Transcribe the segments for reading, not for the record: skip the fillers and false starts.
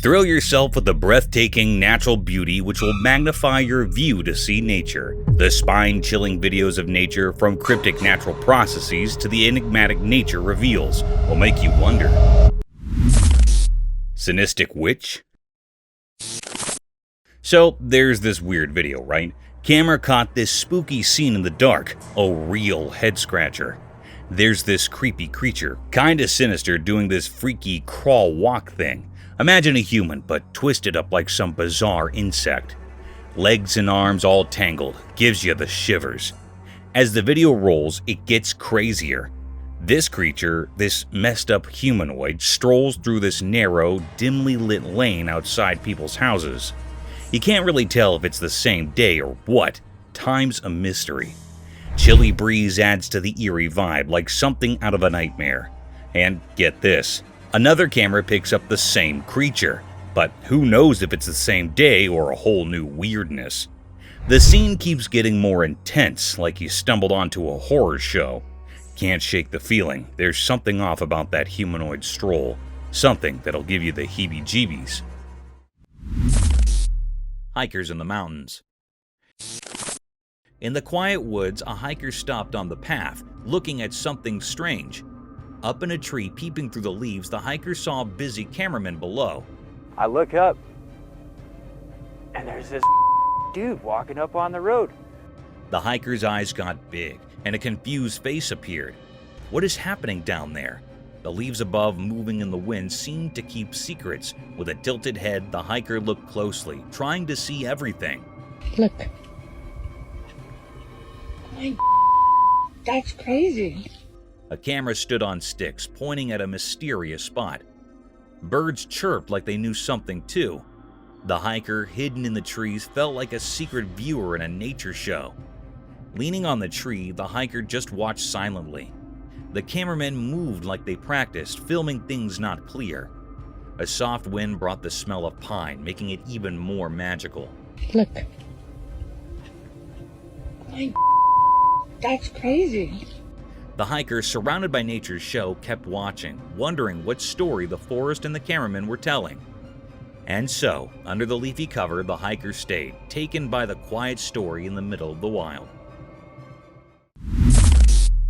Thrill yourself with the breathtaking natural beauty which will magnify your view to see nature. The spine-chilling videos of nature, from cryptic natural processes to the enigmatic nature reveals, will make you wonder. Sinistic witch? So there's this weird video, right? Camera caught this spooky scene in the dark, a real head-scratcher. There's this creepy creature, kinda sinister, doing this freaky crawl-walk thing. Imagine a human, but twisted up like some bizarre insect. Legs and arms all tangled, gives you the shivers. As the video rolls, it gets crazier. This creature, this messed up humanoid, strolls through this narrow, dimly lit lane outside people's houses. You can't really tell if it's the same day or what. Time's a mystery. Chilly breeze adds to the eerie vibe, like something out of a nightmare. And get this. Another camera picks up the same creature, but who knows if it's the same day or a whole new weirdness. The scene keeps getting more intense, like you stumbled onto a horror show. Can't shake the feeling, there's something off about that humanoid stroll, something that'll give you the heebie-jeebies. Hikers in the mountains. In the quiet woods, a hiker stopped on the path, looking at something strange. Up in a tree, peeping through the leaves, the hiker saw a busy cameraman below. I look up, and there's this dude walking up on the road. The hiker's eyes got big, and a confused face appeared. What is happening down there? The leaves above, moving in the wind, seemed to keep secrets. With a tilted head, the hiker looked closely, trying to see everything. Look. My that's crazy. A camera stood on sticks, pointing at a mysterious spot. Birds chirped like they knew something too. The hiker, hidden in the trees, felt like a secret viewer in a nature show. Leaning on the tree, the hiker just watched silently. The cameramen moved like they practiced, filming things not clear. A soft wind brought the smell of pine, making it even more magical. Look. My that's crazy. The hiker, surrounded by nature's show, kept watching, wondering what story the forest and the cameraman were telling. And so, under the leafy cover, the hiker stayed, taken by the quiet story in the middle of the wild.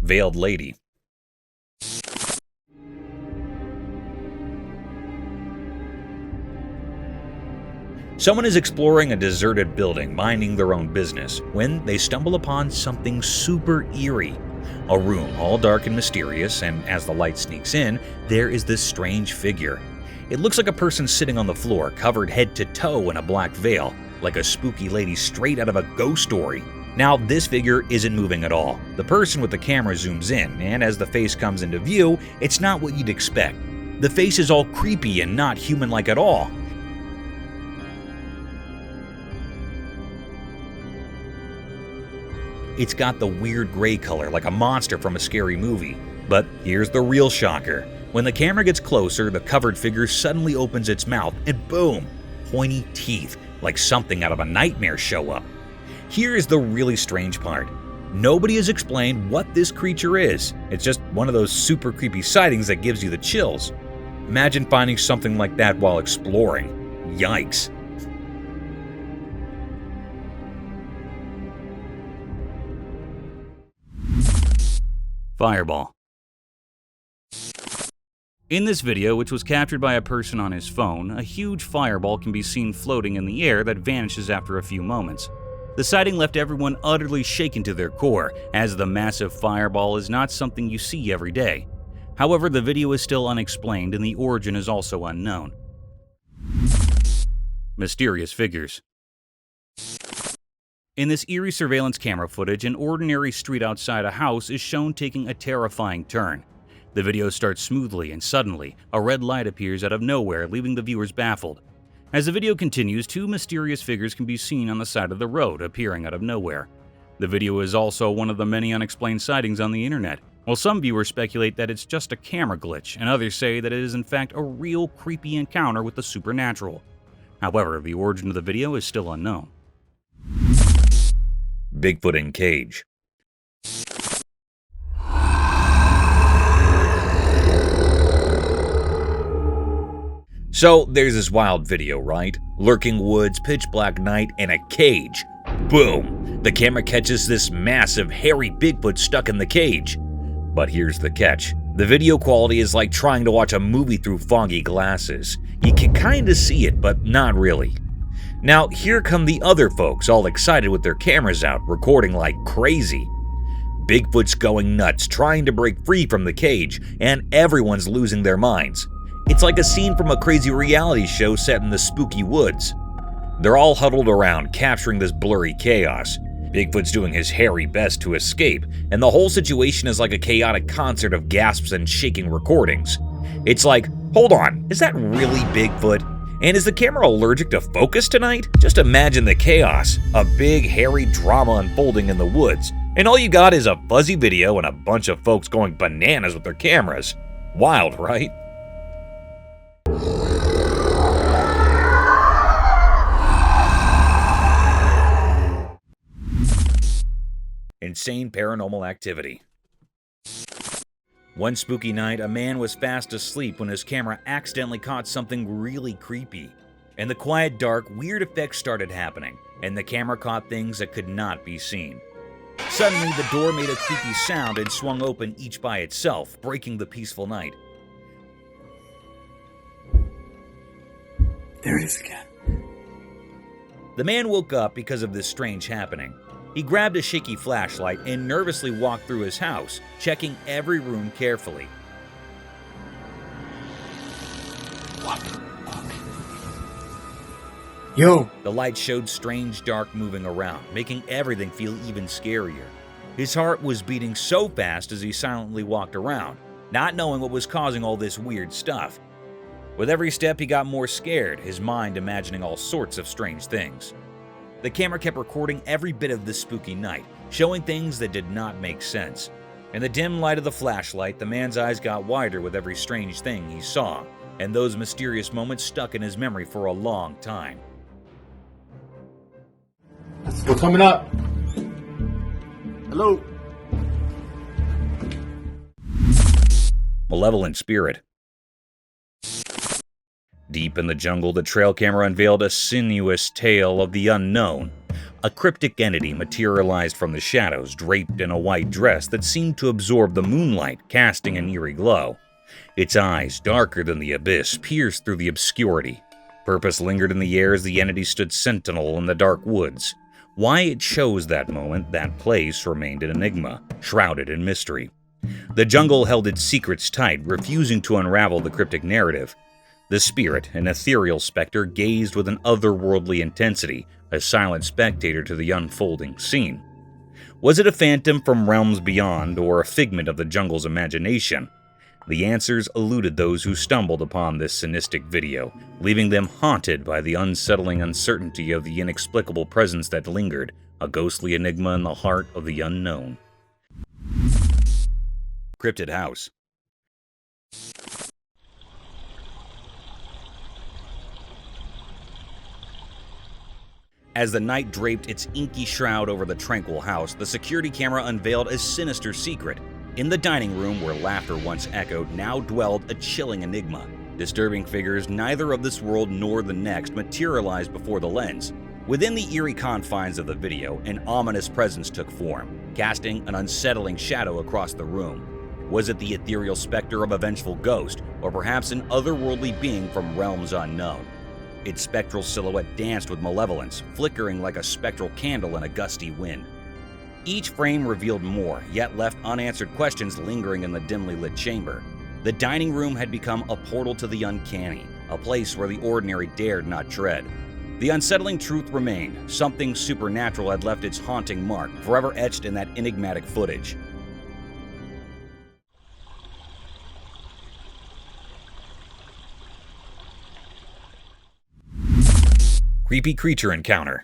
Veiled Lady. Someone is exploring a deserted building, minding their own business, when they stumble upon something super eerie. A room all dark and mysterious, and as the light sneaks in, there is this strange figure. It looks like a person sitting on the floor, covered head to toe in a black veil, like a spooky lady straight out of a ghost story. Now, this figure isn't moving at all. The person with the camera zooms in, and as the face comes into view, it's not what you'd expect. The face is all creepy and not human-like at all. It's got the weird gray color like a monster from a scary movie. But here's the real shocker. When the camera gets closer, the covered figure suddenly opens its mouth and boom, pointy teeth like something out of a nightmare show up. Here is the really strange part. Nobody has explained what this creature is. It's just one of those super creepy sightings that gives you the chills. Imagine finding something like that while exploring. Yikes. Fireball. In this video, which was captured by a person on his phone, a huge fireball can be seen floating in the air that vanishes after a few moments. The sighting left everyone utterly shaken to their core, as the massive fireball is not something you see every day. However, the video is still unexplained and the origin is also unknown. Mysterious figures. In this eerie surveillance camera footage, an ordinary street outside a house is shown taking a terrifying turn. The video starts smoothly and suddenly, a red light appears out of nowhere, leaving the viewers baffled. As the video continues, two mysterious figures can be seen on the side of the road, appearing out of nowhere. The video is also one of the many unexplained sightings on the internet. While some viewers speculate that it's just a camera glitch, and others say that it is in fact a real creepy encounter with the supernatural. However, the origin of the video is still unknown. Bigfoot in cage. So there's this wild video, right? Lurking woods, pitch black night, and a cage. Boom! The camera catches this massive, hairy Bigfoot stuck in the cage. But here's the catch. The video quality is like trying to watch a movie through foggy glasses. You can kinda see it, but not really. Now, here come the other folks, all excited with their cameras out, recording like crazy. Bigfoot's going nuts, trying to break free from the cage, and everyone's losing their minds. It's like a scene from a crazy reality show set in the spooky woods. They're all huddled around, capturing this blurry chaos. Bigfoot's doing his hairy best to escape, and the whole situation is like a chaotic concert of gasps and shaking recordings. It's like, hold on, is that really Bigfoot? And is the camera allergic to focus tonight? Just imagine the chaos, a big hairy drama unfolding in the woods, and all you got is a fuzzy video and a bunch of folks going bananas with their cameras. Wild, right? Insane paranormal activity. One spooky night, a man was fast asleep when his camera accidentally caught something really creepy. In the quiet dark, weird effects started happening, and the camera caught things that could not be seen. Suddenly, the door made a creepy sound and swung open each by itself, breaking the peaceful night. There it is again. The man woke up because of this strange happening. He grabbed a shaky flashlight and nervously walked through his house, checking every room carefully. What the fuck? Yo! The light showed strange dark moving around, making everything feel even scarier. His heart was beating so fast as he silently walked around, not knowing what was causing all this weird stuff. With every step, he got more scared, his mind imagining all sorts of strange things. The camera kept recording every bit of this spooky night, showing things that did not make sense. In the dim light of the flashlight, the man's eyes got wider with every strange thing he saw, and those mysterious moments stuck in his memory for a long time. We're coming up. Hello. Malevolent spirit. Deep in the jungle, the trail camera unveiled a sinuous tale of the unknown. A cryptic entity materialized from the shadows, draped in a white dress that seemed to absorb the moonlight, casting an eerie glow. Its eyes, darker than the abyss, pierced through the obscurity. Purpose lingered in the air as the entity stood sentinel in the dark woods. Why it chose that moment, that place, remained an enigma, shrouded in mystery. The jungle held its secrets tight, refusing to unravel the cryptic narrative. The spirit, an ethereal specter, gazed with an otherworldly intensity, a silent spectator to the unfolding scene. Was it a phantom from realms beyond, or a figment of the jungle's imagination? The answers eluded those who stumbled upon this sinister video, leaving them haunted by the unsettling uncertainty of the inexplicable presence that lingered, a ghostly enigma in the heart of the unknown. Cryptid House. As the night draped its inky shroud over the tranquil house, the security camera unveiled a sinister secret. In the dining room, where laughter once echoed, now dwelled a chilling enigma. Disturbing figures neither of this world nor the next materialized before the lens. Within the eerie confines of the video, an ominous presence took form, casting an unsettling shadow across the room. Was it the ethereal specter of a vengeful ghost, or perhaps an otherworldly being from realms unknown? Its spectral silhouette danced with malevolence, flickering like a spectral candle in a gusty wind. Each frame revealed more, yet left unanswered questions lingering in the dimly lit chamber. The dining room had become a portal to the uncanny, a place where the ordinary dared not tread. The unsettling truth remained. Something supernatural had left its haunting mark, forever etched in that enigmatic footage. Creepy creature encounter.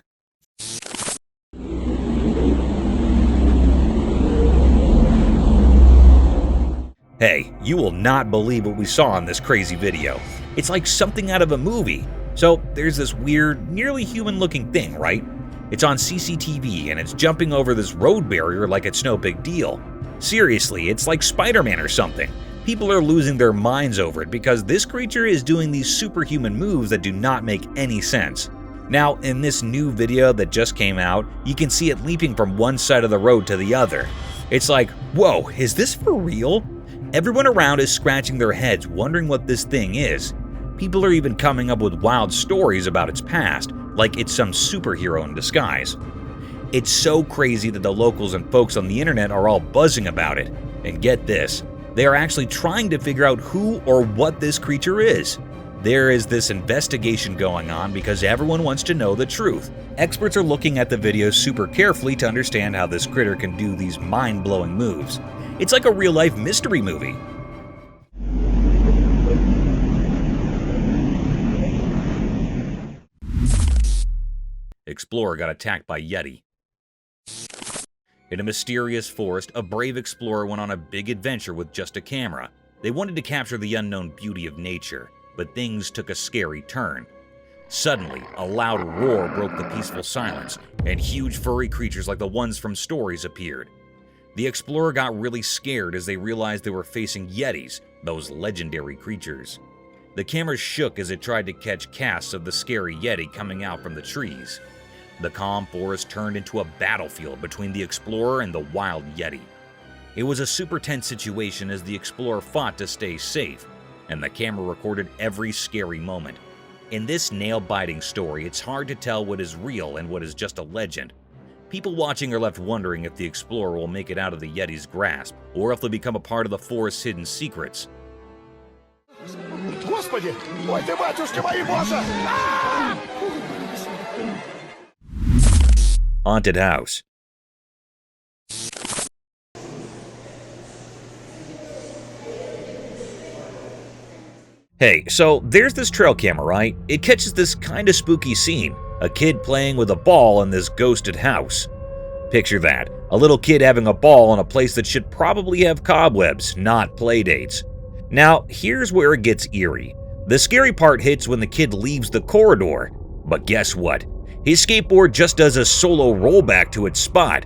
Hey, you will not believe what we saw in this crazy video. It's like something out of a movie. So there's this weird, nearly human-looking thing, right? It's on CCTV and it's jumping over this road barrier like it's no big deal. Seriously, it's like Spider-Man or something. People are losing their minds over it because this creature is doing these superhuman moves that do not make any sense. Now, in this new video that just came out, you can see it leaping from one side of the road to the other. It's like, whoa, is this for real? Everyone around is scratching their heads wondering what this thing is. People are even coming up with wild stories about its past, like it's some superhero in disguise. It's so crazy that the locals and folks on the internet are all buzzing about it. And get this, they are actually trying to figure out who or what this creature is. There is this investigation going on because everyone wants to know the truth. Experts are looking at the videos super carefully to understand how this critter can do these mind-blowing moves. It's like a real-life mystery movie. Explorer got attacked by Yeti. In a mysterious forest, a brave explorer went on a big adventure with just a camera. They wanted to capture the unknown beauty of nature, but things took a scary turn. Suddenly, a loud roar broke the peaceful silence, and huge furry creatures like the ones from stories appeared. The explorer got really scared as they realized they were facing Yetis, those legendary creatures. The camera shook as it tried to catch casts of the scary Yeti coming out from the trees. The calm forest turned into a battlefield between the explorer and the wild Yeti. It was a super tense situation as the explorer fought to stay safe, and the camera recorded every scary moment. In this nail-biting story, it's hard to tell what is real and what is just a legend. People watching are left wondering if the explorer will make it out of the Yeti's grasp, or if they'll become a part of the forest's hidden secrets. Господи! Ой ты, батюшки мои, боже! Haunted house. Hey, so there's this trail camera, right? It catches this kinda spooky scene. A kid playing with a ball in this ghosted house. Picture that, a little kid having a ball in a place that should probably have cobwebs, not playdates. Now, here's where it gets eerie. The scary part hits when the kid leaves the corridor. But guess what? His skateboard just does a solo rollback to its spot.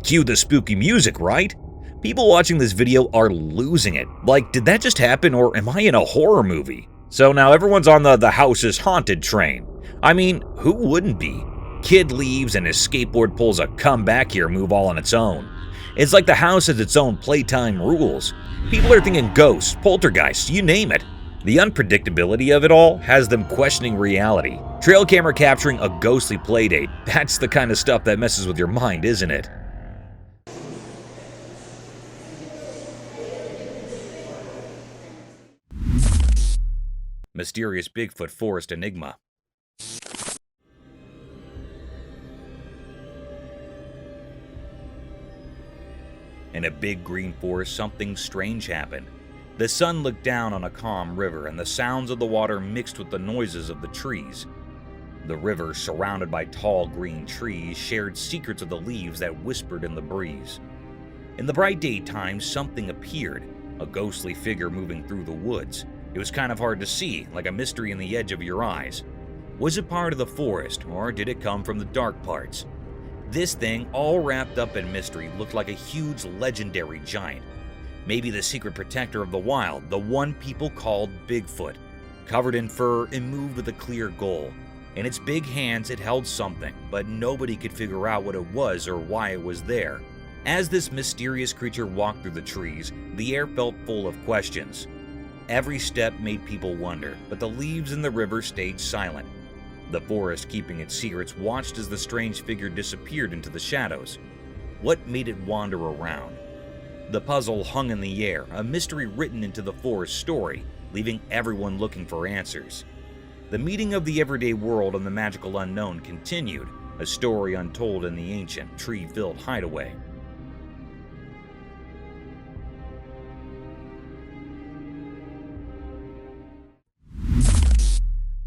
Cue the spooky music, right? People watching this video are losing it. Like, did that just happen, or am I in a horror movie? So now everyone's on the house is haunted train. I mean, who wouldn't be? Kid leaves and his skateboard pulls a come back here move all on its own. It's like the house has its own playtime rules. People are thinking ghosts, poltergeists, you name it. The unpredictability of it all has them questioning reality. Trail camera capturing a ghostly playdate, that's the kind of stuff that messes with your mind, isn't it? Mysterious Bigfoot Forest Enigma. In a big green forest, something strange happened. The sun looked down on a calm river, and the sounds of the water mixed with the noises of the trees. The river, surrounded by tall green trees, shared secrets of the leaves that whispered in the breeze. In the bright daytime, something appeared, a ghostly figure moving through the woods. It was kind of hard to see, like a mystery in the edge of your eyes. Was it part of the forest, or did it come from the dark parts? This thing, all wrapped up in mystery, looked like a huge legendary giant. Maybe the secret protector of the wild, the one people called Bigfoot. Covered in fur and moved with a clear goal. In its big hands it held something, but nobody could figure out what it was or why it was there. As this mysterious creature walked through the trees, the air felt full of questions. Every step made people wonder, but the leaves in the river stayed silent. The forest, keeping its secrets, watched as the strange figure disappeared into the shadows. What made it wander around? The puzzle hung in the air, a mystery written into the forest story, leaving everyone looking for answers. The meeting of the everyday world and the magical unknown continued, a story untold in the ancient, tree-filled hideaway.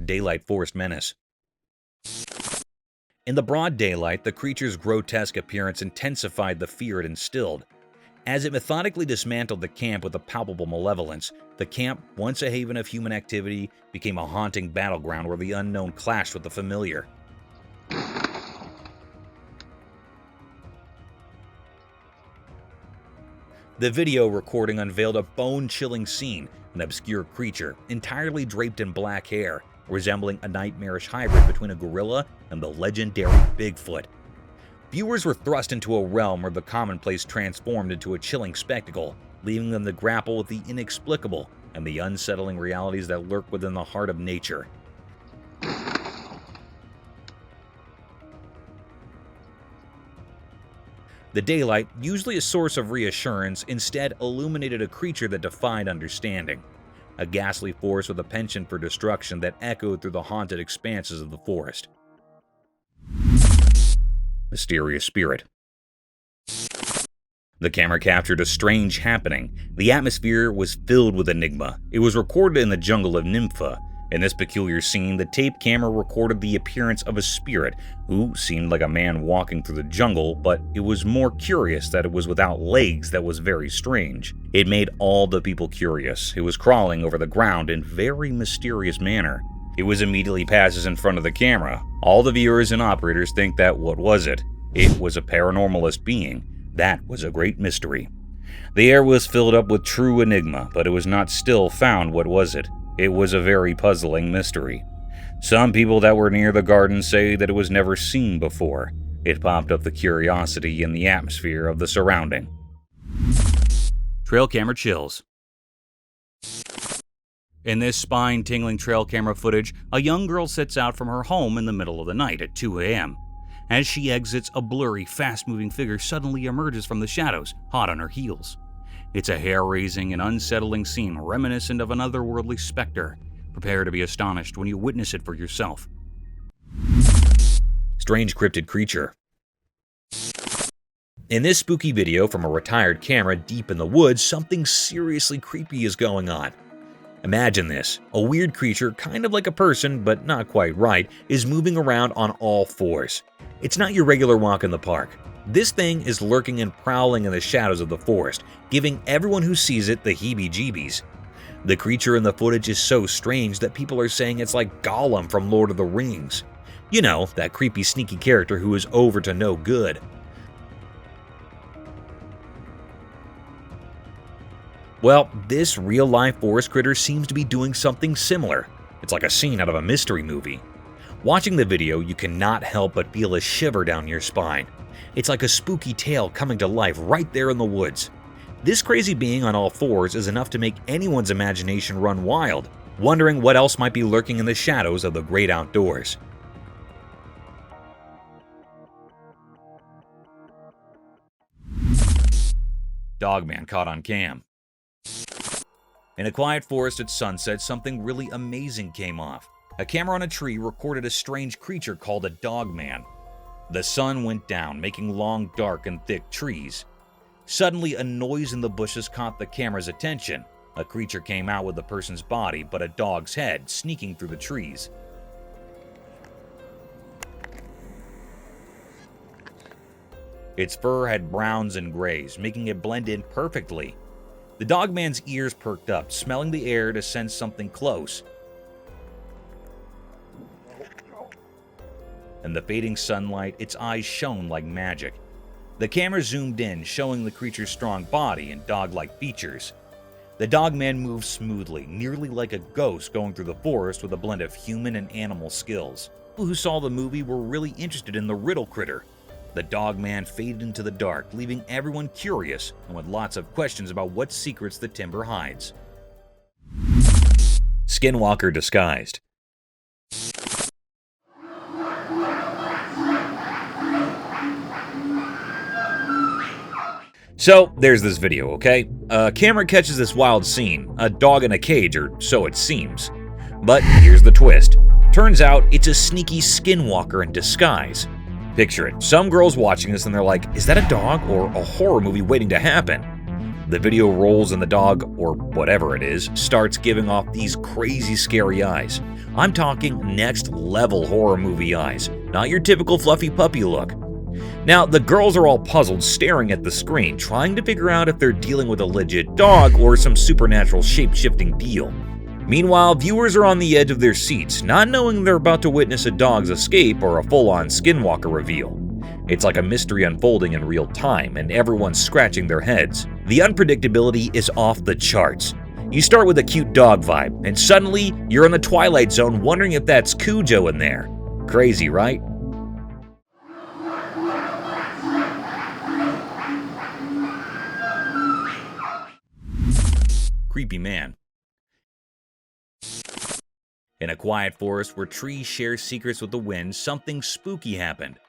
Daylight Forest Menace. In the broad daylight, the creature's grotesque appearance intensified the fear it instilled. As it methodically dismantled the camp with a palpable malevolence, the camp, once a haven of human activity, became a haunting battleground where the unknown clashed with the familiar. The video recording unveiled a bone-chilling scene, an obscure creature, entirely draped in black hair, resembling a nightmarish hybrid between a gorilla and the legendary Bigfoot. Viewers were thrust into a realm where the commonplace transformed into a chilling spectacle, leaving them to grapple with the inexplicable and the unsettling realities that lurk within the heart of nature. The daylight, usually a source of reassurance, instead illuminated a creature that defied understanding. A ghastly force with a penchant for destruction that echoed through the haunted expanses of the forest. Mysterious spirit. The camera captured a strange happening. The atmosphere was filled with enigma. It was recorded in the jungle of Nympha. In this peculiar scene, the tape camera recorded the appearance of a spirit who seemed like a man walking through the jungle, but it was more curious that it was without legs that was very strange. It made all the people curious. It was crawling over the ground in very mysterious manner. It was immediately passes in front of the camera. All the viewers and operators think that what was it? It was a paranormalist being. That was a great mystery. The air was filled up with true enigma, but it was not still found what was it. It was a very puzzling mystery. Some people that were near the garden say that it was never seen before. It popped up the curiosity in the atmosphere of the surrounding. Trail camera chills. In this spine-tingling trail camera footage, a young girl sets out from her home in the middle of the night at 2 a.m. As she exits, a blurry, fast-moving figure suddenly emerges from the shadows, hot on her heels. It's a hair-raising and unsettling scene reminiscent of an otherworldly specter. Prepare to be astonished when you witness it for yourself. Strange cryptid creature. In this spooky video from a retired camera deep in the woods, something seriously creepy is going on. Imagine this. A weird creature, kind of like a person, but not quite right, is moving around on all fours. It's not your regular walk in the park. This thing is lurking and prowling in the shadows of the forest, giving everyone who sees it the heebie-jeebies. The creature in the footage is so strange that people are saying it's like Gollum from Lord of the Rings. You know, that creepy, sneaky character who is over to no good. Well, this real-life forest critter seems to be doing something similar. It's like a scene out of a mystery movie. Watching the video, you cannot help but feel a shiver down your spine. It's like a spooky tale coming to life right there in the woods. This crazy being on all fours is enough to make anyone's imagination run wild, wondering what else might be lurking in the shadows of the great outdoors. Dogman caught on cam. In a quiet forest at sunset, something really amazing came off. A camera on a tree recorded a strange creature called a Dogman. The sun went down, making long, dark, and thick trees. Suddenly, a noise in the bushes caught the camera's attention. A creature came out with a person's body, but a dog's head, sneaking through the trees. Its fur had browns and grays, making it blend in perfectly. The Dogman's ears perked up, smelling the air to sense something close. In the fading sunlight, its eyes shone like magic. The camera zoomed in, showing the creature's strong body and dog-like features. The Dogman moved smoothly, nearly like a ghost going through the forest with a blend of human and animal skills. People who saw the movie were really interested in the riddle critter. The Dogman faded into the dark, leaving everyone curious and with lots of questions about what secrets the timber hides. Skinwalker disguised. So, there's this video, okay? A camera catches this wild scene, a dog in a cage, or so it seems. But here's the twist. Turns out it's a sneaky skinwalker in disguise. Picture it, some girls watching this and they're like, is that a dog or a horror movie waiting to happen? The video rolls and the dog, or whatever it is, starts giving off these crazy scary eyes. I'm talking next level horror movie eyes, not your typical fluffy puppy look. Now, the girls are all puzzled, staring at the screen, trying to figure out if they're dealing with a legit dog or some supernatural shape-shifting deal. Meanwhile, viewers are on the edge of their seats, not knowing they're about to witness a dog's escape or a full-on skinwalker reveal. It's like a mystery unfolding in real time, and everyone's scratching their heads. The unpredictability is off the charts. You start with a cute dog vibe, and suddenly you're in the Twilight Zone wondering if that's Cujo in there. Crazy, right? Creepy man. In a quiet forest where trees share secrets with the wind, something spooky happened.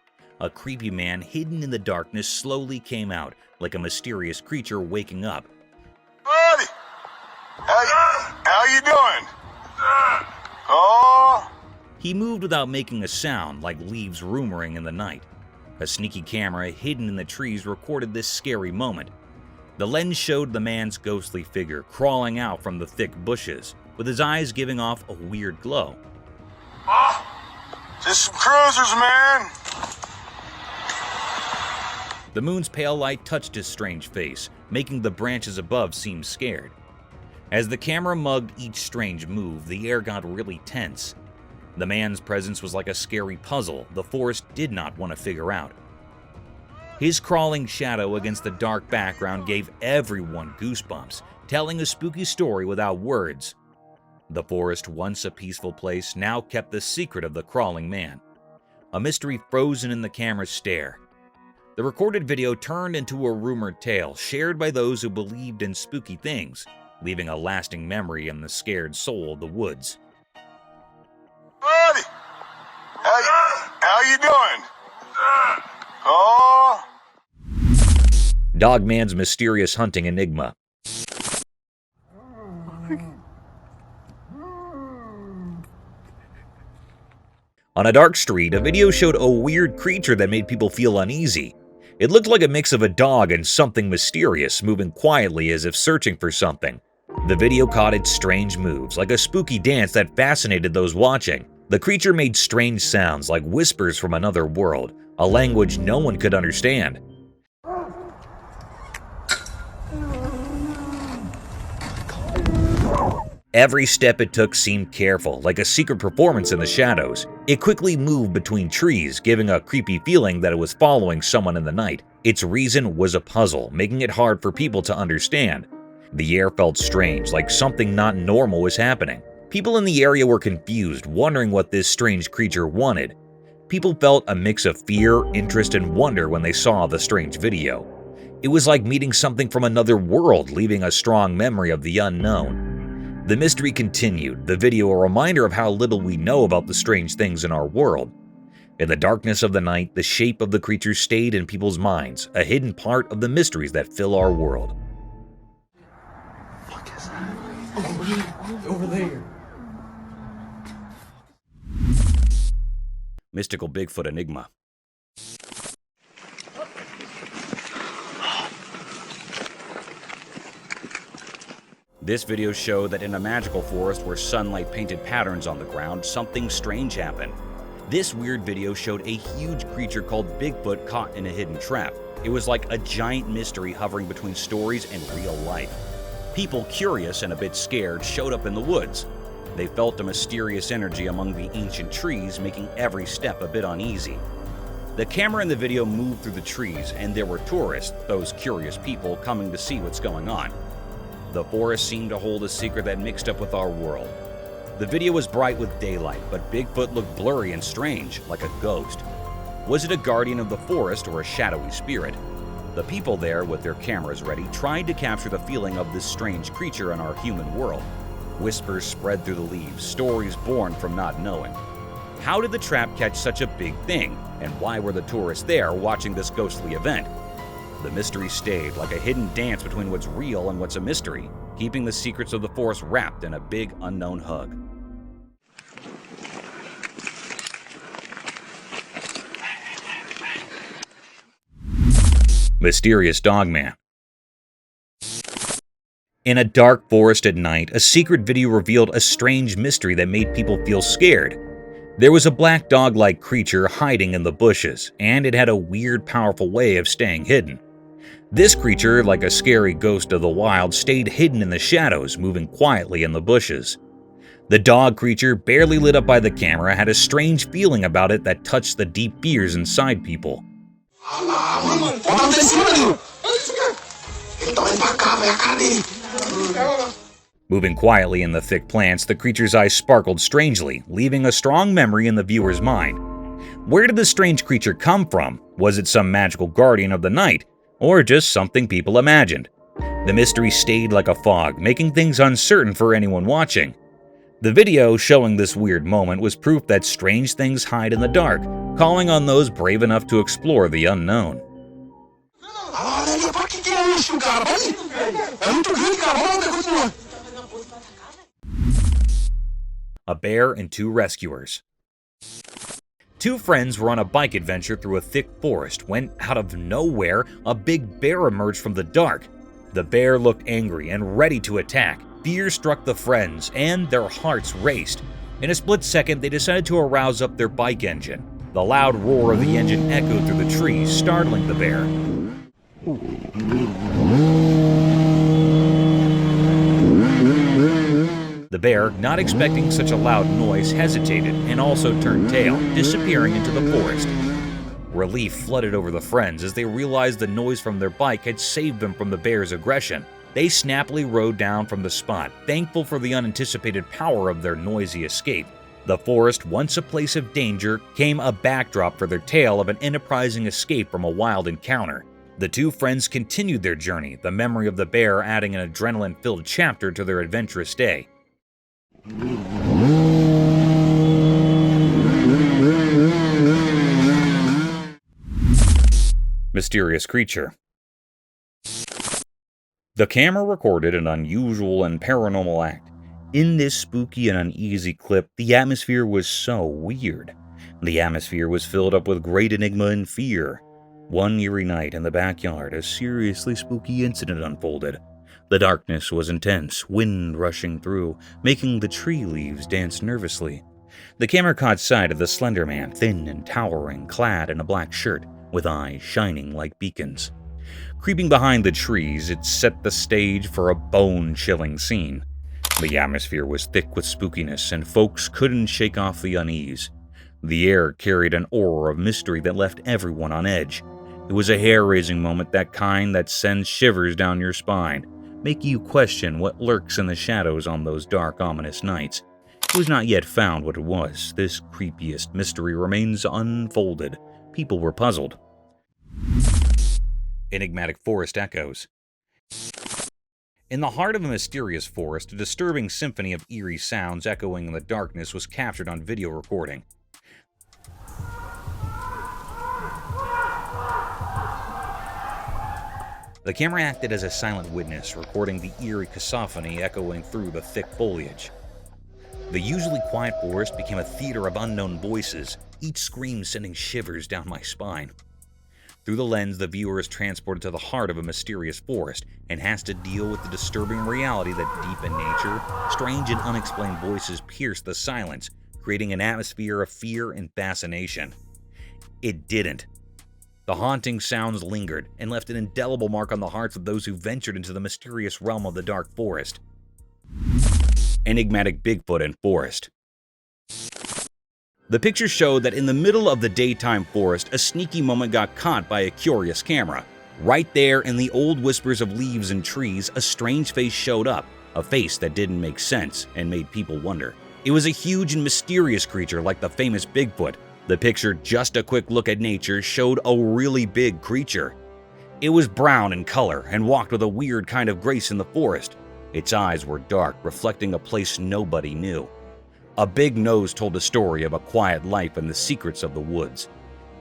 A creepy man hidden in the darkness slowly came out, like a mysterious creature waking up. Buddy! How you doing? Oh! He moved without making a sound, like leaves rumoring in the night. A sneaky camera hidden in the trees recorded this scary moment. The lens showed the man's ghostly figure crawling out from the thick bushes, with his eyes giving off a weird glow. Just some cruisers, man. The moon's pale light touched his strange face, making the branches above seem scared. As the camera mugged each strange move, the air got really tense. The man's presence was like a scary puzzle the forest did not want to figure out. His crawling shadow against the dark background gave everyone goosebumps, telling a spooky story without words. The forest, once a peaceful place, now kept the secret of the crawling man. A mystery frozen in the camera's stare. The recorded video turned into a rumored tale shared by those who believed in spooky things, leaving a lasting memory in the scared soul of the woods. Buddy! How you doing? Oh! Dogman's mysterious hunting enigma. On a dark street, a video showed a weird creature that made people feel uneasy. It looked like a mix of a dog and something mysterious, moving quietly as if searching for something. The video caught its strange moves, like a spooky dance that fascinated those watching. The creature made strange sounds like whispers from another world, a language no one could understand. Every step it took seemed careful, like a secret performance in the shadows. It quickly moved between trees, giving a creepy feeling that it was following someone in the night. Its reason was a puzzle, making it hard for people to understand. The air felt strange, like something not normal was happening. People in the area were confused, wondering what this strange creature wanted. People felt a mix of fear, interest, and wonder when they saw the strange video. It was like meeting something from another world, leaving a strong memory of the unknown. The mystery continued, the video a reminder of how little we know about the strange things in our world. In the darkness of the night, the shape of the creature stayed in people's minds, a hidden part of the mysteries that fill our world. What is that? Over there. Mystical Bigfoot enigma. This video showed that in a magical forest where sunlight painted patterns on the ground, something strange happened. This weird video showed a huge creature called Bigfoot caught in a hidden trap. It was like a giant mystery hovering between stories and real life. People, curious and a bit scared, showed up in the woods. They felt a mysterious energy among the ancient trees, making every step a bit uneasy. The camera in the video moved through the trees, and there were tourists, those curious people, coming to see what's going on. The forest seemed to hold a secret that mixed up with our world. The video was bright with daylight, but Bigfoot looked blurry and strange, like a ghost. Was it a guardian of the forest or a shadowy spirit? The people there, with their cameras ready, tried to capture the feeling of this strange creature in our human world. Whispers spread through the leaves, stories born from not knowing. How did the trap catch such a big thing? And why were the tourists there watching this ghostly event? The mystery stayed, like a hidden dance between what's real and what's a mystery, keeping the secrets of the forest wrapped in a big unknown hug. Mysterious Dogman. In a dark forest at night, a secret video revealed a strange mystery that made people feel scared. There was a black dog-like creature hiding in the bushes, and it had a weird, powerful way of staying hidden. This creature, like a scary ghost of the wild, stayed hidden in the shadows, moving quietly in the bushes. The dog creature, barely lit up by the camera, had a strange feeling about it that touched the deep fears inside people. Moving quietly in the thick plants, the creature's eyes sparkled strangely, leaving a strong memory in the viewer's mind. Where did the strange creature come from? Was it some magical guardian of the night, or just something people imagined? The mystery stayed like a fog, making things uncertain for anyone watching. The video showing this weird moment was proof that strange things hide in the dark, calling on those brave enough to explore the unknown. A bear and two rescuers. Two friends were on a bike adventure through a thick forest when, out of nowhere, a big bear emerged from the dark. The bear looked angry and ready to attack. Fear struck the friends, and their hearts raced. In a split second, they decided to arouse up their bike engine. The loud roar of the engine echoed through the trees, startling the bear. The bear, not expecting such a loud noise, hesitated and also turned tail, disappearing into the forest. Relief flooded over the friends as they realized the noise from their bike had saved them from the bear's aggression. They snappily rode down from the spot, thankful for the unanticipated power of their noisy escape. The forest, once a place of danger, became a backdrop for their tale of an enterprising escape from a wild encounter. The two friends continued their journey, the memory of the bear adding an adrenaline-filled chapter to their adventurous day. Mysterious creature. The camera recorded an unusual and paranormal act. In this spooky and uneasy clip, the atmosphere was so weird. The atmosphere was filled up with great enigma and fear. One eerie night in the backyard, a seriously spooky incident unfolded. The darkness was intense, wind rushing through, making the tree leaves dance nervously. The camera caught sight of the Slender Man, thin and towering, clad in a black shirt, with eyes shining like beacons. Creeping behind the trees, it set the stage for a bone-chilling scene. The atmosphere was thick with spookiness, and folks couldn't shake off the unease. The air carried an aura of mystery that left everyone on edge. It was a hair-raising moment, that kind that sends shivers down your spine, making you question what lurks in the shadows on those dark, ominous nights. It was not yet found what it was. This creepiest mystery remains unfolded. People were puzzled. Enigmatic forest echoes. In the heart of a mysterious forest, a disturbing symphony of eerie sounds echoing in the darkness was captured on video recording. The camera acted as a silent witness, recording the eerie cacophony echoing through the thick foliage. The usually quiet forest became a theater of unknown voices, each scream sending shivers down my spine. Through the lens, the viewer is transported to the heart of a mysterious forest and has to deal with the disturbing reality that deep in nature, strange and unexplained voices pierce the silence, creating an atmosphere of fear and fascination. It didn't. The haunting sounds lingered and left an indelible mark on the hearts of those who ventured into the mysterious realm of the dark forest. Enigmatic Bigfoot and forest. The picture showed that in the middle of the daytime forest, a sneaky moment got caught by a curious camera. Right there in the old whispers of leaves and trees, a strange face showed up, a face that didn't make sense and made people wonder. It was a huge and mysterious creature like the famous Bigfoot. The picture, just a quick look at nature, showed a really big creature. It was brown in color and walked with a weird kind of grace in the forest. Its eyes were dark, reflecting a place nobody knew. A big nose told a story of a quiet life and the secrets of the woods.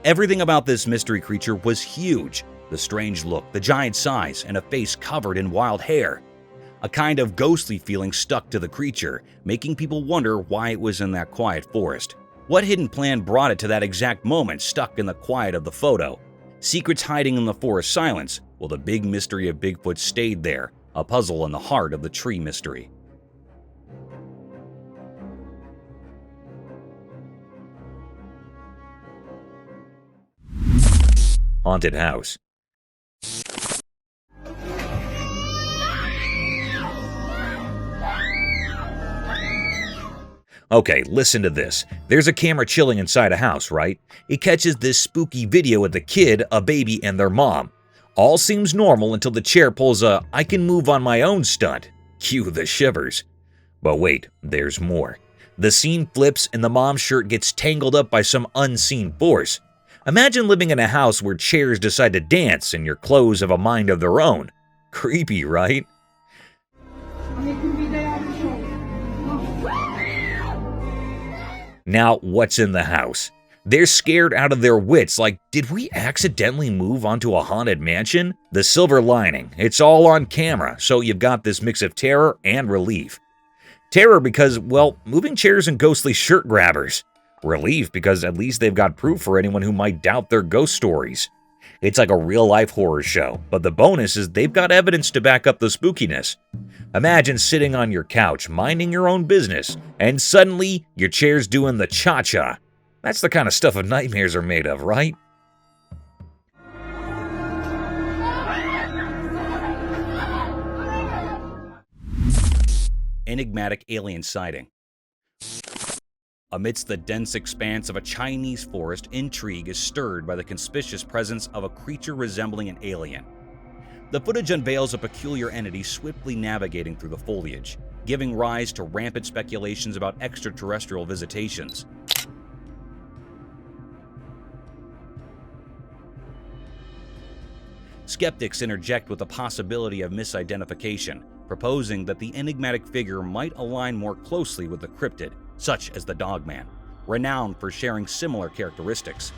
Everything about this mystery creature was huge. The strange look, the giant size, and a face covered in wild hair. A kind of ghostly feeling stuck to the creature, making people wonder why it was in that quiet forest. What hidden plan brought it to that exact moment stuck in the quiet of the photo? Secrets hiding in the forest silence? Well, the big mystery of Bigfoot stayed there, a puzzle in the heart of the tree mystery. Haunted house. Okay, listen to this. There's a camera chilling inside a house, right? It catches this spooky video of the kid, a baby, and their mom. All seems normal until the chair pulls a "I can move on my own" stunt. Cue the shivers. But wait, there's more. The scene flips and the mom's shirt gets tangled up by some unseen force. Imagine living in a house where chairs decide to dance and your clothes have a mind of their own. Creepy, right? Now, what's in the house? They're scared out of their wits, like, did we accidentally move onto a haunted mansion? The silver lining, it's all on camera, so you've got this mix of terror and relief. Terror because, well, moving chairs and ghostly shirt grabbers. Relief because at least they've got proof for anyone who might doubt their ghost stories. It's like a real-life horror show, but the bonus is they've got evidence to back up the spookiness. Imagine sitting on your couch, minding your own business, and suddenly your chair's doing the cha-cha. That's the kind of stuff nightmares are made of, right? Enigmatic alien sighting. Amidst the dense expanse of a Chinese forest, intrigue is stirred by the conspicuous presence of a creature resembling an alien. The footage unveils a peculiar entity swiftly navigating through the foliage, giving rise to rampant speculations about extraterrestrial visitations. Skeptics interject with the possibility of misidentification, proposing that the enigmatic figure might align more closely with the cryptid, such as the Dogman, renowned for sharing similar characteristics.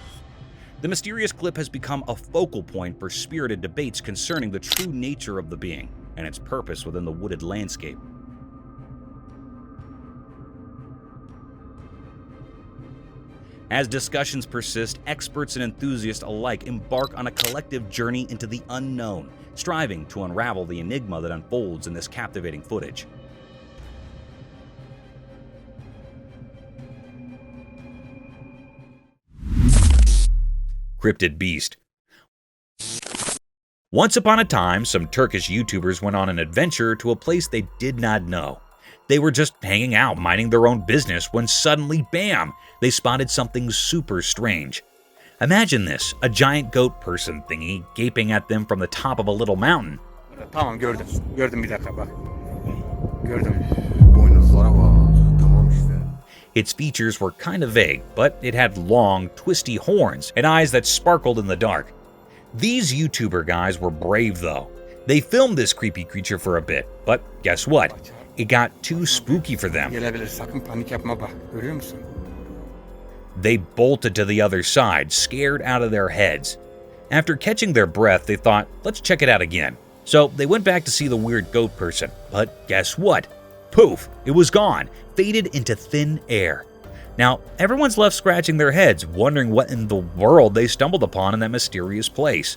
The mysterious clip has become a focal point for spirited debates concerning the true nature of the being and its purpose within the wooded landscape. As discussions persist, experts and enthusiasts alike embark on a collective journey into the unknown, striving to unravel the enigma that unfolds in this captivating footage. Crypted Beast. Once upon a time, some Turkish YouTubers went on an adventure to a place they did not know. They were just hanging out, minding their own business, when suddenly, bam, they spotted something super strange. Imagine this, a giant goat person thingy gaping at them from the top of a little mountain. Tamam gördüm. Gördüm bir dakika bak. Gördüm. Boynuzlara bak. Tamam işte. Its features were kind of vague, but it had long, twisty horns and eyes that sparkled in the dark. These YouTuber guys were brave though. They filmed this creepy creature for a bit, but guess what? It got too spooky for them. Gelebilir, sakın panik yapma bak. Görüyor musun? They bolted to the other side, scared out of their heads. After catching their breath, they thought, let's check it out again. So they went back to see the weird goat person, but guess what? Poof, it was gone, faded into thin air. Now, everyone's left scratching their heads, wondering what in the world they stumbled upon in that mysterious place.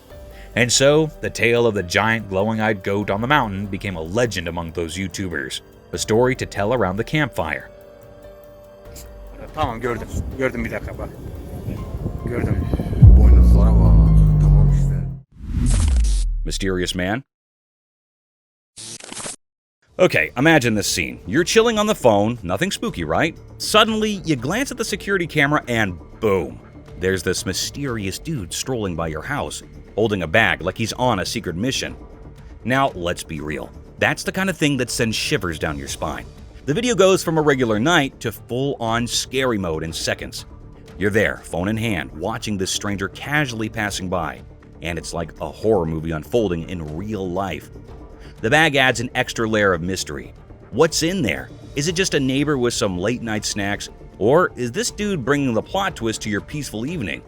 And so, the tale of the giant glowing-eyed goat on the mountain became a legend among those YouTubers, a story to tell around the campfire. Tamam gördüm. Gördüm bir dakika bak. Gördüm. Boynuzlara bak. Tamam işte. Mysterious man? Okay, imagine this scene. You're chilling on the phone, nothing spooky, right? Suddenly, you glance at the security camera and boom! There's this mysterious dude strolling by your house, holding a bag like he's on a secret mission. Now, let's be real. That's the kind of thing that sends shivers down your spine. The video goes from a regular night to full-on scary mode in seconds. You're there, phone in hand, watching this stranger casually passing by, and it's like a horror movie unfolding in real life. The bag adds an extra layer of mystery. What's in there? Is it just a neighbor with some late-night snacks, or is this dude bringing the plot twist to your peaceful evening?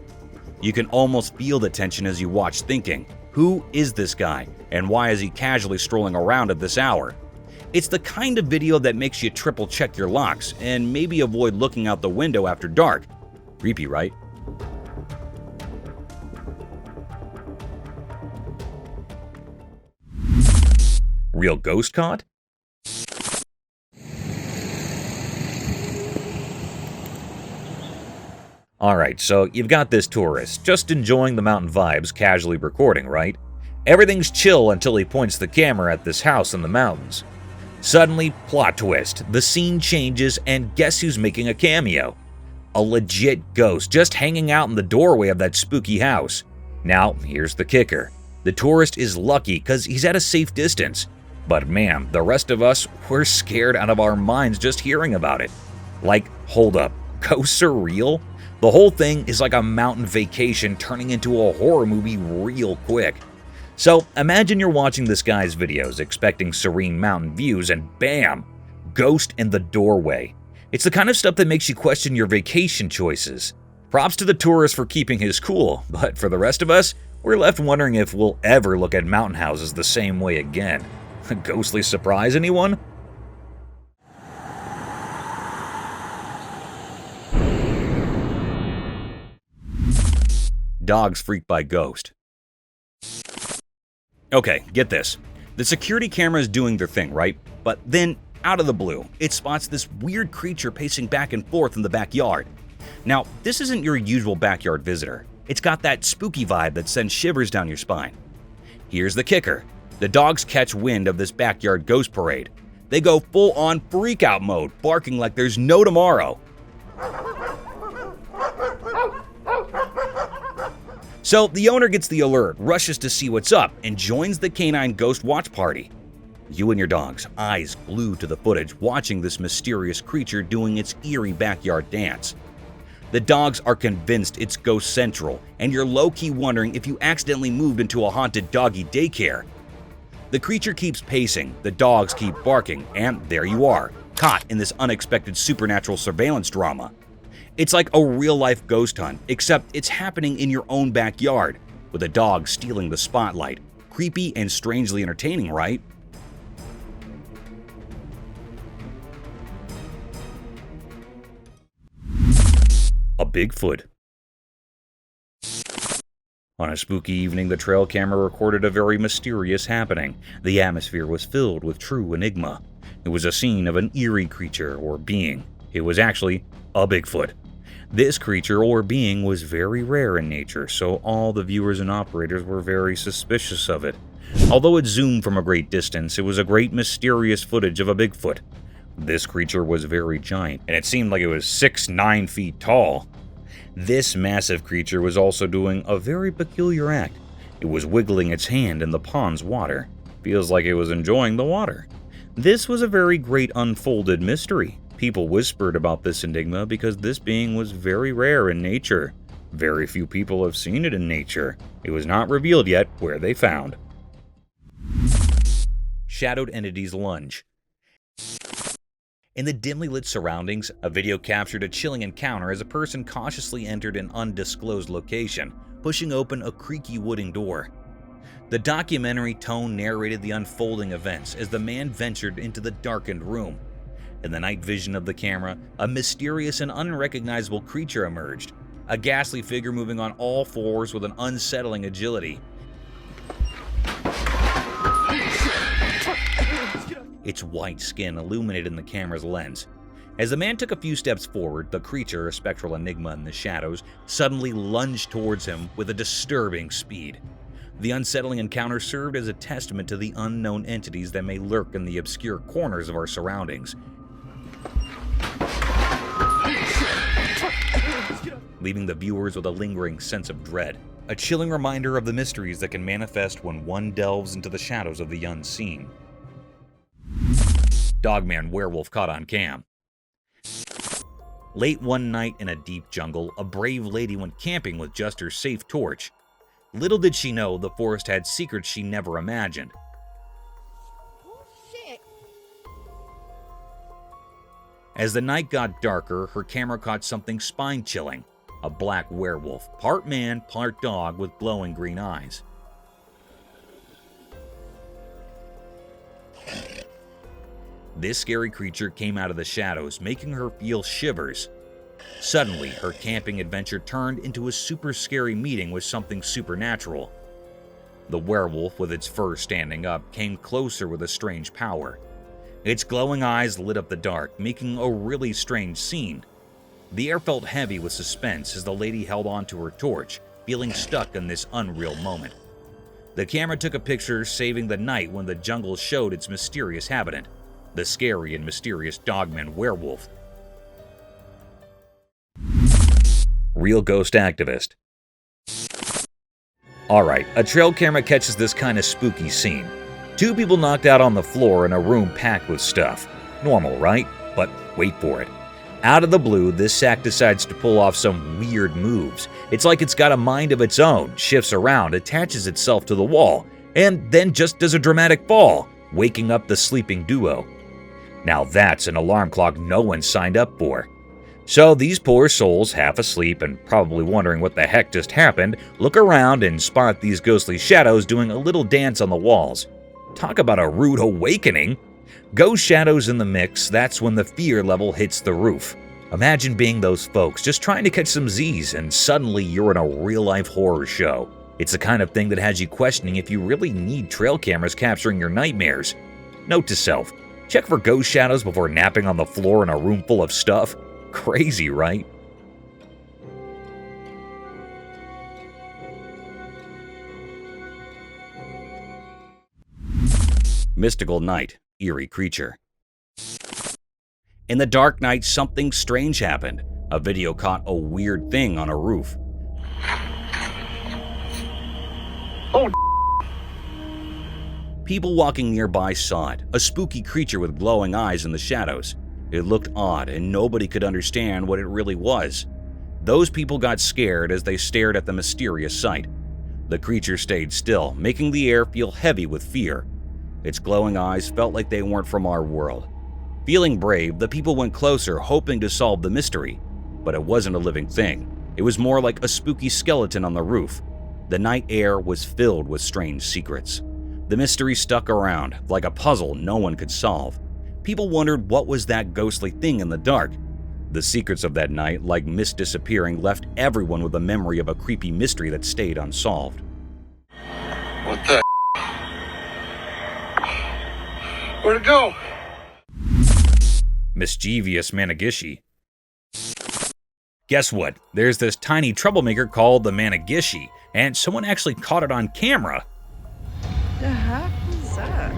You can almost feel the tension as you watch, thinking, who is this guy, and why is he casually strolling around at this hour? It's the kind of video that makes you triple-check your locks, and maybe avoid looking out the window after dark. Creepy, right? Real ghost caught? Alright, so you've got this tourist, just enjoying the mountain vibes, casually recording, right? Everything's chill until he points the camera at this house in the mountains. Suddenly, plot twist, the scene changes and guess who's making a cameo? A legit ghost just hanging out in the doorway of that spooky house. Now, here's the kicker. The tourist is lucky because he's at a safe distance. But man, the rest of us, we're scared out of our minds just hearing about it. Like, hold up, ghosts are real? The whole thing is like a mountain vacation turning into a horror movie real quick. So imagine you're watching this guy's videos expecting serene mountain views and bam, ghost in the doorway. It's the kind of stuff that makes you question your vacation choices. Props to the tourist for keeping his cool, but for the rest of us, we're left wondering if we'll ever look at mountain houses the same way again. A ghostly surprise, anyone? Dogs freaked by ghost. Okay, get this. The security camera is doing their thing, right? But then, out of the blue, it spots this weird creature pacing back and forth in the backyard. Now, this isn't your usual backyard visitor. It's got that spooky vibe that sends shivers down your spine. Here's the kicker. The dogs catch wind of this backyard ghost parade. They go full-on freak-out mode, barking like there's no tomorrow. So the owner gets the alert, rushes to see what's up, and joins the canine ghost watch party. You and your dogs, eyes glued to the footage, watching this mysterious creature doing its eerie backyard dance. The dogs are convinced it's ghost central, and you're low-key wondering if you accidentally moved into a haunted doggy daycare. The creature keeps pacing, the dogs keep barking, and there you are, caught in this unexpected supernatural surveillance drama. It's like a real-life ghost hunt, except it's happening in your own backyard, with a dog stealing the spotlight. Creepy and strangely entertaining, right? A Bigfoot. On a spooky evening, the trail camera recorded a very mysterious happening. The atmosphere was filled with true enigma. It was a scene of an eerie creature or being. It was actually a Bigfoot. This creature or being was very rare in nature, so all the viewers and operators were very suspicious of it. Although it zoomed from a great distance, it was a great mysterious footage of a Bigfoot. This creature was very giant, and it seemed like it was 6-9 feet tall. This massive creature was also doing a very peculiar act. It was wiggling its hand in the pond's water. Feels like it was enjoying the water. This was a very great unfolded mystery. People whispered about this enigma because this being was very rare in nature. Very few people have seen it in nature. It was not revealed yet where they found. Shadowed Entity's Lunge. In the dimly lit surroundings, a video captured a chilling encounter as a person cautiously entered an undisclosed location, pushing open a creaky wooden door. The documentary tone narrated the unfolding events as the man ventured into the darkened room. In the night vision of the camera, a mysterious and unrecognizable creature emerged, a ghastly figure moving on all fours with an unsettling agility. Its white skin illuminated in the camera's lens. As the man took a few steps forward, the creature, a spectral enigma in the shadows, suddenly lunged towards him with a disturbing speed. The unsettling encounter served as a testament to the unknown entities that may lurk in the obscure corners of our surroundings, leaving the viewers with a lingering sense of dread, a chilling reminder of the mysteries that can manifest when one delves into the shadows of the unseen. Dogman Werewolf caught on cam. Late one night in a deep jungle, a brave lady went camping with just her safe torch. Little did she know the forest had secrets she never imagined. As the night got darker, her camera caught something spine-chilling. A black werewolf, part man, part dog with glowing green eyes. This scary creature came out of the shadows, making her feel shivers. Suddenly, her camping adventure turned into a super scary meeting with something supernatural. The werewolf, with its fur standing up, came closer with a strange power. Its glowing eyes lit up the dark, making a really strange scene. The air felt heavy with suspense as the lady held onto her torch, feeling stuck in this unreal moment. The camera took a picture, saving the night when the jungle showed its mysterious habitant, the scary and mysterious Dogman werewolf. Real ghost activist. Alright, a trail camera catches this kind of spooky scene. 2 people knocked out on the floor in a room packed with stuff. Normal, right? But wait for it. Out of the blue, this sack decides to pull off some weird moves. It's like it's got a mind of its own, shifts around, attaches itself to the wall, and then just does a dramatic fall, waking up the sleeping duo. Now that's an alarm clock no one signed up for. So these poor souls, half asleep and probably wondering what the heck just happened, look around and spot these ghostly shadows doing a little dance on the walls. Talk about a rude awakening! Ghost shadows in the mix, that's when the fear level hits the roof. Imagine being those folks just trying to catch some Z's and suddenly you're in a real-life horror show. It's the kind of thing that has you questioning if you really need trail cameras capturing your nightmares. Note to self, check for ghost shadows before napping on the floor in a room full of stuff. Crazy, right? Mystical night, eerie creature. In the dark night, something strange happened. A video caught a weird thing on a roof. People walking nearby saw it, a spooky creature with glowing eyes in the shadows. It looked odd and nobody could understand what it really was. Those people got scared as they stared at the mysterious sight. The creature stayed still, making the air feel heavy with fear. Its glowing eyes felt like they weren't from our world. Feeling brave, the people went closer, hoping to solve the mystery. But it wasn't a living thing. It was more like a spooky skeleton on the roof. The night air was filled with strange secrets. The mystery stuck around, like a puzzle no one could solve. People wondered what was that ghostly thing in the dark. The secrets of that night, like mist disappearing, left everyone with a memory of a creepy mystery that stayed unsolved. What the? Where'd it go? Mischievous Manag Gish. Guess what? There's this tiny troublemaker called the Manag Gish, and someone actually caught it on camera. The heck is that?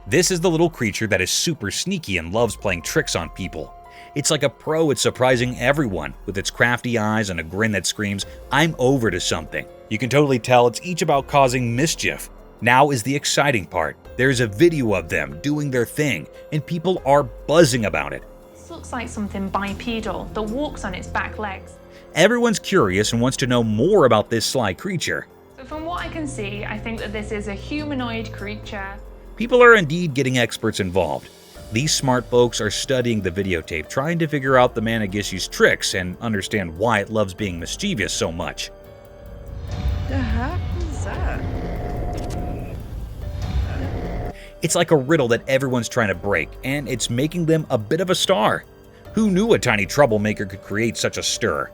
This is the little creature that is super sneaky and loves playing tricks on people. It's like a pro at surprising everyone, with its crafty eyes and a grin that screams, "I'm over to something." You can totally tell it's each about causing mischief. Now is the exciting part. There's a video of them doing their thing, and people are buzzing about it. This looks like something bipedal that walks on its back legs. Everyone's curious and wants to know more about this sly creature. So from what I can see, I think that this is a humanoid creature. People are indeed getting experts involved. These smart folks are studying the videotape, trying to figure out the Manag Gish's tricks and understand why it loves being mischievous so much. The heck is that? It's like a riddle that everyone's trying to break, and it's making them a bit of a star. Who knew a tiny troublemaker could create such a stir?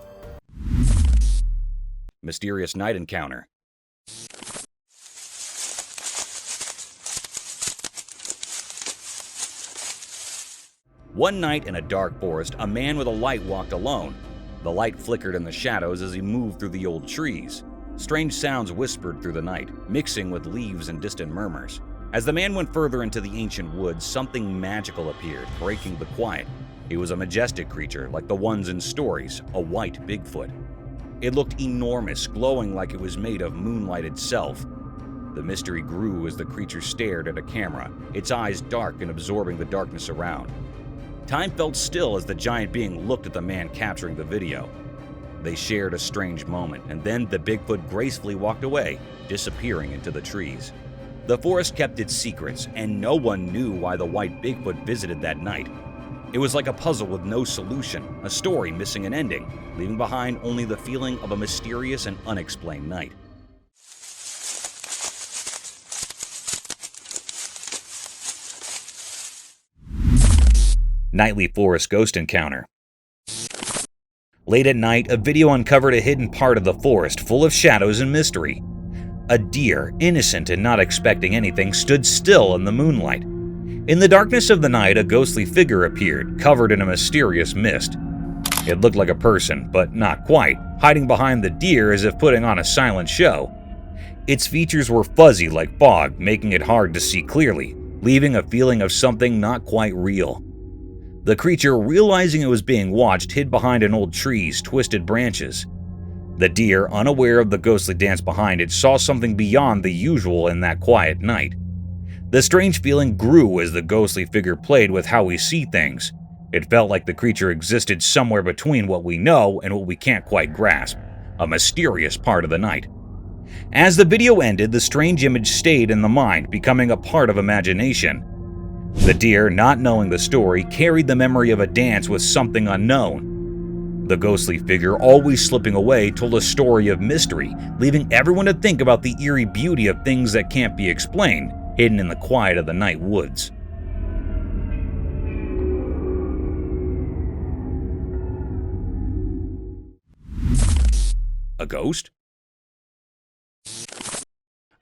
Mysterious night encounter. One night in a dark forest, a man with a light walked alone. The light flickered in the shadows as he moved through the old trees. Strange sounds whispered through the night, mixing with leaves and distant murmurs. As the man went further into the ancient woods, something magical appeared, breaking the quiet. It was a majestic creature, like the ones in stories, a white Bigfoot. It looked enormous, glowing like it was made of moonlight itself. The mystery grew as the creature stared at a camera, its eyes dark and absorbing the darkness around. Time felt still as the giant being looked at the man capturing the video. They shared a strange moment, and then the Bigfoot gracefully walked away, disappearing into the trees. The forest kept its secrets, and no one knew why the white Bigfoot visited that night. It was like a puzzle with no solution, a story missing an ending, leaving behind only the feeling of a mysterious and unexplained night. Nightly forest ghost encounter. Late at night, a video uncovered a hidden part of the forest full of shadows and mystery. A deer, innocent and not expecting anything, stood still in the moonlight. In the darkness of the night, a ghostly figure appeared, covered in a mysterious mist. It looked like a person, but not quite, hiding behind the deer as if putting on a silent show. Its features were fuzzy like fog, making it hard to see clearly, leaving a feeling of something not quite real. The creature, realizing it was being watched, hid behind an old tree's twisted branches. The deer, unaware of the ghostly dance behind it, saw something beyond the usual in that quiet night. The strange feeling grew as the ghostly figure played with how we see things. It felt like the creature existed somewhere between what we know and what we can't quite grasp, a mysterious part of the night. As the video ended, the strange image stayed in the mind, becoming a part of imagination. The deer, not knowing the story, carried the memory of a dance with something unknown. The ghostly figure, always slipping away, told a story of mystery, leaving everyone to think about the eerie beauty of things that can't be explained, hidden in the quiet of the night woods. A ghost?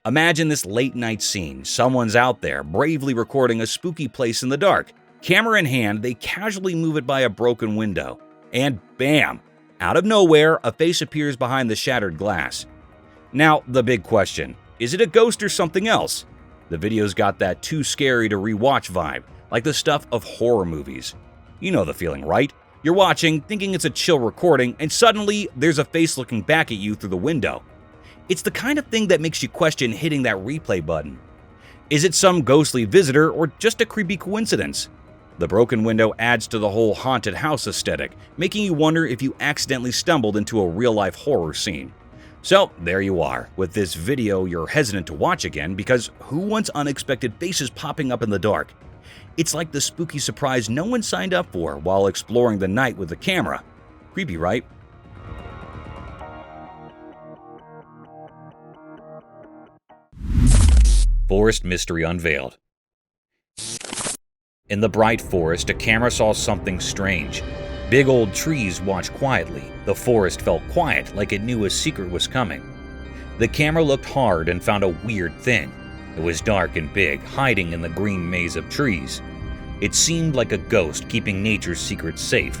Imagine this late-night scene. Someone's out there, bravely recording a spooky place in the dark. Camera in hand, they casually move it by a broken window. And bam! Out of nowhere, a face appears behind the shattered glass. Now, the big question. Is it a ghost or something else? The video's got that too scary to rewatch vibe, like the stuff of horror movies. You know the feeling, right? You're watching, thinking it's a chill recording, and suddenly there's a face looking back at you through the window. It's the kind of thing that makes you question hitting that replay button. Is it some ghostly visitor or just a creepy coincidence? The broken window adds to the whole haunted house aesthetic, making you wonder if you accidentally stumbled into a real-life horror scene. So, there you are. With this video, you're hesitant to watch again because who wants unexpected faces popping up in the dark? It's like the spooky surprise no one signed up for while exploring the night with the camera. Creepy, right? Forest Mystery Unveiled. In the bright forest, a camera saw something strange. Big old trees watched quietly. The forest felt quiet, like it knew a secret was coming. The camera looked hard and found a weird thing. It was dark and big, hiding in the green maze of trees. It seemed like a ghost keeping nature's secrets safe.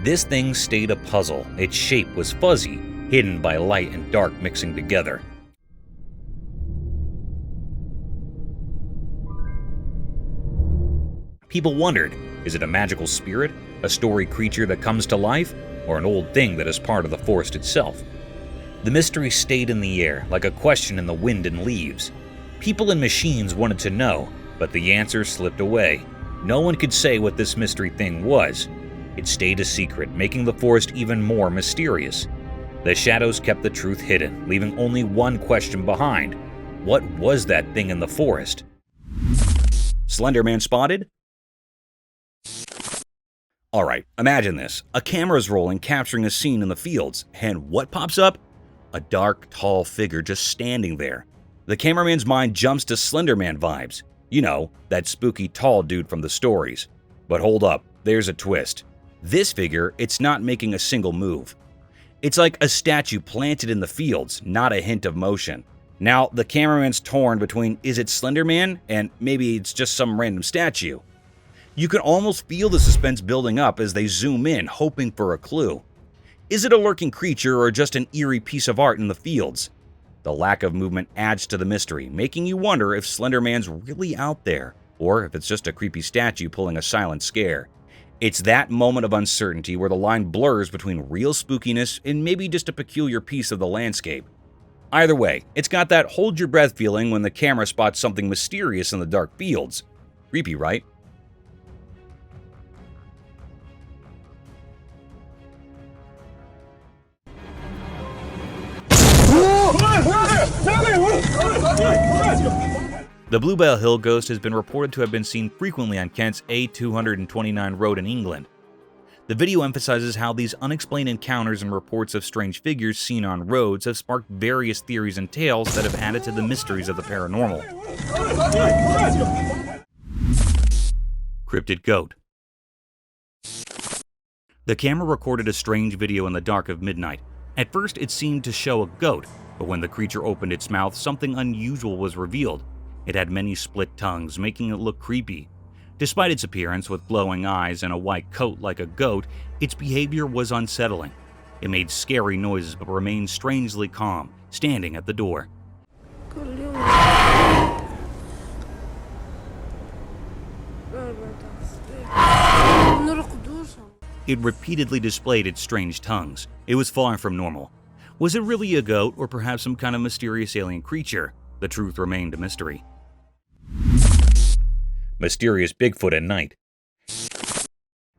This thing stayed a puzzle. Its shape was fuzzy, hidden by light and dark mixing together. People wondered, is it a magical spirit, a story creature that comes to life, or an old thing that is part of the forest itself? The mystery stayed in the air, like a question in the wind and leaves. People and machines wanted to know, but the answers slipped away. No one could say what this mystery thing was. It stayed a secret, making the forest even more mysterious. The shadows kept the truth hidden, leaving only one question behind. What was that thing in the forest? Slender Man Spotted? Alright, imagine this. A camera's rolling, capturing a scene in the fields, and what pops up? A dark, tall figure just standing there. The cameraman's mind jumps to Slender Man vibes. You know, that spooky tall dude from the stories. But hold up, there's a twist. This figure, it's not making a single move. It's like a statue planted in the fields, not a hint of motion. Now, the cameraman's torn between is it Slender Man and maybe it's just some random statue. You can almost feel the suspense building up as they zoom in, hoping for a clue. Is it a lurking creature or just an eerie piece of art in the fields? The lack of movement adds to the mystery, making you wonder if Slender Man's really out there, or if it's just a creepy statue pulling a silent scare. It's that moment of uncertainty where the line blurs between real spookiness and maybe just a peculiar piece of the landscape. Either way, it's got that hold your breath feeling when the camera spots something mysterious in the dark fields. Creepy, right? The Bluebell Hill ghost has been reported to have been seen frequently on Kent's A229 road in England. The video emphasizes how these unexplained encounters and reports of strange figures seen on roads have sparked various theories and tales that have added to the mysteries of the paranormal. Crypted Goat. The camera recorded a strange video in the dark of midnight. At first, it seemed to show a goat, but when the creature opened its mouth, something unusual was revealed. It had many split tongues, making it look creepy. Despite its appearance with glowing eyes and a white coat like a goat, its behavior was unsettling. It made scary noises but remained strangely calm, standing at the door. It repeatedly displayed its strange tongues. It was far from normal. Was it really a goat or perhaps some kind of mysterious alien creature? The truth remained a mystery. Mysterious Bigfoot at night.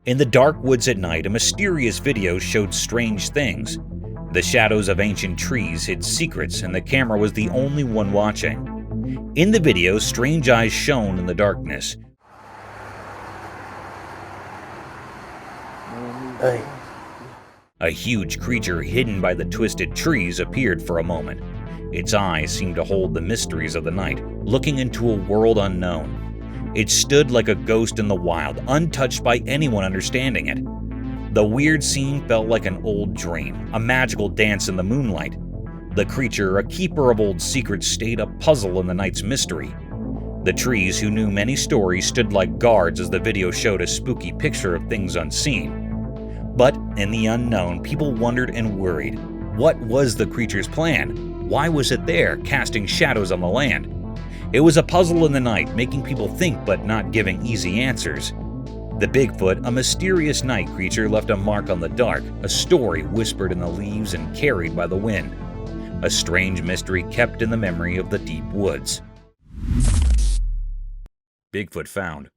In the dark woods at night, a mysterious video showed strange things. The shadows of ancient trees hid secrets, and the camera was the only one watching. In the video, strange eyes shone in the darkness. Hey. A huge creature hidden by the twisted trees appeared for a moment. Its eyes seemed to hold the mysteries of the night, looking into a world unknown. It stood like a ghost in the wild, untouched by anyone understanding it. The weird scene felt like an old dream, a magical dance in the moonlight. The creature, a keeper of old secrets, stayed a puzzle in the night's mystery. The trees, who knew many stories, stood like guards as the video showed a spooky picture of things unseen. But in the unknown, people wondered and worried. What was the creature's plan? Why was it there, casting shadows on the land? It was a puzzle in the night, making people think but not giving easy answers. The Bigfoot, a mysterious night creature, left a mark on the dark, a story whispered in the leaves and carried by the wind. A strange mystery kept in the memory of the deep woods. Bigfoot found.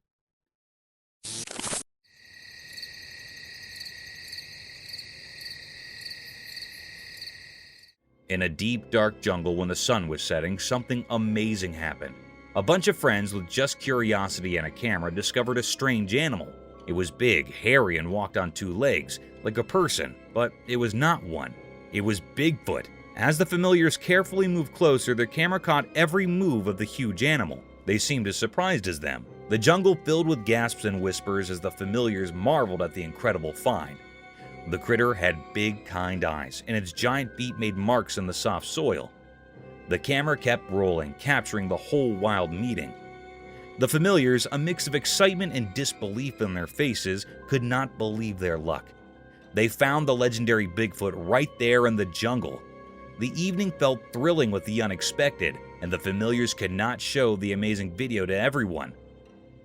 In a deep, dark jungle when the sun was setting, something amazing happened. A bunch of friends with just curiosity and a camera discovered a strange animal. It was big, hairy, and walked on two legs, like a person, but it was not one. It was Bigfoot. As the familiars carefully moved closer, their camera caught every move of the huge animal. They seemed as surprised as them. The jungle filled with gasps and whispers as the familiars marveled at the incredible find. The critter had big, kind eyes, and its giant feet made marks in the soft soil. The camera kept rolling, capturing the whole wild meeting. The familiars, a mix of excitement and disbelief in their faces, could not believe their luck. They found the legendary Bigfoot right there in the jungle. The evening felt thrilling with the unexpected, and the familiars could not show the amazing video to everyone.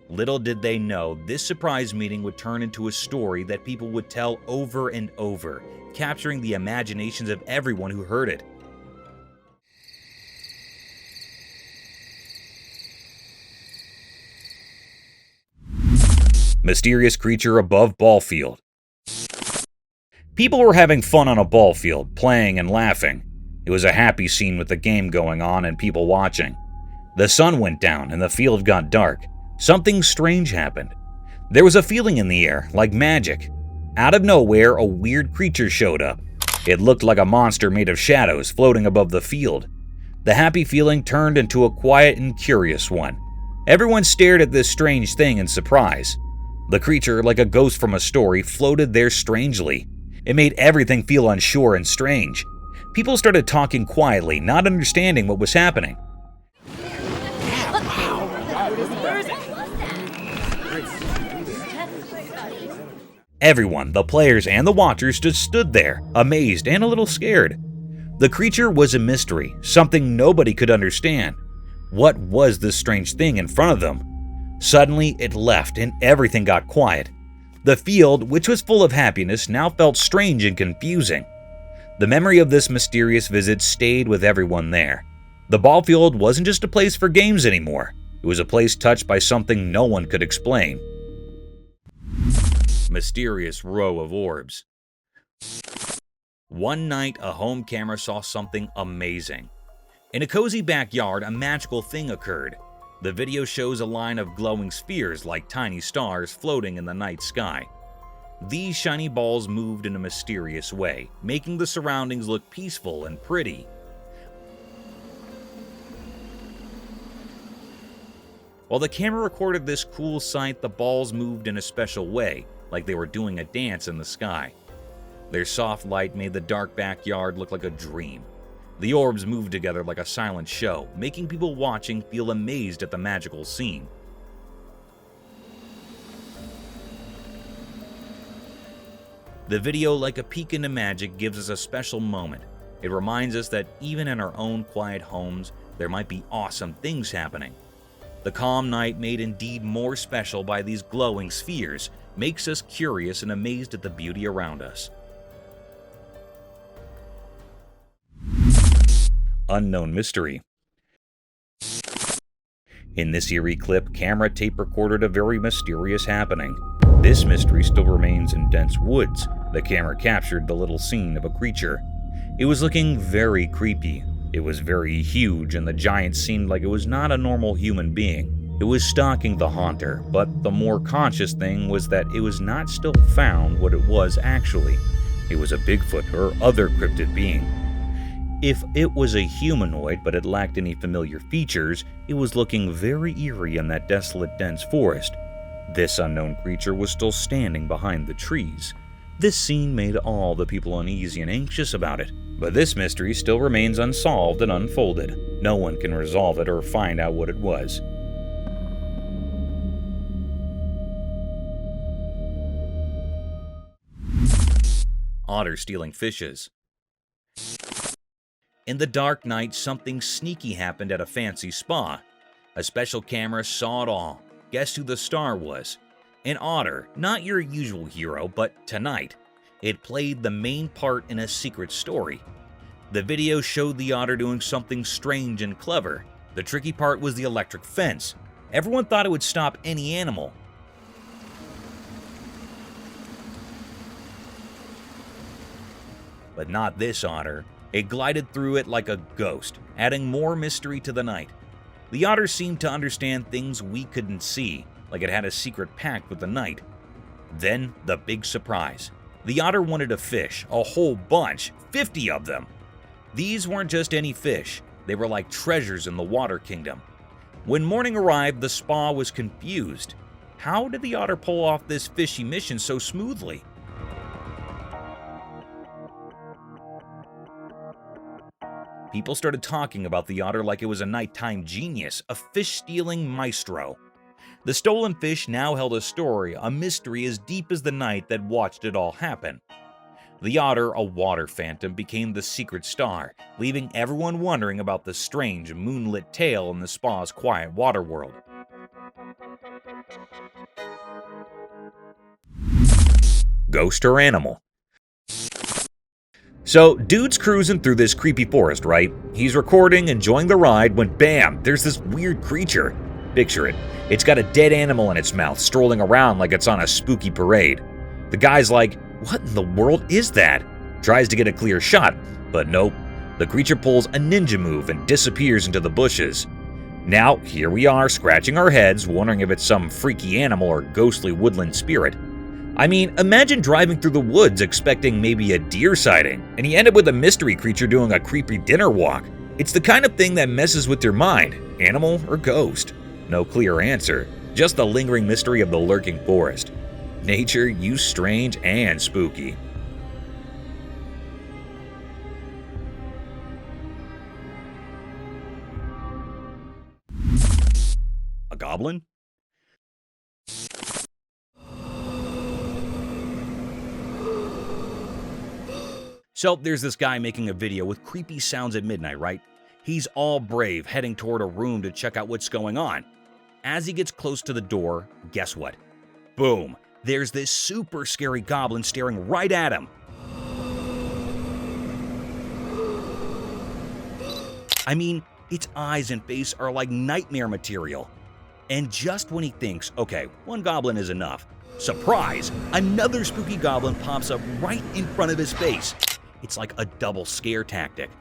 Little did they know, this surprise meeting would turn into a story that people would tell over and over, capturing the imaginations of everyone who heard it. Mysterious creature above ball field. People were having fun on a ball field, playing and laughing. It was a happy scene with the game going on and people watching. The sun went down and the field got dark. Something strange happened. There was a feeling in the air, like magic. Out of nowhere, a weird creature showed up. It looked like a monster made of shadows floating above the field. The happy feeling turned into a quiet and curious one. Everyone stared at this strange thing in surprise. The creature, like a ghost from a story, floated there strangely. It made everything feel unsure and strange. People started talking quietly, not understanding what was happening. Everyone, the players and the watchers, just stood there, amazed and a little scared. The creature was a mystery, something nobody could understand. What was this strange thing in front of them? Suddenly, it left and everything got quiet. The field, which was full of happiness, now felt strange and confusing. The memory of this mysterious visit stayed with everyone there. The ball field wasn't just a place for games anymore. It was a place touched by something no one could explain. Mysterious row of orbs. One night, a home camera saw something amazing. In a cozy backyard, a magical thing occurred. The video shows a line of glowing spheres like tiny stars floating in the night sky. These shiny balls moved in a mysterious way, making the surroundings look peaceful and pretty. While the camera recorded this cool sight, the balls moved in a special way, like they were doing a dance in the sky. Their soft light made the dark backyard look like a dream. The orbs moved together like a silent show, making people watching feel amazed at the magical scene. The video, like a peek into magic, gives us a special moment. It reminds us that even in our own quiet homes, there might be awesome things happening. The calm night, made indeed more special by these glowing spheres, makes us curious and amazed at the beauty around us. unknown mystery. In this eerie clip, camera tape recorded a very mysterious happening. This mystery still remains in dense woods. The camera captured the little scene of a creature. It was looking very creepy. It was very huge, and the giant seemed like it was not a normal human being. It was stalking the haunter, but the more conscious thing was that it was not still found what it was actually. It was a Bigfoot or other cryptid being. If it was a humanoid but it lacked any familiar features, it was looking very eerie in that desolate, dense forest. This unknown creature was still standing behind the trees. This scene made all the people uneasy and anxious about it, but this mystery still remains unsolved and unfolded. No one can resolve it or find out what it was. Otter stealing fishes. In the dark night, something sneaky happened at a fancy spa. A special camera saw it all. Guess who the star was? An otter, not your usual hero, but tonight, it played the main part in a secret story. The video showed the otter doing something strange and clever. The tricky part was the electric fence. Everyone thought it would stop any animal. But not this otter. It glided through it like a ghost, adding more mystery to the night. The otter seemed to understand things we couldn't see, like it had a secret pact with the night. Then, the big surprise. The otter wanted a fish, a whole bunch, 50 of them. These weren't just any fish, they were like treasures in the water kingdom. When morning arrived, the spa was confused. How did the otter pull off this fishy mission so smoothly? People started talking about the otter like it was a nighttime genius, a fish-stealing maestro. The stolen fish now held a story, a mystery as deep as the night that watched it all happen. The otter, a water phantom, became the secret star, leaving everyone wondering about the strange, moonlit tale in the spa's quiet water world. Ghost or animal? So, dude's cruising through this creepy forest, right? He's recording, enjoying the ride, when bam, there's this weird creature. Picture it. It's got a dead animal in its mouth, strolling around like it's on a spooky parade. The guy's like, what in the world is that? Tries to get a clear shot, but nope. The creature pulls a ninja move and disappears into the bushes. Now, here we are, scratching our heads, wondering if it's some freaky animal or ghostly woodland spirit. I mean, imagine driving through the woods expecting maybe a deer sighting, and you end up with a mystery creature doing a creepy dinner walk. It's the kind of thing that messes with your mind, animal or ghost. No clear answer, just the lingering mystery of the lurking forest. Nature, you strange and spooky. A goblin? So there's this guy making a video with creepy sounds at midnight, right? He's all brave, heading toward a room to check out what's going on. As he gets close to the door, guess what? Boom! There's this super scary goblin staring right at him. I mean, its eyes and face are like nightmare material. And just when he thinks, okay, one goblin is enough, surprise! Another spooky goblin pops up right in front of his face. It's like a double scare tactic.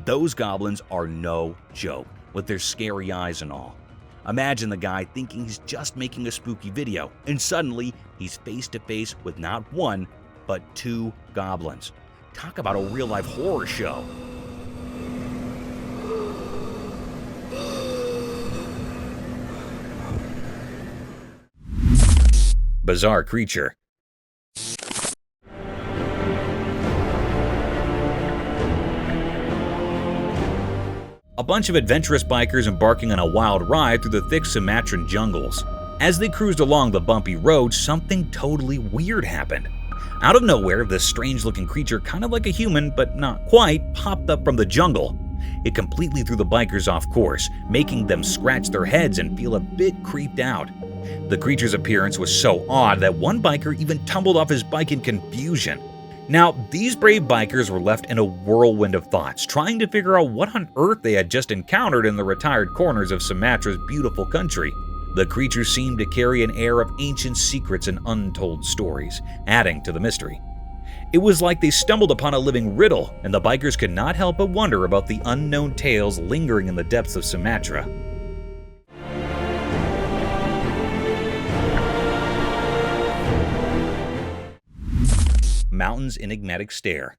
Those goblins are no joke, with their scary eyes and all. Imagine the guy thinking he's just making a spooky video, and suddenly he's face to face with not one, but two goblins. Talk about a real-life horror show. Bizarre creature. A bunch of adventurous bikers embarking on a wild ride through the thick Sumatran jungles. As they cruised along the bumpy road, something totally weird happened. Out of nowhere, this strange-looking creature, kind of like a human, but not quite, popped up from the jungle. It completely threw the bikers off course, making them scratch their heads and feel a bit creeped out. The creature's appearance was so odd that one biker even tumbled off his bike in confusion. Now, these brave bikers were left in a whirlwind of thoughts, trying to figure out what on earth they had just encountered in the retired corners of Sumatra's beautiful country. The creature seemed to carry an air of ancient secrets and untold stories, adding to the mystery. It was like they stumbled upon a living riddle, and the bikers could not help but wonder about the unknown tales lingering in the depths of Sumatra. Mountain's enigmatic stare.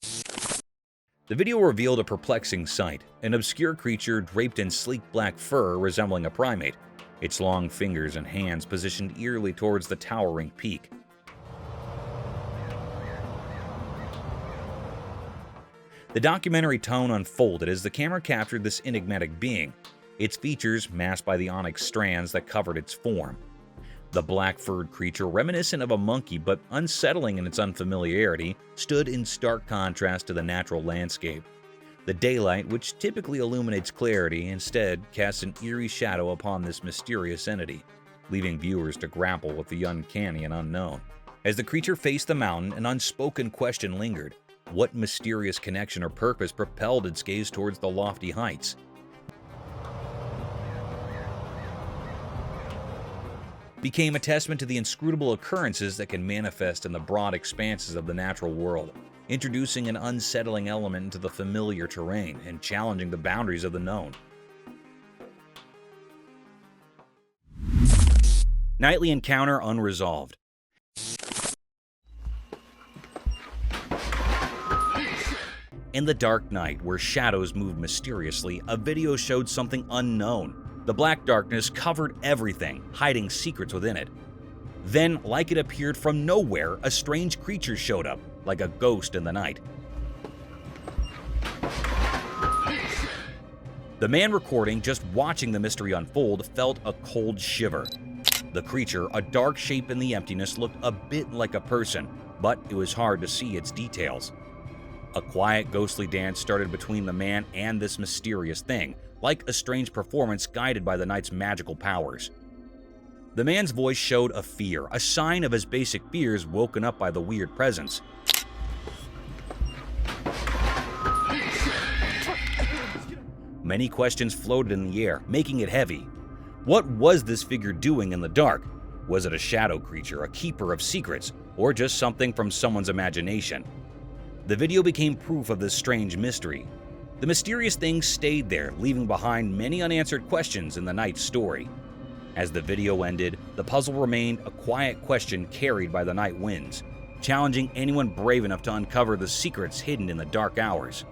The video revealed a perplexing sight, an obscure creature draped in sleek black fur resembling a primate, its long fingers and hands positioned eerily towards the towering peak. The documentary tone unfolded as the camera captured this enigmatic being, its features masked by the onyx strands that covered its form. The black-furred creature, reminiscent of a monkey but unsettling in its unfamiliarity, stood in stark contrast to the natural landscape. The daylight, which typically illuminates clarity, instead casts an eerie shadow upon this mysterious entity, leaving viewers to grapple with the uncanny and unknown. As the creature faced the mountain, an unspoken question lingered. What mysterious connection or purpose propelled its gaze towards the lofty heights? Became a testament to the inscrutable occurrences that can manifest in the broad expanses of the natural world, introducing an unsettling element into the familiar terrain and challenging the boundaries of the known. Nightly encounter unresolved. In the dark night, where shadows moved mysteriously, a video showed something unknown. The black darkness covered everything, hiding secrets within it. Then, like it appeared from nowhere, a strange creature showed up, like a ghost in the night. The man recording, just watching the mystery unfold, felt a cold shiver. The creature, a dark shape in the emptiness, looked a bit like a person, but it was hard to see its details. A quiet, ghostly dance started between the man and this mysterious thing, like a strange performance guided by the night's magical powers. The man's voice showed a fear, a sign of his basic fears woken up by the weird presence. Many questions floated in the air, making it heavy. What was this figure doing in the dark? Was it a shadow creature, a keeper of secrets, or just something from someone's imagination? The video became proof of this strange mystery. The mysterious thing stayed there, leaving behind many unanswered questions in the night's story. As the video ended, the puzzle remained a quiet question carried by the night winds, challenging anyone brave enough to uncover the secrets hidden in the dark hours.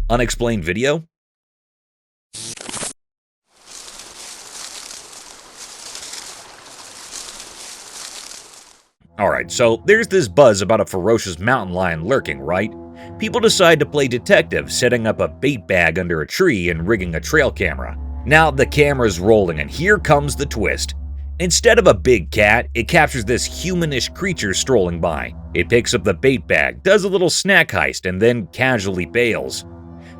Unexplained video? Alright, so there's this buzz about a ferocious mountain lion lurking, right? People decide to play detective, setting up a bait bag under a tree and rigging a trail camera. Now the camera's rolling and here comes the twist. Instead of a big cat, it captures this humanish creature strolling by. It picks up the bait bag, does a little snack heist, and then casually bails.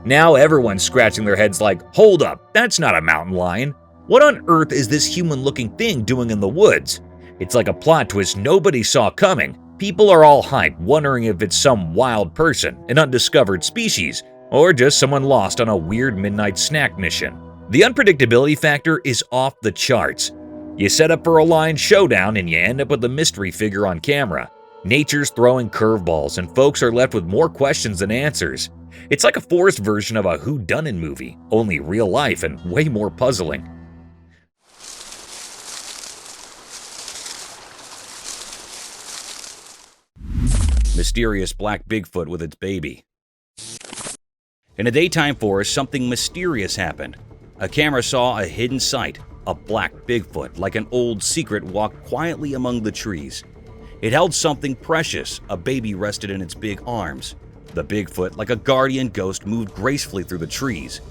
Now everyone's scratching their heads like, hold up, that's not a mountain lion. What on earth is this human-looking thing doing in the woods? It's like a plot twist nobody saw coming. People are all hyped, wondering if it's some wild person, an undiscovered species, or just someone lost on a weird midnight snack mission. The unpredictability factor is off the charts. You set up for a lion showdown and you end up with the mystery figure on camera. Nature's throwing curveballs and folks are left with more questions than answers. It's like a forced version of a whodunit movie, only real life and way more puzzling. Mysterious black Bigfoot with its baby. In a daytime forest, something mysterious happened. A camera saw a hidden sight. A black Bigfoot, like an old secret, walked quietly among the trees. It held something precious. A baby rested in its big arms. The Bigfoot, like a guardian ghost, moved gracefully through the trees.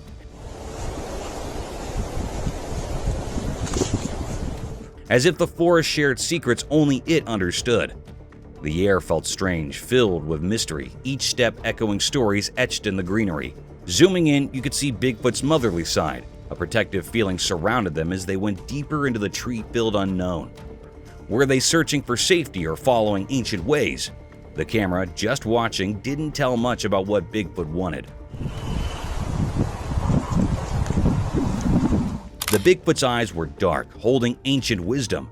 As if the forest shared secrets only it understood. The air felt strange, filled with mystery, each step echoing stories etched in the greenery. Zooming in, you could see Bigfoot's motherly side, a A protective feeling surrounded them as they went deeper into the tree-filled unknown. Were they searching for safety or following ancient ways? The camera, just watching, didn't tell much about what Bigfoot wanted. The Bigfoot's eyes were dark, holding ancient wisdom.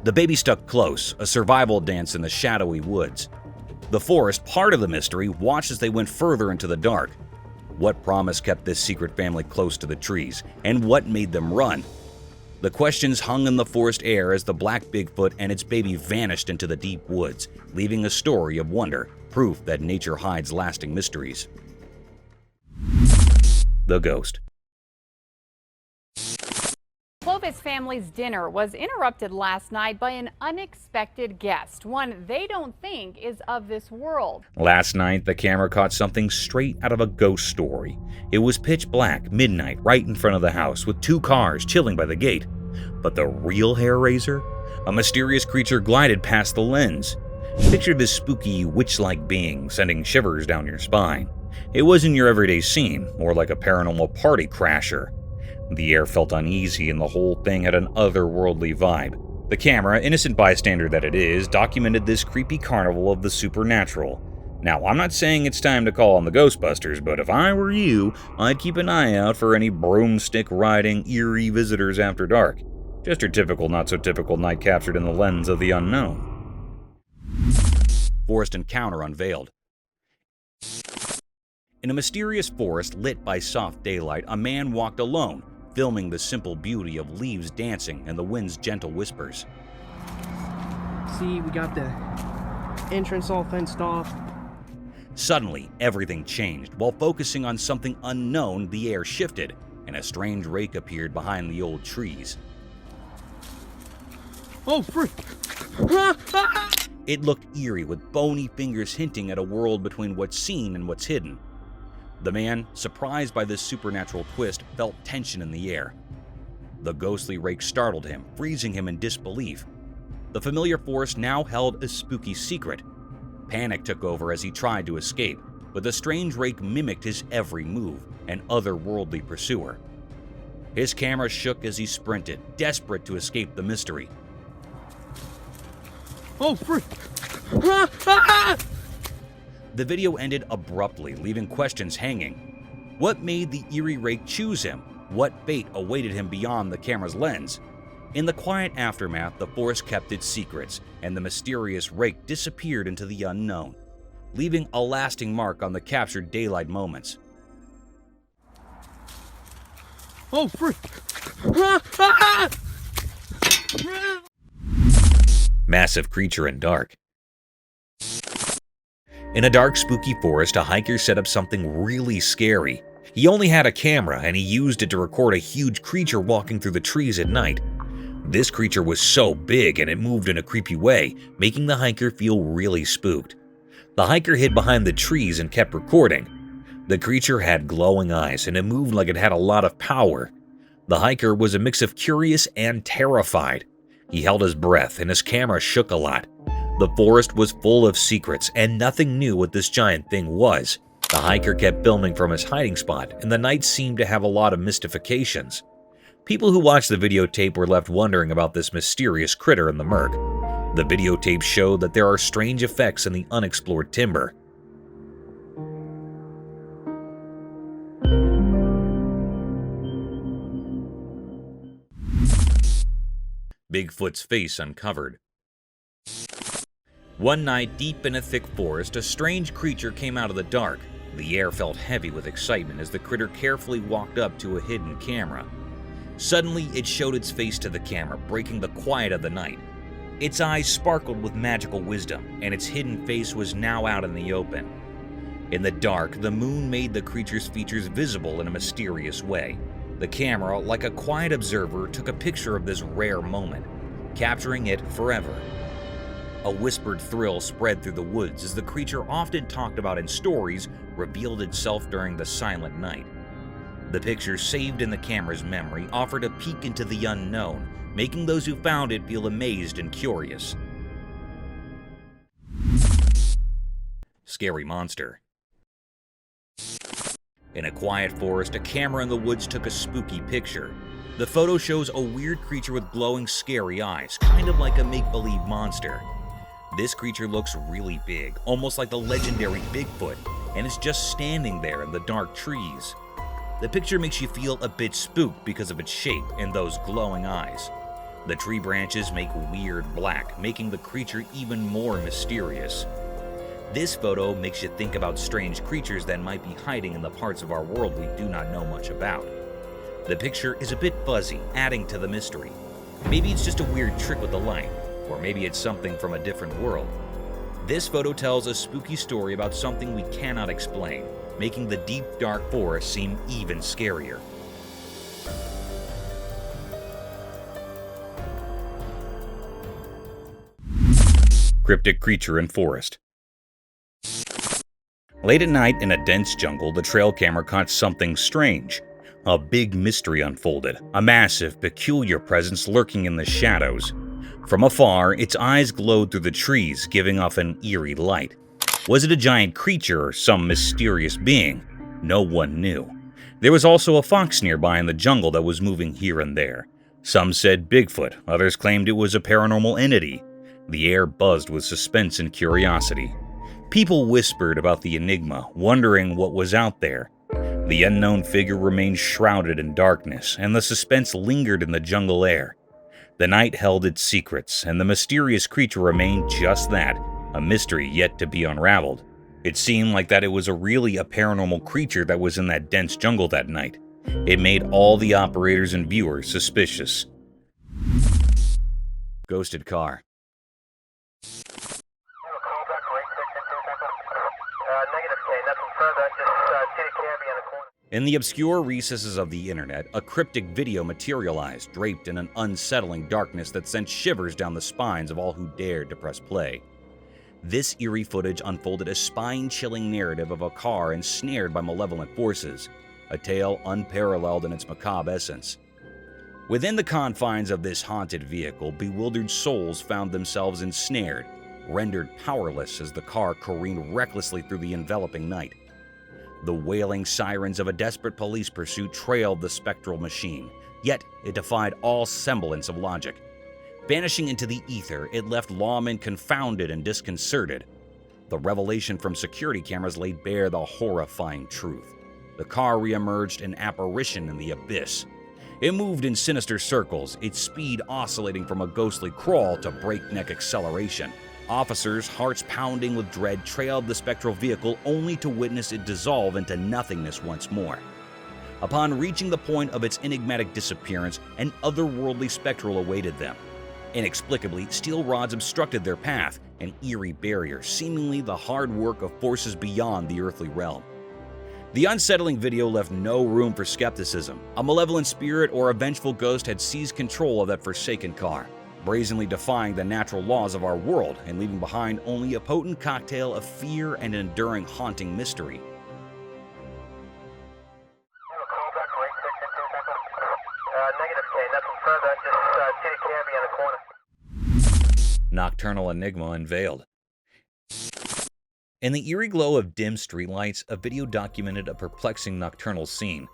The baby stuck close, a survival dance in the shadowy woods. The forest, part of the mystery, watched as they went further into the dark. What promise kept this secret family close to the trees, and what made them run? The questions hung in the forest air as the black Bigfoot and its baby vanished into the deep woods, leaving a story of wonder, proof that nature hides lasting mysteries. The Ghost. Clovis family's dinner was interrupted last night by an unexpected guest, one they don't think is of this world. Last night, the camera caught something straight out of a ghost story. It was pitch black, midnight, right in front of the house, with 2 cars chilling by the gate. But the real hair-raiser? A mysterious creature glided past the lens. Picture this spooky, witch-like being sending shivers down your spine. It wasn't your everyday scene, more like a paranormal party crasher. The air felt uneasy and the whole thing had an otherworldly vibe. The camera, innocent bystander that it is, documented this creepy carnival of the supernatural. Now, I'm not saying it's time to call on the Ghostbusters, but if I were you, I'd keep an eye out for any broomstick-riding, eerie visitors after dark. Just your typical, not-so-typical night captured in the lens of the unknown. Forest encounter unveiled. In a mysterious forest lit by soft daylight, a man walked alone, filming the simple beauty of leaves dancing and the wind's gentle whispers. See, we got the entrance all fenced off. Suddenly, everything changed. While focusing on something unknown, the air shifted, and a strange rake appeared behind the old trees. Oh, frick! It looked eerie, with bony fingers hinting at a world between what's seen and what's hidden. The man, surprised by this supernatural twist, felt tension in the air. The ghostly rake startled him, freezing him in disbelief. The familiar forest now held a spooky secret. Panic took over as he tried to escape, but the strange rake mimicked his every move, an otherworldly pursuer. His camera shook as he sprinted, desperate to escape the mystery. Oh, frick! The video ended abruptly, leaving questions hanging. What made the eerie rake choose him? What fate awaited him beyond the camera's lens? In the quiet aftermath, the forest kept its secrets, and the mysterious rake disappeared into the unknown, leaving a lasting mark on the captured daylight moments. Oh, frick! Massive creature in dark. In a dark, spooky forest, a hiker set up something really scary. He only had a camera, and he used it to record a huge creature walking through the trees at night. This creature was so big, and it moved in a creepy way, making the hiker feel really spooked. The hiker hid behind the trees and kept recording. The creature had glowing eyes, and it moved like it had a lot of power. The hiker was a mix of curious and terrified. He held his breath, and his camera shook a lot. The forest was full of secrets, and nothing knew what this giant thing was. The hiker kept filming from his hiding spot, and the night seemed to have a lot of mystifications. People who watched the videotape were left wondering about this mysterious critter in the murk. The videotape showed that there are strange effects in the unexplored timber. Bigfoot's face uncovered. One night, deep in a thick forest, a strange creature came out of the dark. The air felt heavy with excitement as the critter carefully walked up to a hidden camera. Suddenly, it showed its face to the camera, breaking the quiet of the night. Its eyes sparkled with magical wisdom, and its hidden face was now out in the open. In the dark, the moon made the creature's features visible in a mysterious way. The camera, like a quiet observer, took a picture of this rare moment, capturing it forever. A whispered thrill spread through the woods as the creature often talked about in stories revealed itself during the silent night. The picture saved in the camera's memory offered a peek into the unknown, making those who found it feel amazed and curious. Scary monster. In a quiet forest, a camera in the woods took a spooky picture. The photo shows a weird creature with glowing, scary eyes, kind of like a make-believe monster. This creature looks really big, almost like the legendary Bigfoot, and is just standing there in the dark trees. The picture makes you feel a bit spooked because of its shape and those glowing eyes. The tree branches make weird black, making the creature even more mysterious. This photo makes you think about strange creatures that might be hiding in the parts of our world we do not know much about. The picture is a bit fuzzy, adding to the mystery. Maybe it's just a weird trick with the light, or maybe it's something from a different world. This photo tells a spooky story about something we cannot explain, making the deep, dark forest seem even scarier. Cryptic creature in forest. Late at night in a dense jungle, the trail camera caught something strange. A big mystery unfolded, a massive, peculiar presence lurking in the shadows. From afar, its eyes glowed through the trees, giving off an eerie light. Was it a giant creature or some mysterious being? No one knew. There was also a fox nearby in the jungle that was moving here and there. Some said Bigfoot, others claimed it was a paranormal entity. The air buzzed with suspense and curiosity. People whispered about the enigma, wondering what was out there. The unknown figure remained shrouded in darkness, and the suspense lingered in the jungle air. The night held its secrets, and the mysterious creature remained just that, a mystery yet to be unraveled. It seemed like that it was really a paranormal creature that was in that dense jungle that night. It made all the operators and viewers suspicious. Ghosted car. In the obscure recesses of the internet, a cryptic video materialized, draped in an unsettling darkness that sent shivers down the spines of all who dared to press play. This eerie footage unfolded a spine-chilling narrative of a car ensnared by malevolent forces, a tale unparalleled in its macabre essence. Within the confines of this haunted vehicle, bewildered souls found themselves ensnared, rendered powerless as the car careened recklessly through the enveloping night. The wailing sirens of a desperate police pursuit trailed the spectral machine, yet it defied all semblance of logic. Vanishing into the ether, it left lawmen confounded and disconcerted. The revelation from security cameras laid bare the horrifying truth. The car reemerged an apparition in the abyss. It moved in sinister circles, its speed oscillating from a ghostly crawl to breakneck acceleration. Officers, hearts pounding with dread, trailed the spectral vehicle only to witness it dissolve into nothingness once more. Upon reaching the point of its enigmatic disappearance, an otherworldly spectral awaited them. Inexplicably, steel rods obstructed their path, an eerie barrier, seemingly the hard work of forces beyond the earthly realm. The unsettling video left no room for skepticism. A malevolent spirit or a vengeful ghost had seized control of that forsaken car, brazenly defying the natural laws of our world and leaving behind only a potent cocktail of fear and an enduring haunting mystery. Nocturnal Enigma Unveiled. In the eerie glow of dim streetlights, a video documented a perplexing nocturnal scene.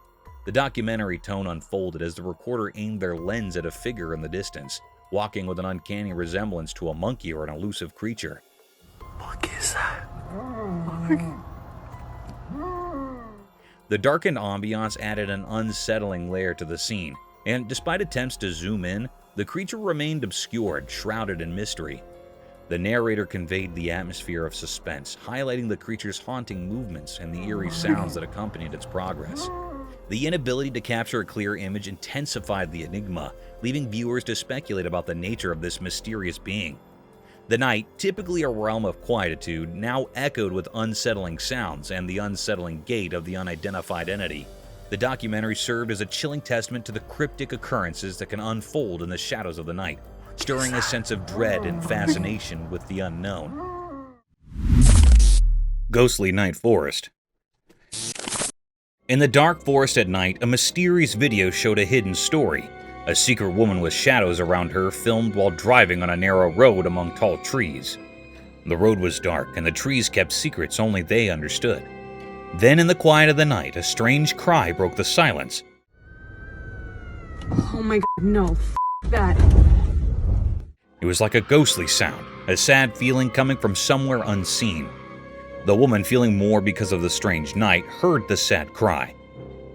The documentary tone unfolded as the recorder aimed their lens at a figure in the distance, walking with an uncanny resemblance to a monkey or an elusive creature. What is that? The darkened ambiance added an unsettling layer to the scene, and despite attempts to zoom in, the creature remained obscured, shrouded in mystery. The narrator conveyed the atmosphere of suspense, highlighting the creature's haunting movements and the eerie sounds that accompanied its progress. The inability to capture a clear image intensified the enigma, leaving viewers to speculate about the nature of this mysterious being. The night, typically a realm of quietude, now echoed with unsettling sounds and the unsettling gait of the unidentified entity. The documentary served as a chilling testament to the cryptic occurrences that can unfold in the shadows of the night, stirring a sense of dread and fascination with the unknown. Ghostly Night Forest. In the dark forest at night, a mysterious video showed a hidden story. A secret woman with shadows around her filmed while driving on a narrow road among tall trees. The road was dark, and the trees kept secrets only they understood. Then in the quiet of the night, a strange cry broke the silence. Oh my god, no. That. It was like a ghostly sound, a sad feeling coming from somewhere unseen. The woman, feeling more because of the strange night, heard the sad cry.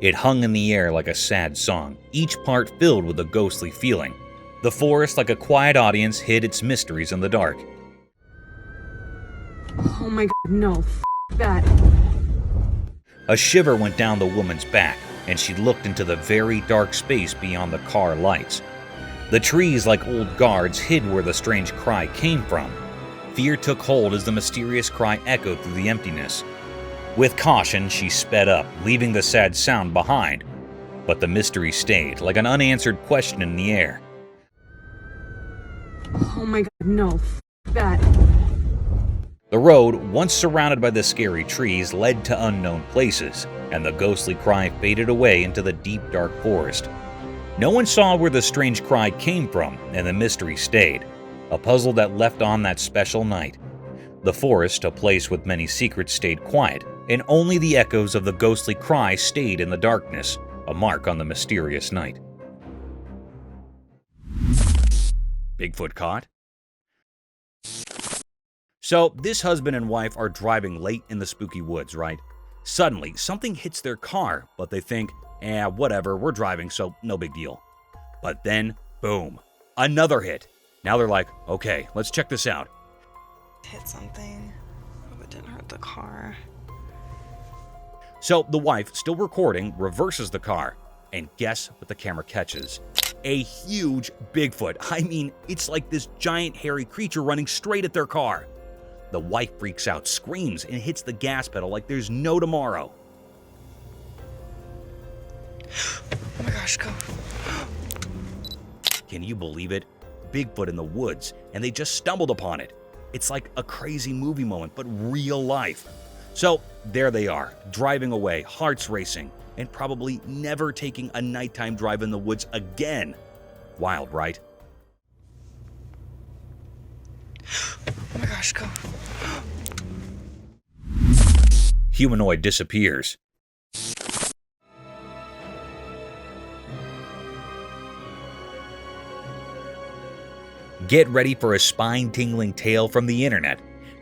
It hung in the air like a sad song, each part filled with a ghostly feeling. The forest, like a quiet audience, hid its mysteries in the dark. Oh my god, no. That. A shiver went down the woman's back, and she looked into the very dark space beyond the car lights. The trees, like old guards, hid where the strange cry came from. Fear took hold as the mysterious cry echoed through the emptiness. With caution, she sped up, leaving the sad sound behind. But the mystery stayed, like an unanswered question in the air. Oh my god, no. That. The road, once surrounded by the scary trees, led to unknown places, and the ghostly cry faded away into the deep, dark forest. No one saw where the strange cry came from, and the mystery stayed, a puzzle that left on that special night. The forest, a place with many secrets, stayed quiet, and only the echoes of the ghostly cry stayed in the darkness, a mark on the mysterious night. Bigfoot caught? So, this husband and wife are driving late in the spooky woods, right? Suddenly, something hits their car, but they think, whatever, we're driving, so no big deal. But then, boom, another hit. Now they're like, okay, let's check this out. Hit something. Hope it didn't hurt the car. So, the wife, still recording, reverses the car. And guess what the camera catches? A huge Bigfoot. I mean, it's like this giant hairy creature running straight at their car. The wife freaks out, screams, and hits the gas pedal like there's no tomorrow. Oh my gosh, go. Can you believe it? Bigfoot in the woods, and they just stumbled upon it. It's like a crazy movie moment, but real life. So, there they are, driving away, hearts racing, and probably never taking a nighttime drive in the woods again. Wild, right? Oh my gosh, go. Humanoid disappears. Get ready for a spine-tingling tale from the internet.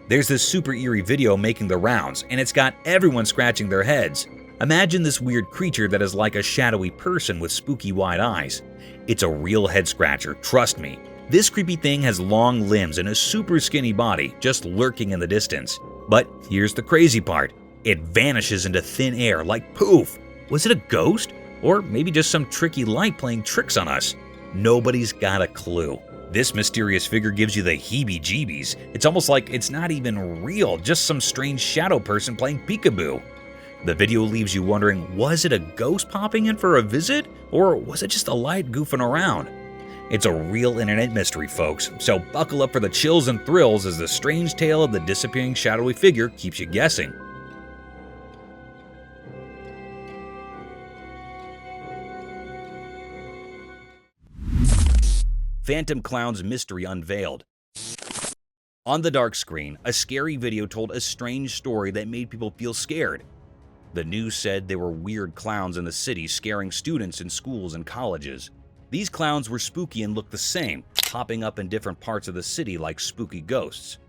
There's this super eerie video making the rounds, and it's got everyone scratching their heads. Imagine this weird creature that is like a shadowy person with spooky wide eyes. It's a real head-scratcher, trust me. This creepy thing has long limbs and a super skinny body, just lurking in the distance. But here's the crazy part. It vanishes into thin air like poof. Was it a ghost? Or maybe just some tricky light playing tricks on us? Nobody's got a clue. This mysterious figure gives you the heebie-jeebies. It's almost like it's not even real, just some strange shadow person playing peekaboo. The video leaves you wondering, was it a ghost popping in for a visit? Or was it just a light goofing around? It's a real internet mystery, folks, so buckle up for the chills and thrills as the strange tale of the disappearing shadowy figure keeps you guessing. Phantom Clown's Mystery Unveiled. On the dark screen, a scary video told a strange story that made people feel scared. The news said there were weird clowns in the city scaring students in schools and colleges. These clowns were spooky and looked the same, popping up in different parts of the city like spooky ghosts.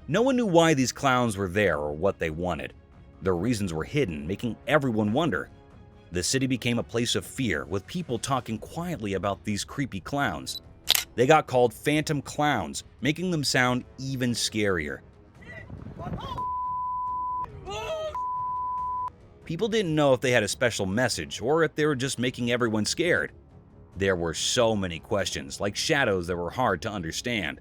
No one knew why these clowns were there or what they wanted. Their reasons were hidden, making everyone wonder. The city became a place of fear, with people talking quietly about these creepy clowns. They got called Phantom Clowns, making them sound even scarier. People didn't know if they had a special message or if they were just making everyone scared. There were so many questions, like shadows that were hard to understand.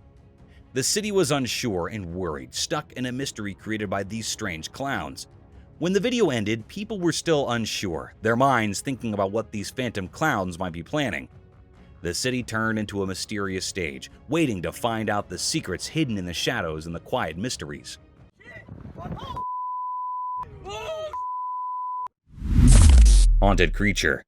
The city was unsure and worried, stuck in a mystery created by these strange clowns. When the video ended, people were still unsure, their minds thinking about what these phantom clowns might be planning. The city turned into a mysterious stage, waiting to find out the secrets hidden in the shadows and the quiet mysteries. Haunted creature.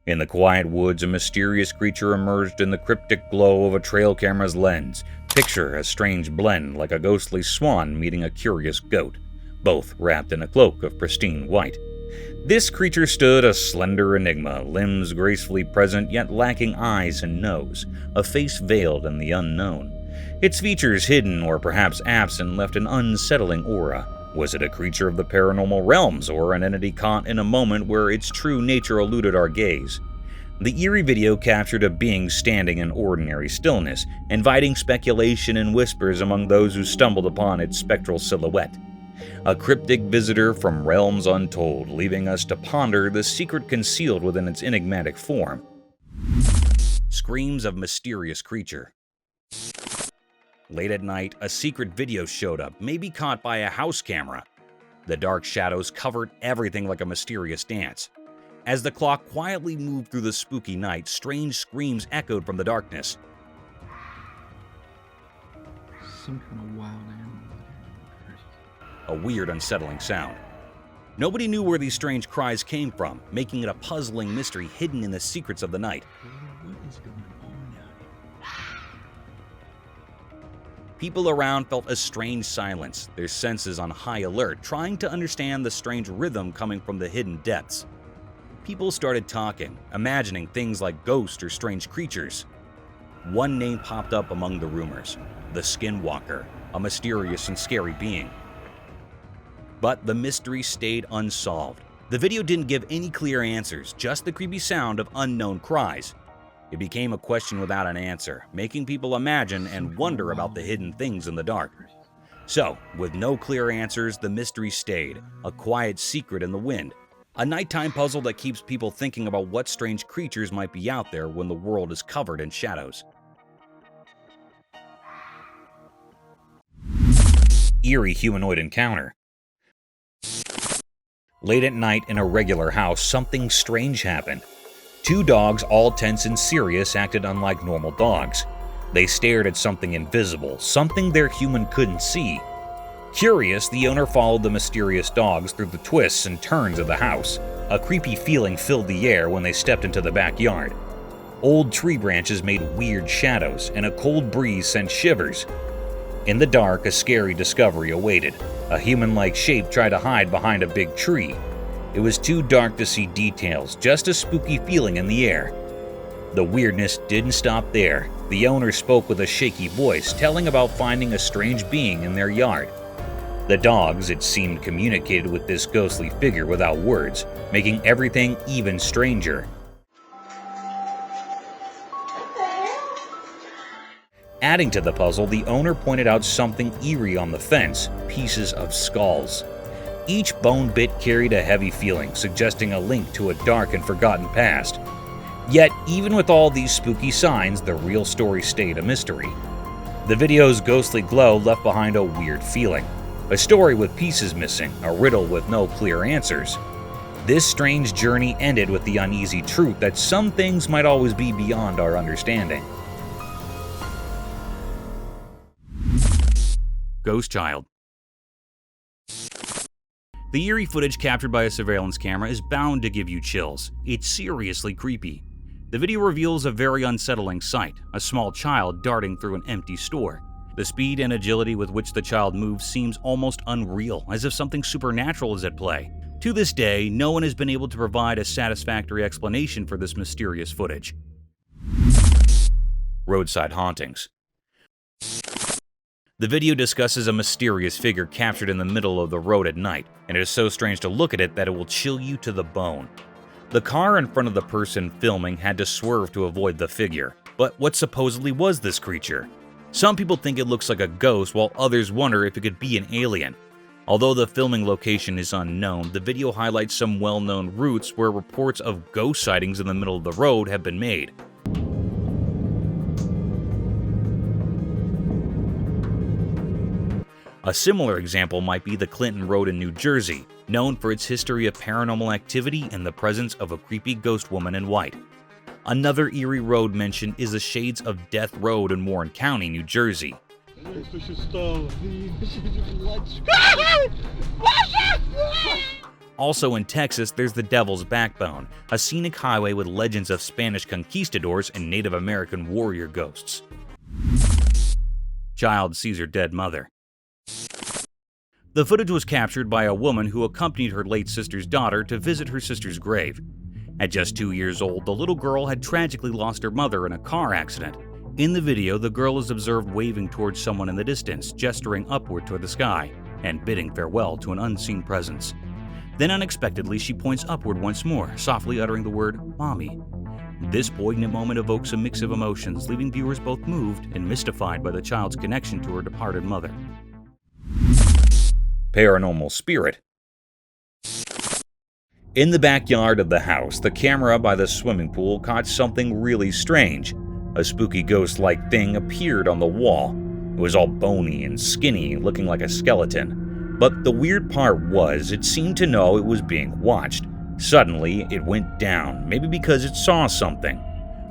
In the quiet woods, a mysterious creature emerged in the cryptic glow of a trail camera's lens. Picture a strange blend like a ghostly swan meeting a curious goat, both wrapped in a cloak of pristine white. This creature stood a slender enigma, limbs gracefully present yet lacking eyes and nose, a face veiled in the unknown. Its features hidden or perhaps absent left an unsettling aura. Was it a creature of the paranormal realms or an entity caught in a moment where its true nature eluded our gaze? The eerie video captured a being standing in ordinary stillness, inviting speculation and whispers among those who stumbled upon its spectral silhouette. A cryptic visitor from realms untold, leaving us to ponder the secret concealed within its enigmatic form. Screams of mysterious creature. Late at night, a secret video showed up, maybe caught by a house camera. The dark shadows covered everything like a mysterious dance. As the clock quietly moved through the spooky night, strange screams echoed from the darkness. Some kind of wild animal. A weird, unsettling sound. Nobody knew where these strange cries came from, making it a puzzling mystery hidden in the secrets of the night. What is going on out here? People around felt a strange silence, their senses on high alert, trying to understand the strange rhythm coming from the hidden depths. People started talking, imagining things like ghosts or strange creatures. One name popped up among the rumors: the Skinwalker, a mysterious and scary being. But the mystery stayed unsolved. The video didn't give any clear answers, just the creepy sound of unknown cries. It became a question without an answer, making people imagine and wonder about the hidden things in the dark. So, with no clear answers, the mystery stayed, a quiet secret in the wind. A nighttime puzzle that keeps people thinking about what strange creatures might be out there when the world is covered in shadows. Eerie humanoid encounter. Late at night in a regular house, something strange happened. Two dogs, all tense and serious, acted unlike normal dogs. They stared at something invisible, something their human couldn't see. Curious, the owner followed the mysterious dogs through the twists and turns of the house. A creepy feeling filled the air when they stepped into the backyard. Old tree branches made weird shadows, and a cold breeze sent shivers. In the dark, a scary discovery awaited. A human-like shape tried to hide behind a big tree. It was too dark to see details, just a spooky feeling in the air. The weirdness didn't stop there. The owner spoke with a shaky voice, telling about finding a strange being in their yard. The dogs, it seemed, communicated with this ghostly figure without words, making everything even stranger. Adding to the puzzle, the owner pointed out something eerie on the fence: pieces of skulls. Each bone bit carried a heavy feeling, suggesting a link to a dark and forgotten past. Yet, even with all these spooky signs, the real story stayed a mystery. The video's ghostly glow left behind a weird feeling. A story with pieces missing, a riddle with no clear answers. This strange journey ended with the uneasy truth that some things might always be beyond our understanding. Ghost Child. The eerie footage captured by a surveillance camera is bound to give you chills. It's seriously creepy. The video reveals a very unsettling sight: a small child darting through an empty store. The speed and agility with which the child moves seems almost unreal, as if something supernatural is at play. To this day, no one has been able to provide a satisfactory explanation for this mysterious footage. Roadside hauntings. The video discusses a mysterious figure captured in the middle of the road at night, and it is so strange to look at it that it will chill you to the bone. The car in front of the person filming had to swerve to avoid the figure. But what supposedly was this creature? Some people think it looks like a ghost, while others wonder if it could be an alien. Although the filming location is unknown, the video highlights some well-known routes where reports of ghost sightings in the middle of the road have been made. A similar example might be the Clinton Road in New Jersey, known for its history of paranormal activity and the presence of a creepy ghost woman in white. Another eerie road mentioned is the Shades of Death Road in Warren County, New Jersey. Also in Texas, there's the Devil's Backbone, a scenic highway with legends of Spanish conquistadors and Native American warrior ghosts. Child sees her dead mother. The footage was captured by a woman who accompanied her late sister's daughter to visit her sister's grave. At just 2 years old, the little girl had tragically lost her mother in a car accident. In the video, the girl is observed waving towards someone in the distance, gesturing upward toward the sky, and bidding farewell to an unseen presence. Then unexpectedly, she points upward once more, softly uttering the word, "Mommy." This poignant moment evokes a mix of emotions, leaving viewers both moved and mystified by the child's connection to her departed mother. Paranormal spirit. In the backyard of the house, the camera by the swimming pool caught something really strange. A spooky ghost-like thing appeared on the wall. It was all bony and skinny, looking like a skeleton. But the weird part was, it seemed to know it was being watched. Suddenly, it went down, maybe because it saw something.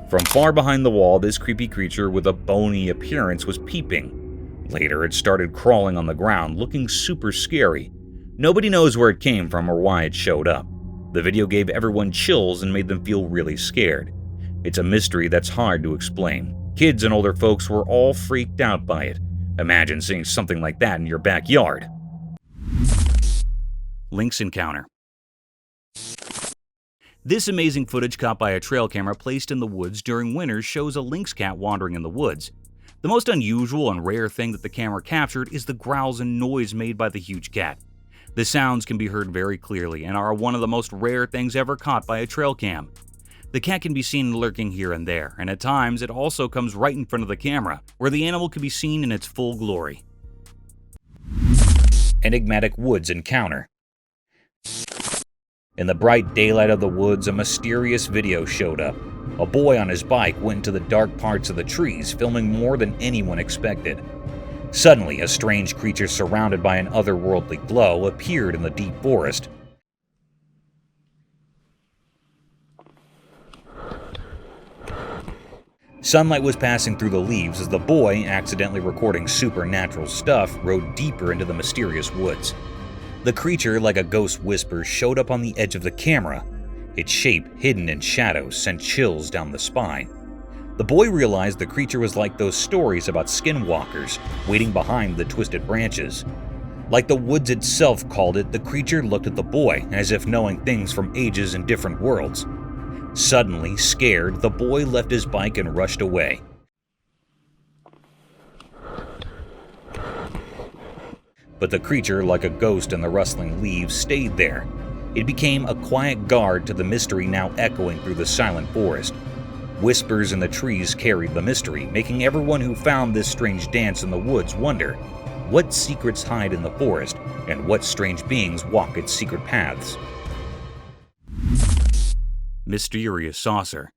From far behind the wall, this creepy creature with a bony appearance was peeping. Later, it started crawling on the ground, looking super scary. Nobody knows where it came from or why it showed up. The video gave everyone chills and made them feel really scared. It's a mystery that's hard to explain. Kids and older folks were all freaked out by it. Imagine seeing something like that in your backyard. Lynx encounter. This amazing footage caught by a trail camera placed in the woods during winter shows a lynx cat wandering in the woods. The most unusual and rare thing that the camera captured is the growls and noise made by the huge cat. The sounds can be heard very clearly and are one of the most rare things ever caught by a trail cam. The cat can be seen lurking here and there, and at times it also comes right in front of the camera, where the animal can be seen in its full glory. Enigmatic woods encounter. In the bright daylight of the woods, a mysterious video showed up. A boy on his bike went into the dark parts of the trees, filming more than anyone expected. Suddenly, a strange creature surrounded by an otherworldly glow appeared in the deep forest. Sunlight was passing through the leaves as the boy, accidentally recording supernatural stuff, rode deeper into the mysterious woods. The creature, like a ghost whisper, showed up on the edge of the camera. Its shape, hidden in shadows, sent chills down the spine. The boy realized the creature was like those stories about skinwalkers, waiting behind the twisted branches. Like the woods itself called it, the creature looked at the boy, as if knowing things from ages and different worlds. Suddenly, scared, the boy left his bike and rushed away. But the creature, like a ghost in the rustling leaves, stayed there. It became a quiet guard to the mystery now echoing through the silent forest. Whispers in the trees carried the mystery, making everyone who found this strange dance in the woods wonder what secrets hide in the forest and what strange beings walk its secret paths. Mysterious saucer.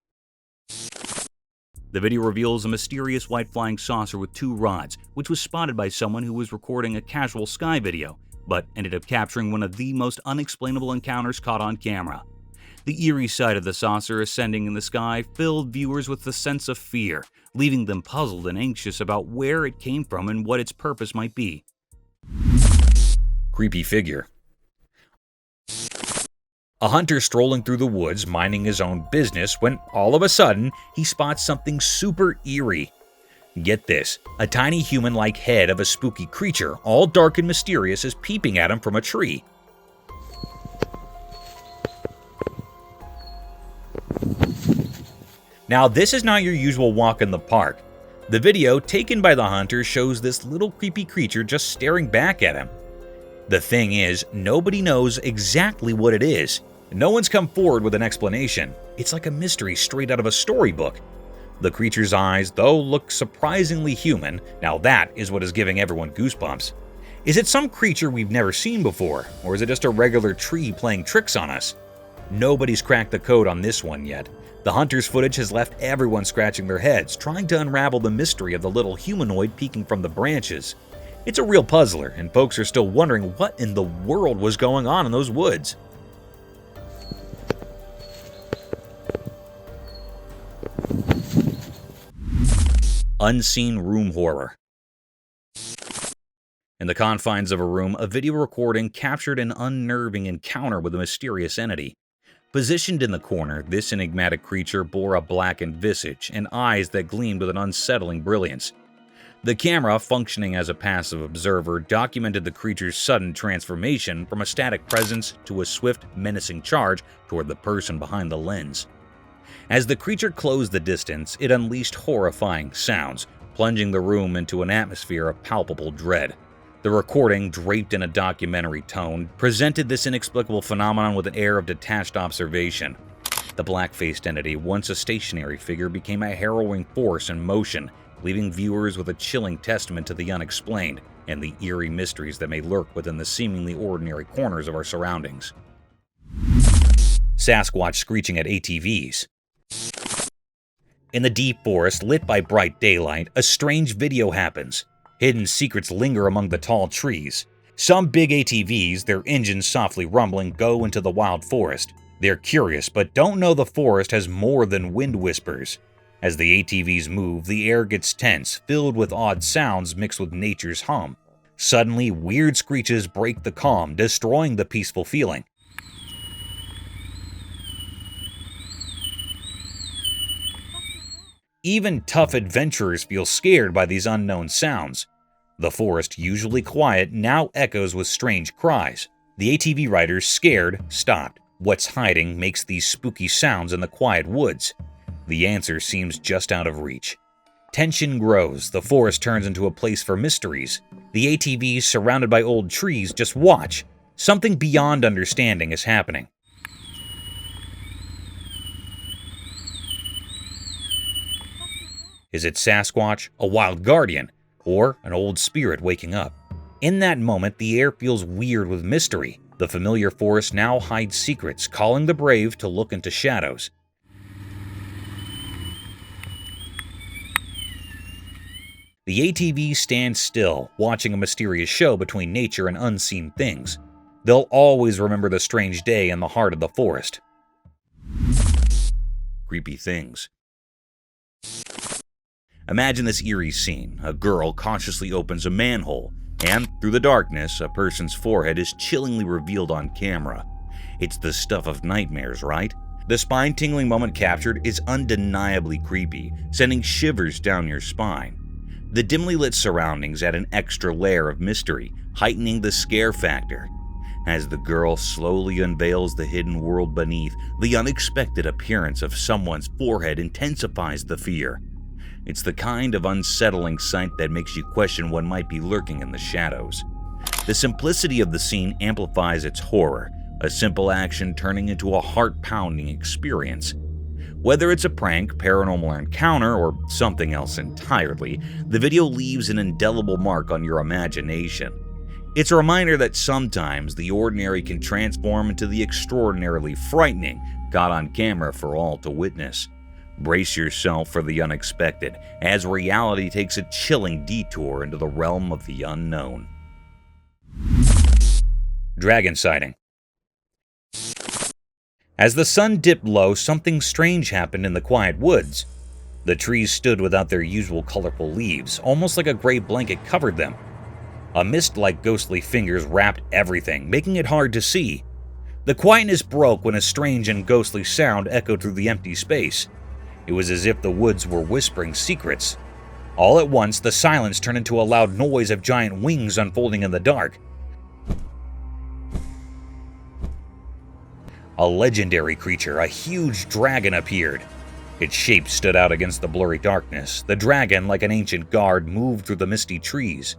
The video reveals a mysterious white flying saucer with 2 rods, which was spotted by someone who was recording a casual sky video, but ended up capturing one of the most unexplainable encounters caught on camera. The eerie sight of the saucer ascending in the sky filled viewers with a sense of fear, leaving them puzzled and anxious about where it came from and what its purpose might be. Creepy figure. A hunter strolling through the woods, minding his own business, when all of a sudden, he spots something super eerie. Get this, a tiny human-like head of a spooky creature, all dark and mysterious, is peeping at him from a tree. Now, this is not your usual walk in the park. The video taken by the hunter shows this little creepy creature just staring back at him. The thing is, nobody knows exactly what it is. No one's come forward with an explanation. It's like a mystery straight out of a storybook. The creature's eyes, though, look surprisingly human. Now that is what is giving everyone goosebumps. Is it some creature we've never seen before, or is it just a regular tree playing tricks on us? Nobody's cracked the code on this one yet. The hunter's footage has left everyone scratching their heads, trying to unravel the mystery of the little humanoid peeking from the branches. It's a real puzzler, and folks are still wondering what in the world was going on in those woods. Unseen room horror. In the confines of a room, a video recording captured an unnerving encounter with a mysterious entity. Positioned in the corner, this enigmatic creature bore a blackened visage and eyes that gleamed with an unsettling brilliance. The camera, functioning as a passive observer, documented the creature's sudden transformation from a static presence to a swift, menacing charge toward the person behind the lens. As the creature closed the distance, it unleashed horrifying sounds, plunging the room into an atmosphere of palpable dread. The recording, draped in a documentary tone, presented this inexplicable phenomenon with an air of detached observation. The black-faced entity, once a stationary figure, became a harrowing force in motion, leaving viewers with a chilling testament to the unexplained and the eerie mysteries that may lurk within the seemingly ordinary corners of our surroundings. Sasquatch screeching at ATVs. In the deep forest, lit by bright daylight, a strange video happens. Hidden secrets linger among the tall trees. Some big ATVs, their engines softly rumbling, go into the wild forest. They're curious, but don't know the forest has more than wind whispers. As the ATVs move, the air gets tense, filled with odd sounds mixed with nature's hum. Suddenly, weird screeches break the calm, destroying the peaceful feeling. Even tough adventurers feel scared by these unknown sounds. The forest, usually quiet, now echoes with strange cries. The ATV riders, scared, stopped. What's hiding makes these spooky sounds in the quiet woods? The answer seems just out of reach. Tension grows, the forest turns into a place for mysteries. The ATVs, surrounded by old trees, just watch. Something beyond understanding is happening. Is it Sasquatch, a wild guardian, or an old spirit waking up? In that moment, the air feels weird with mystery. The familiar forest now hides secrets, calling the brave to look into shadows. The ATVs stand still, watching a mysterious show between nature and unseen things. They'll always remember the strange day in the heart of the forest. Creepy things. Imagine this eerie scene. A girl cautiously opens a manhole, and through the darkness, a person's forehead is chillingly revealed on camera. It's the stuff of nightmares, right? The spine-tingling moment captured is undeniably creepy, sending shivers down your spine. The dimly lit surroundings add an extra layer of mystery, heightening the scare factor. As the girl slowly unveils the hidden world beneath, the unexpected appearance of someone's forehead intensifies the fear. It's the kind of unsettling sight that makes you question what might be lurking in the shadows. The simplicity of the scene amplifies its horror, a simple action turning into a heart-pounding experience. Whether it's a prank, paranormal encounter, or something else entirely, the video leaves an indelible mark on your imagination. It's a reminder that sometimes the ordinary can transform into the extraordinarily frightening, caught on camera for all to witness. Brace yourself for the unexpected, as reality takes a chilling detour into the realm of the unknown. Dragon sighting. As the sun dipped low, something strange happened in the quiet woods. The trees stood without their usual colorful leaves, almost like a gray blanket covered them. A mist like ghostly fingers wrapped everything, making it hard to see. The quietness broke when a strange and ghostly sound echoed through the empty space. It was as if the woods were whispering secrets. All at once, the silence turned into a loud noise of giant wings unfolding in the dark. A legendary creature, a huge dragon, appeared. Its shape stood out against the blurry darkness. The dragon, like an ancient guard, moved through the misty trees.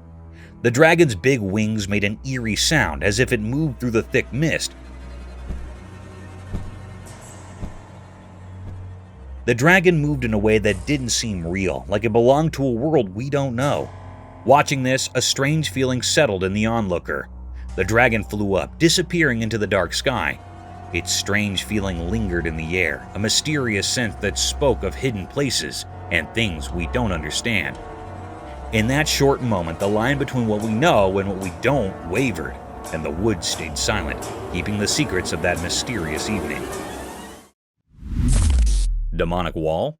The dragon's big wings made an eerie sound, as if it moved through the thick mist. The dragon moved in a way that didn't seem real, like it belonged to a world we don't know. Watching this, a strange feeling settled in the onlooker. The dragon flew up, disappearing into the dark sky. Its strange feeling lingered in the air, a mysterious sense that spoke of hidden places and things we don't understand. In that short moment, the line between what we know and what we don't wavered, and the woods stayed silent, keeping the secrets of that mysterious evening. Demonic wall?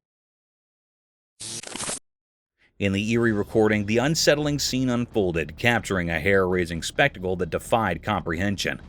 In the eerie recording, the unsettling scene unfolded, capturing a hair-raising spectacle that defied comprehension.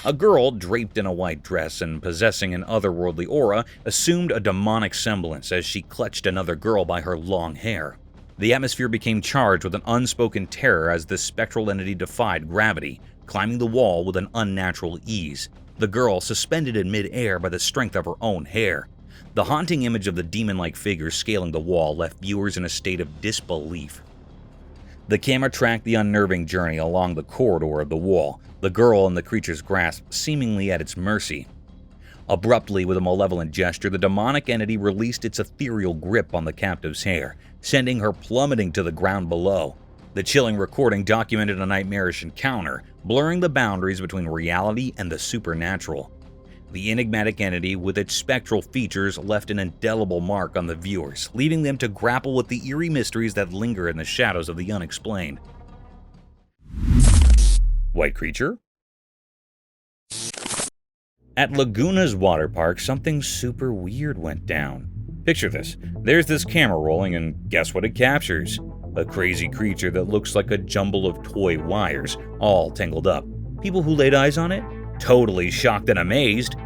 A girl, draped in a white dress and possessing an otherworldly aura, assumed a demonic semblance as she clutched another girl by her long hair. The atmosphere became charged with an unspoken terror as this spectral entity defied gravity, climbing the wall with an unnatural ease, the girl suspended in mid-air by the strength of her own hair. The haunting image of the demon-like figure scaling the wall left viewers in a state of disbelief. The camera tracked the unnerving journey along the corridor of the wall, the girl in the creature's grasp seemingly at its mercy. Abruptly, with a malevolent gesture, the demonic entity released its ethereal grip on the captive's hair, sending her plummeting to the ground below. The chilling recording documented a nightmarish encounter, blurring the boundaries between reality and the supernatural. The enigmatic entity, with its spectral features, left an indelible mark on the viewers, leaving them to grapple with the eerie mysteries that linger in the shadows of the unexplained. White creature? At Laguna's water park, something super weird went down. Picture this. There's this camera rolling, and guess what it captures? A crazy creature that looks like a jumble of toy wires, all tangled up. People who laid eyes on it? Totally shocked and amazed.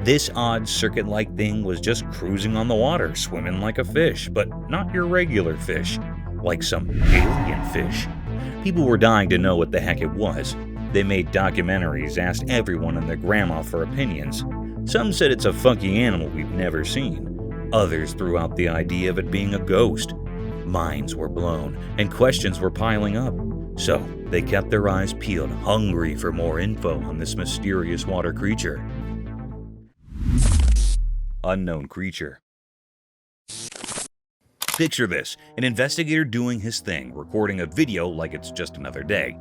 This odd circuit-like thing was just cruising on the water, swimming like a fish, but not your regular fish, like some alien fish. People were dying to know what the heck it was. They made documentaries, asked everyone and their grandma for opinions. Some said it's a funky animal we've never seen. Others threw out the idea of it being a ghost. Minds were blown, and questions were piling up. So they kept their eyes peeled, hungry for more info on this mysterious water creature. Unknown creature. Picture this, an investigator doing his thing, recording a video like it's just another day.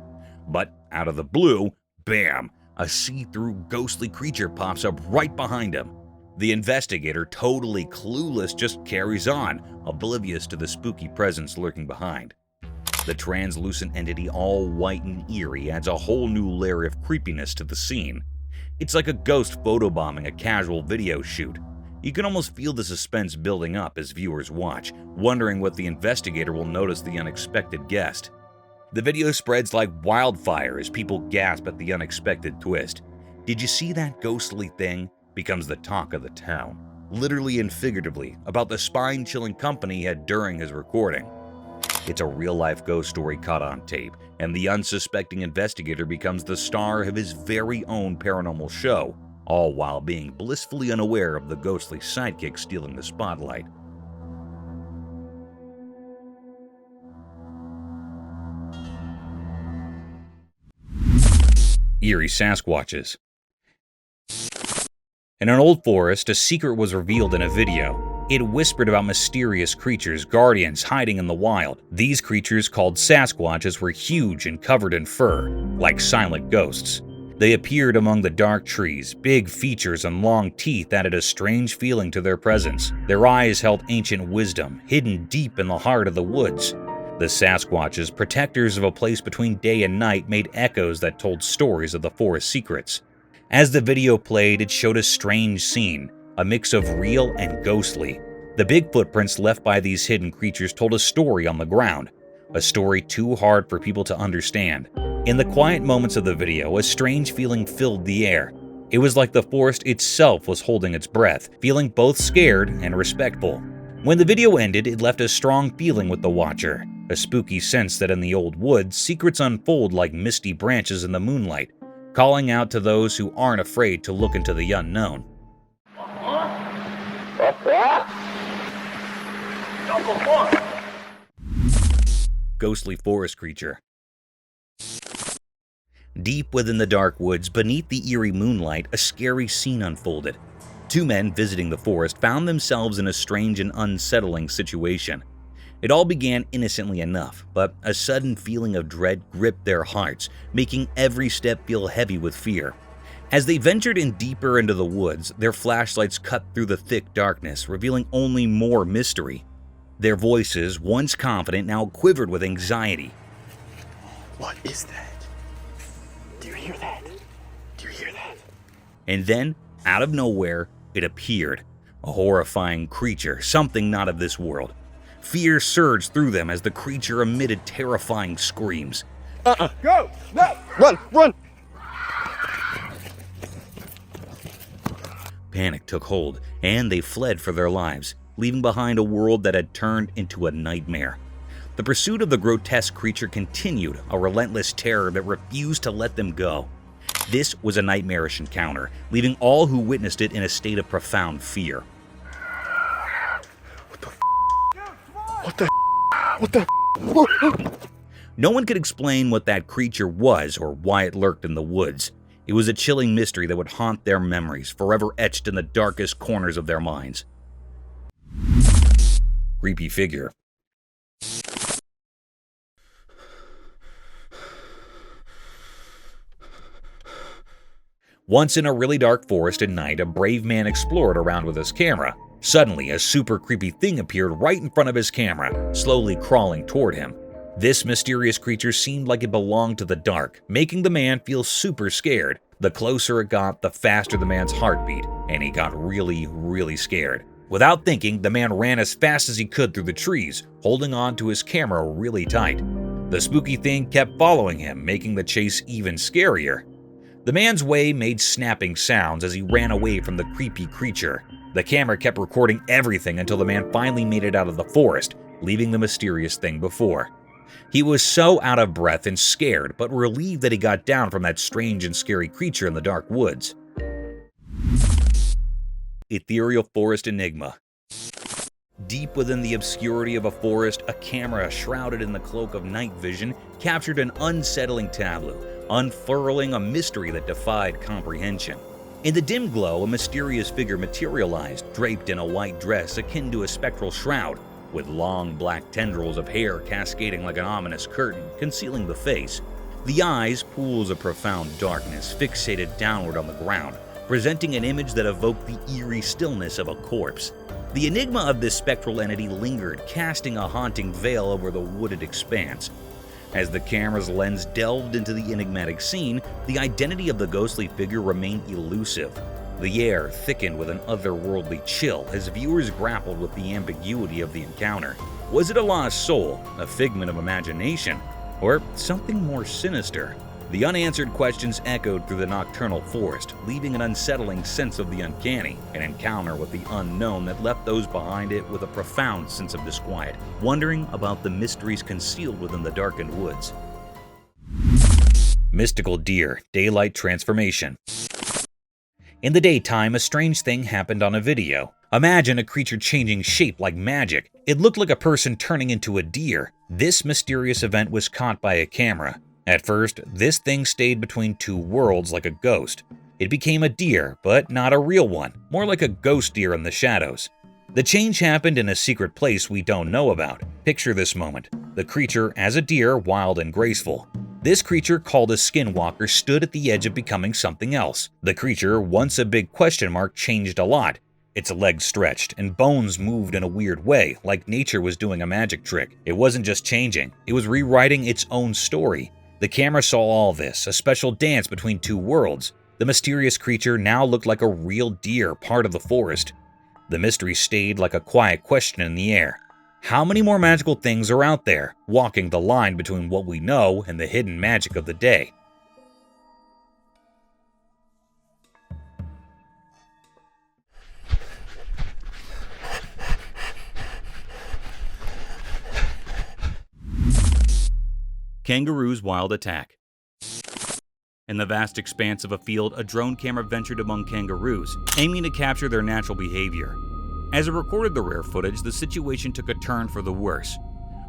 But out of the blue, bam, a see-through ghostly creature pops up right behind him. The investigator, totally clueless, just carries on, oblivious to the spooky presence lurking behind. The translucent entity, all white and eerie, adds a whole new layer of creepiness to the scene. It's like a ghost photobombing a casual video shoot. You can almost feel the suspense building up as viewers watch, wondering what the investigator will notice the unexpected guest. The video spreads like wildfire as people gasp at the unexpected twist. Did you see that ghostly thing? Becomes the talk of the town, literally and figuratively, about the spine-chilling company he had during his recording. It's a real-life ghost story caught on tape, and the unsuspecting investigator becomes the star of his very own paranormal show, all while being blissfully unaware of the ghostly sidekick stealing the spotlight. Eerie Sasquatches. In an old forest, a secret was revealed in a video. It whispered about mysterious creatures, guardians hiding in the wild. These creatures, called Sasquatches, were huge and covered in fur, like silent ghosts. They appeared among the dark trees. Big features and long teeth added a strange feeling to their presence. Their eyes held ancient wisdom, hidden deep in the heart of the woods. The Sasquatches, protectors of a place between day and night, made echoes that told stories of the forest secrets. As the video played, it showed a strange scene, a mix of real and ghostly. The big footprints left by these hidden creatures told a story on the ground, a story too hard for people to understand. In the quiet moments of the video, a strange feeling filled the air. It was like the forest itself was holding its breath, feeling both scared and respectful. When the video ended, it left a strong feeling with the watcher, a spooky sense that in the old woods, secrets unfold like misty branches in the moonlight, calling out to those who aren't afraid to look into the unknown. Ghostly forest creature. Deep within the dark woods, beneath the eerie moonlight, a scary scene unfolded. Two men visiting the forest found themselves in a strange and unsettling situation. It all began innocently enough, but a sudden feeling of dread gripped their hearts, making every step feel heavy with fear. As they ventured in deeper into the woods, their flashlights cut through the thick darkness, revealing only more mystery. Their voices, once confident, now quivered with anxiety. What is that? Do you hear that? Do you hear that? And then, out of nowhere, it appeared. A horrifying creature, something not of this world. Fear surged through them as the creature emitted terrifying screams. Go! No! Run! Run! Panic took hold, and they fled for their lives, leaving behind a world that had turned into a nightmare. The pursuit of the grotesque creature continued, a relentless terror that refused to let them go. This was a nightmarish encounter, leaving all who witnessed it in a state of profound fear. What the? No one could explain what that creature was or why it lurked in the woods. It was a chilling mystery that would haunt their memories, forever etched in the darkest corners of their minds. Creepy figure. Once in a really dark forest at night, a brave man explored around with his camera. Suddenly, a super creepy thing appeared right in front of his camera, slowly crawling toward him. This mysterious creature seemed like it belonged to the dark, making the man feel super scared. The closer it got, the faster the man's heart beat, and he got really, really scared. Without thinking, the man ran as fast as he could through the trees, holding on to his camera really tight. The spooky thing kept following him, making the chase even scarier. The man's way made snapping sounds as he ran away from the creepy creature. The camera kept recording everything until the man finally made it out of the forest, leaving the mysterious thing before. He was so out of breath and scared, but relieved that he got down from that strange and scary creature in the dark woods. Ethereal Forest Enigma. Deep within the obscurity of a forest, a camera shrouded in the cloak of night vision captured an unsettling tableau, unfurling a mystery that defied comprehension. In the dim glow, a mysterious figure materialized, draped in a white dress akin to a spectral shroud, with long black tendrils of hair cascading like an ominous curtain, concealing the face. The eyes, pools of profound darkness, fixated downward on the ground, presenting an image that evoked the eerie stillness of a corpse. The enigma of this spectral entity lingered, casting a haunting veil over the wooded expanse. As the camera's lens delved into the enigmatic scene, the identity of the ghostly figure remained elusive. The air thickened with an otherworldly chill as viewers grappled with the ambiguity of the encounter. Was it a lost soul, a figment of imagination, or something more sinister? The unanswered questions echoed through the nocturnal forest, leaving an unsettling sense of the uncanny, an encounter with the unknown that left those behind it with a profound sense of disquiet, wondering about the mysteries concealed within the darkened woods. Mystical deer, daylight transformation. In the daytime, a strange thing happened on a video. Imagine a creature changing shape like magic. It looked like a person turning into a deer. This mysterious event was caught by a camera. At first, this thing stayed between two worlds like a ghost. It became a deer, but not a real one, more like a ghost deer in the shadows. The change happened in a secret place we don't know about. Picture this moment. The creature, as a deer, wild and graceful. This creature, called a Skinwalker, stood at the edge of becoming something else. The creature, once a big question mark, changed a lot. Its legs stretched, and bones moved in a weird way, like nature was doing a magic trick. It wasn't just changing, it was rewriting its own story. The camera saw all this, a special dance between two worlds. The mysterious creature now looked like a real deer, part of the forest. The mystery stayed like a quiet question in the air. How many more magical things are out there, walking the line between what we know and the hidden magic of the day? Kangaroo's wild attack. In the vast expanse of a field, a drone camera ventured among kangaroos, aiming to capture their natural behavior. As it recorded the rare footage, the situation took a turn for the worse.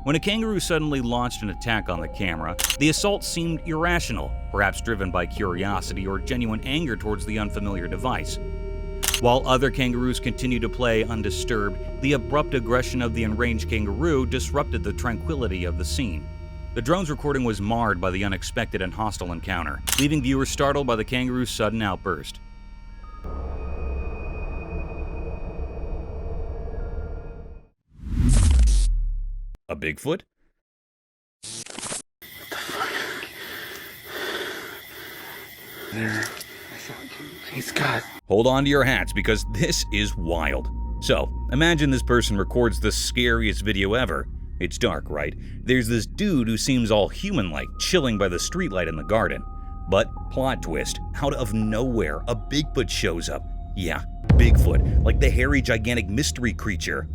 When a kangaroo suddenly launched an attack on the camera, the assault seemed irrational, perhaps driven by curiosity or genuine anger towards the unfamiliar device. While other kangaroos continued to play undisturbed, the abrupt aggression of the enraged kangaroo disrupted the tranquility of the scene. The drone's recording was marred by the unexpected and hostile encounter, leaving viewers startled by the kangaroo's sudden outburst. A Bigfoot? There. He's got. Hold on to your hats because this is wild. So, imagine this person records the scariest video ever. It's dark, right? There's this dude who seems all human-like, chilling by the streetlight in the garden. But, plot twist, out of nowhere, a Bigfoot shows up. Yeah, Bigfoot, like the hairy, gigantic mystery creature.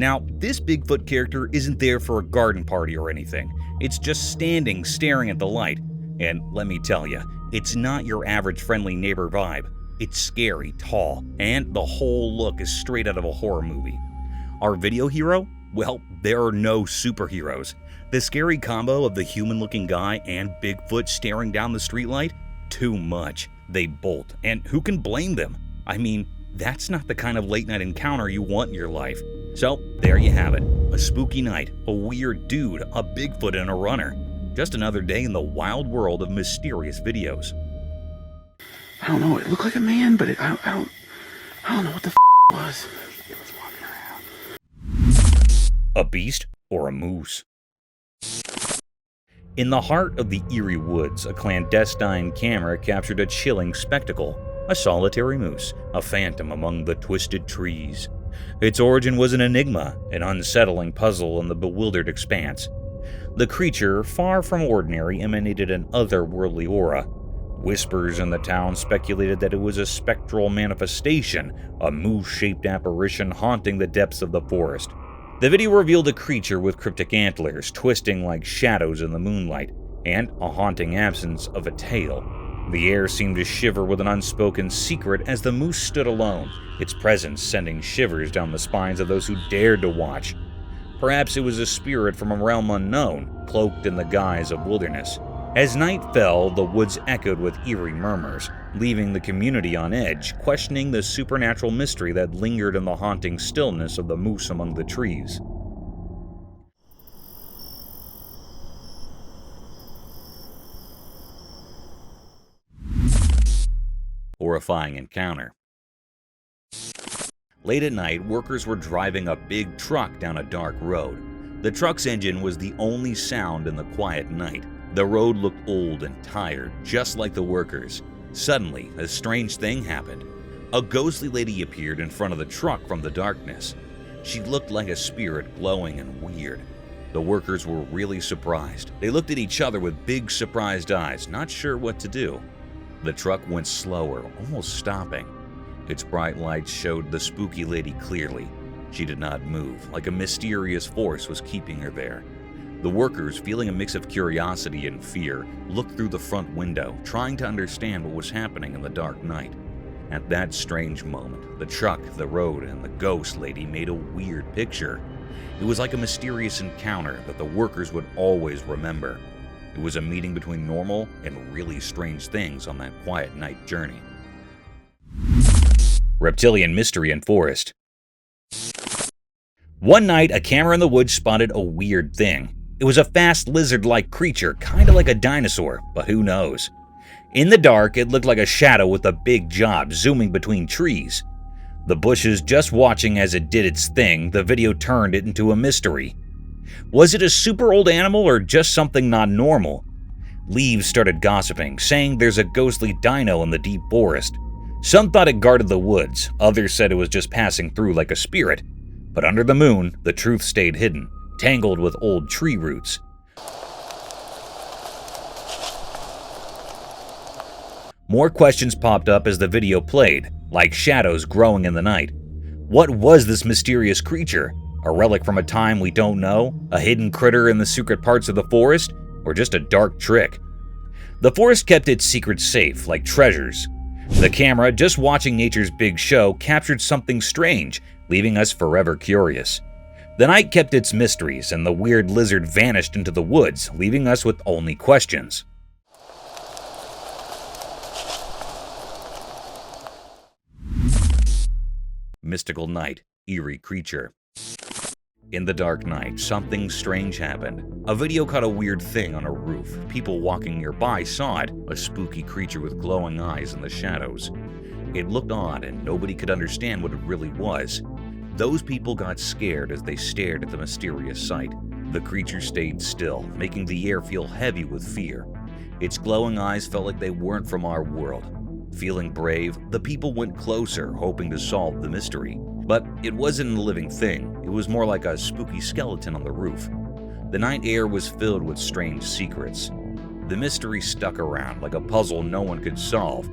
Now, this Bigfoot character isn't there for a garden party or anything. It's just standing, staring at the light. And let me tell you, it's not your average friendly neighbor vibe. It's scary, tall, and the whole look is straight out of a horror movie. Our video hero? Well, there are no superheroes. The scary combo of the human-looking guy and Bigfoot staring down the streetlight? Too much. They bolt, and who can blame them? I mean, that's not the kind of late-night encounter you want in your life. So, there you have it. A spooky night, a weird dude, a Bigfoot, and a runner. Just another day in the wild world of mysterious videos. I don't know. It looked like a man, but I don't know what the it was. It was walking around. A beast or a moose? In the heart of the eerie woods, a clandestine camera captured a chilling spectacle. A solitary moose, a phantom among the twisted trees. Its origin was an enigma, an unsettling puzzle in the bewildered expanse. The creature, far from ordinary, emanated an otherworldly aura. Whispers in the town speculated that it was a spectral manifestation, a moose-shaped apparition haunting the depths of the forest. The video revealed a creature with cryptic antlers twisting like shadows in the moonlight, and a haunting absence of a tail. The air seemed to shiver with an unspoken secret as the moose stood alone, its presence sending shivers down the spines of those who dared to watch. Perhaps it was a spirit from a realm unknown, cloaked in the guise of wilderness. As night fell, the woods echoed with eerie murmurs, leaving the community on edge, questioning the supernatural mystery that lingered in the haunting stillness of the moose among the trees. Horrifying encounter. Late at night, workers were driving a big truck down a dark road. The truck's engine was the only sound in the quiet night. The road looked old and tired, just like the workers. Suddenly, a strange thing happened. A ghostly lady appeared in front of the truck from the darkness. She looked like a spirit, glowing and weird. The workers were really surprised. They looked at each other with big, surprised eyes, not sure what to do. The truck went slower, almost stopping. Its bright lights showed the spooky lady clearly. She did not move, like a mysterious force was keeping her there. The workers, feeling a mix of curiosity and fear, looked through the front window, trying to understand what was happening in the dark night. At that strange moment, the truck, the road, and the ghost lady made a weird picture. It was like a mysterious encounter that the workers would always remember. It was a meeting between normal and really strange things on that quiet night journey. Reptilian mystery in forest. One night, a camera in the woods spotted a weird thing. It was a fast lizard-like creature, kinda like a dinosaur, but who knows. In the dark, it looked like a shadow with a big jaw zooming between trees. The bushes just watching as it did its thing, the video turned it into a mystery. Was it a super old animal or just something not normal? Leaves started gossiping, saying there's a ghostly dino in the deep forest. Some thought it guarded the woods, others said it was just passing through like a spirit. But under the moon, the truth stayed hidden, tangled with old tree roots. More questions popped up as the video played, like shadows growing in the night. What was this mysterious creature? A relic from a time we don't know? A hidden critter in the secret parts of the forest? Or just a dark trick? The forest kept its secrets safe, like treasures. The camera, just watching nature's big show, captured something strange, leaving us forever curious. The night kept its mysteries, and the weird lizard vanished into the woods, leaving us with only questions. Mystical night, eerie creature. In the dark night, something strange happened. A video caught a weird thing on a roof. People walking nearby saw it, a spooky creature with glowing eyes in the shadows. It looked odd and nobody could understand what it really was. Those people got scared as they stared at the mysterious sight. The creature stayed still, making the air feel heavy with fear. Its glowing eyes felt like they weren't from our world. Feeling brave, the people went closer, hoping to solve the mystery. But it wasn't a living thing. It was more like a spooky skeleton on the roof. The night air was filled with strange secrets. The mystery stuck around like a puzzle no one could solve.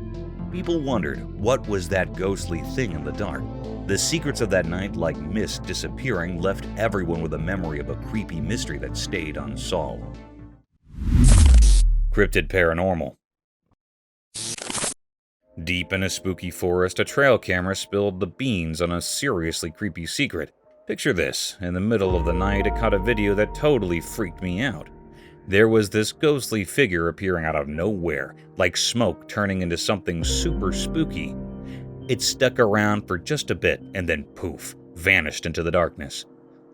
People wondered what was that ghostly thing in the dark. The secrets of that night, like mist disappearing, left everyone with a memory of a creepy mystery that stayed unsolved. Cryptid Paranormal. Deep in a spooky forest, a trail camera spilled the beans on a seriously creepy secret. Picture this. In the middle of the night, it caught a video that totally freaked me out. There was this ghostly figure appearing out of nowhere, like smoke turning into something super spooky. It stuck around for just a bit and then poof, vanished into the darkness.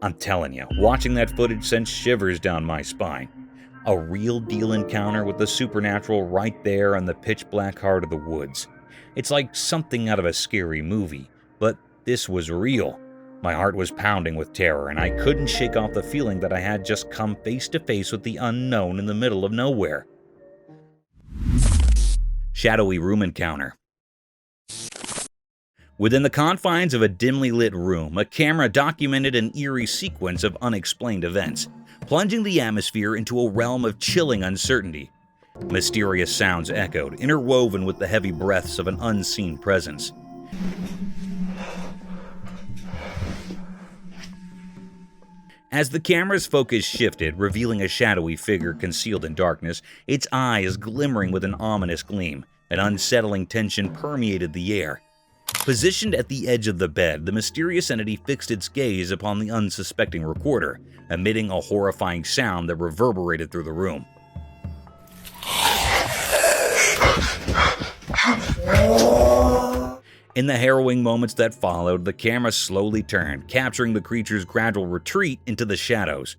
I'm telling you, watching that footage sent shivers down my spine. A real deal encounter with the supernatural right there in the pitch black heart of the woods. It's like something out of a scary movie, but this was real. My heart was pounding with terror, and I couldn't shake off the feeling that I had just come face to face with the unknown in the middle of nowhere. Shadowy room encounter. Within the confines of a dimly lit room, a camera documented an eerie sequence of unexplained events, plunging the atmosphere into a realm of chilling uncertainty. Mysterious sounds echoed, interwoven with the heavy breaths of an unseen presence. As the camera's focus shifted, revealing a shadowy figure concealed in darkness, its eyes glimmering with an ominous gleam, an unsettling tension permeated the air. Positioned at the edge of the bed, the mysterious entity fixed its gaze upon the unsuspecting recorder, emitting a horrifying sound that reverberated through the room. In the harrowing moments that followed, the camera slowly turned, capturing the creature's gradual retreat into the shadows.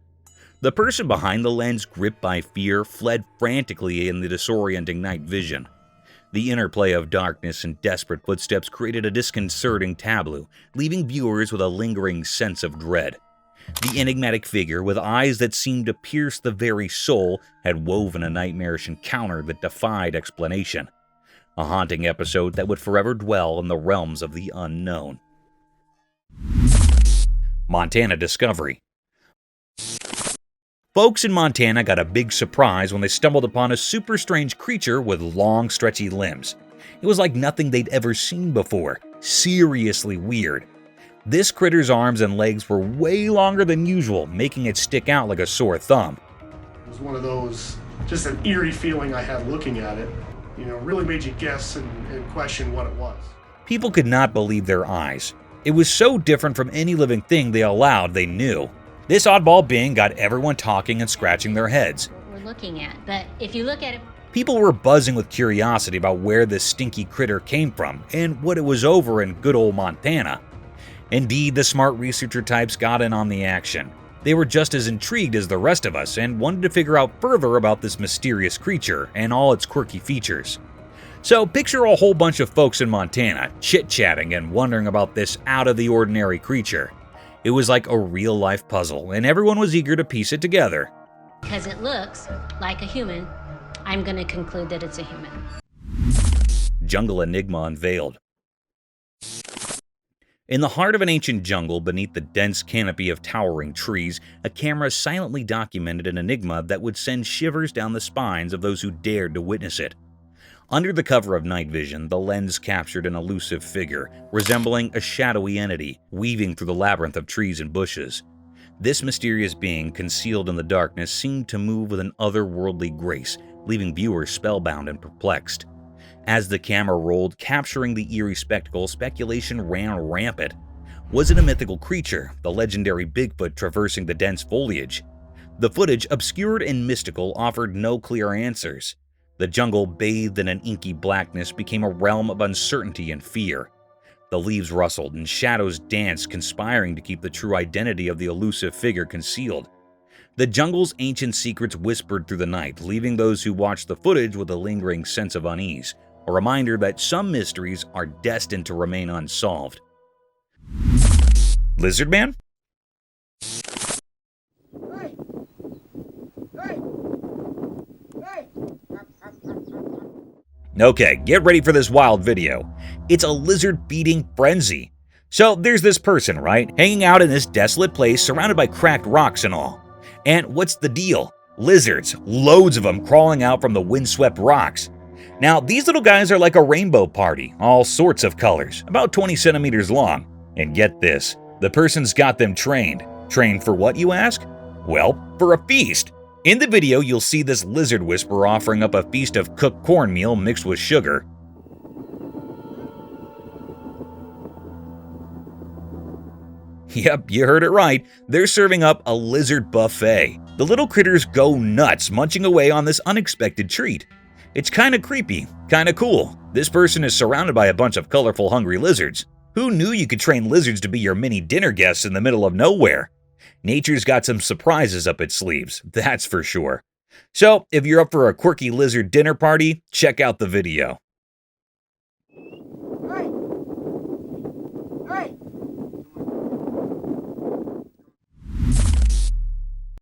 The person behind the lens, gripped by fear, fled frantically in the disorienting night vision. The interplay of darkness and desperate footsteps created a disconcerting tableau, leaving viewers with a lingering sense of dread. The enigmatic figure, with eyes that seemed to pierce the very soul, had woven a nightmarish encounter that defied explanation. A haunting episode that would forever dwell in the realms of the unknown. Montana Discovery. Folks in Montana got a big surprise when they stumbled upon a super strange creature with long, stretchy limbs. It was like nothing they'd ever seen before. Seriously weird. This critter's arms and legs were way longer than usual, making it stick out like a sore thumb. It was one of those, just an eerie feeling I had looking at it. You know, really made you guess and question what it was. People could not believe their eyes. It was so different from any living thing they allowed they knew. This oddball being got everyone talking and scratching their heads. We're looking at, but if you look at it... People were buzzing with curiosity about where this stinky critter came from and what it was over in good old Montana. Indeed, the smart researcher types got in on the action. They were just as intrigued as the rest of us and wanted to figure out further about this mysterious creature and all its quirky features. So picture a whole bunch of folks in Montana chit-chatting and wondering about this out-of-the-ordinary creature. It was like a real-life puzzle, and everyone was eager to piece it together. Because it looks like a human, I'm going to conclude that it's a human. Jungle Enigma Unveiled. In the heart of an ancient jungle, beneath the dense canopy of towering trees, a camera silently documented an enigma that would send shivers down the spines of those who dared to witness it. Under the cover of night vision, the lens captured an elusive figure, resembling a shadowy entity, weaving through the labyrinth of trees and bushes. This mysterious being, concealed in the darkness, seemed to move with an otherworldly grace, leaving viewers spellbound and perplexed. As the camera rolled, capturing the eerie spectacle, speculation ran rampant. Was it a mythical creature, the legendary Bigfoot traversing the dense foliage? The footage, obscured and mystical, offered no clear answers. The jungle, bathed in an inky blackness, became a realm of uncertainty and fear. The leaves rustled and shadows danced, conspiring to keep the true identity of the elusive figure concealed. The jungle's ancient secrets whispered through the night, leaving those who watched the footage with a lingering sense of unease. A reminder that some mysteries are destined to remain unsolved. Lizard Man? Okay, get ready for this wild video. It's a lizard-feeding frenzy. So there's this person, right? Hanging out in this desolate place surrounded by cracked rocks and all. And what's the deal? Lizards, loads of them crawling out from the windswept rocks. Now, these little guys are like a rainbow party, all sorts of colors, about 20 centimeters long. And get this, the person's got them trained. Trained for what, you ask? Well, for a feast. In the video, you'll see this lizard whisperer offering up a feast of cooked cornmeal mixed with sugar. Yep, you heard it right. They're serving up a lizard buffet. The little critters go nuts munching away on this unexpected treat. It's kinda creepy, kinda cool. This person is surrounded by a bunch of colorful, hungry lizards. Who knew you could train lizards to be your mini dinner guests in the middle of nowhere? Nature's got some surprises up its sleeves, that's for sure. So, if you're up for a quirky lizard dinner party, check out the video.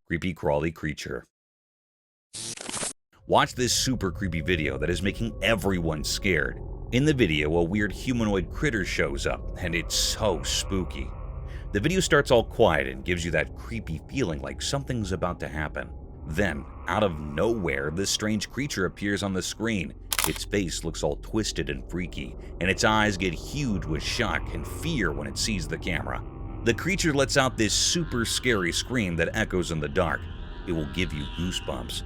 Creepy crawly creature. Watch this super creepy video that is making everyone scared. In the video, a weird humanoid critter shows up, and it's so spooky. The video starts all quiet and gives you that creepy feeling like something's about to happen. Then, out of nowhere, this strange creature appears on the screen. Its face looks all twisted and freaky, and its eyes get huge with shock and fear when it sees the camera. The creature lets out this super scary scream that echoes in the dark. It will give you goosebumps.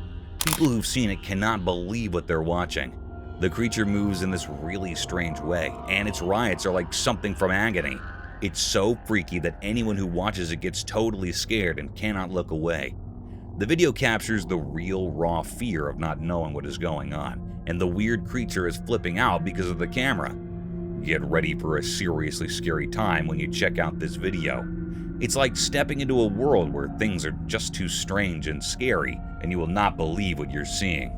People who've seen it cannot believe what they're watching. The creature moves in this really strange way, and its riots are like something from Agony. It's so freaky that anyone who watches it gets totally scared and cannot look away. The video captures the real, raw fear of not knowing what is going on, and the weird creature is flipping out because of the camera. Get ready for a seriously scary time when you check out this video. It's like stepping into a world where things are just too strange and scary, and you will not believe what you're seeing.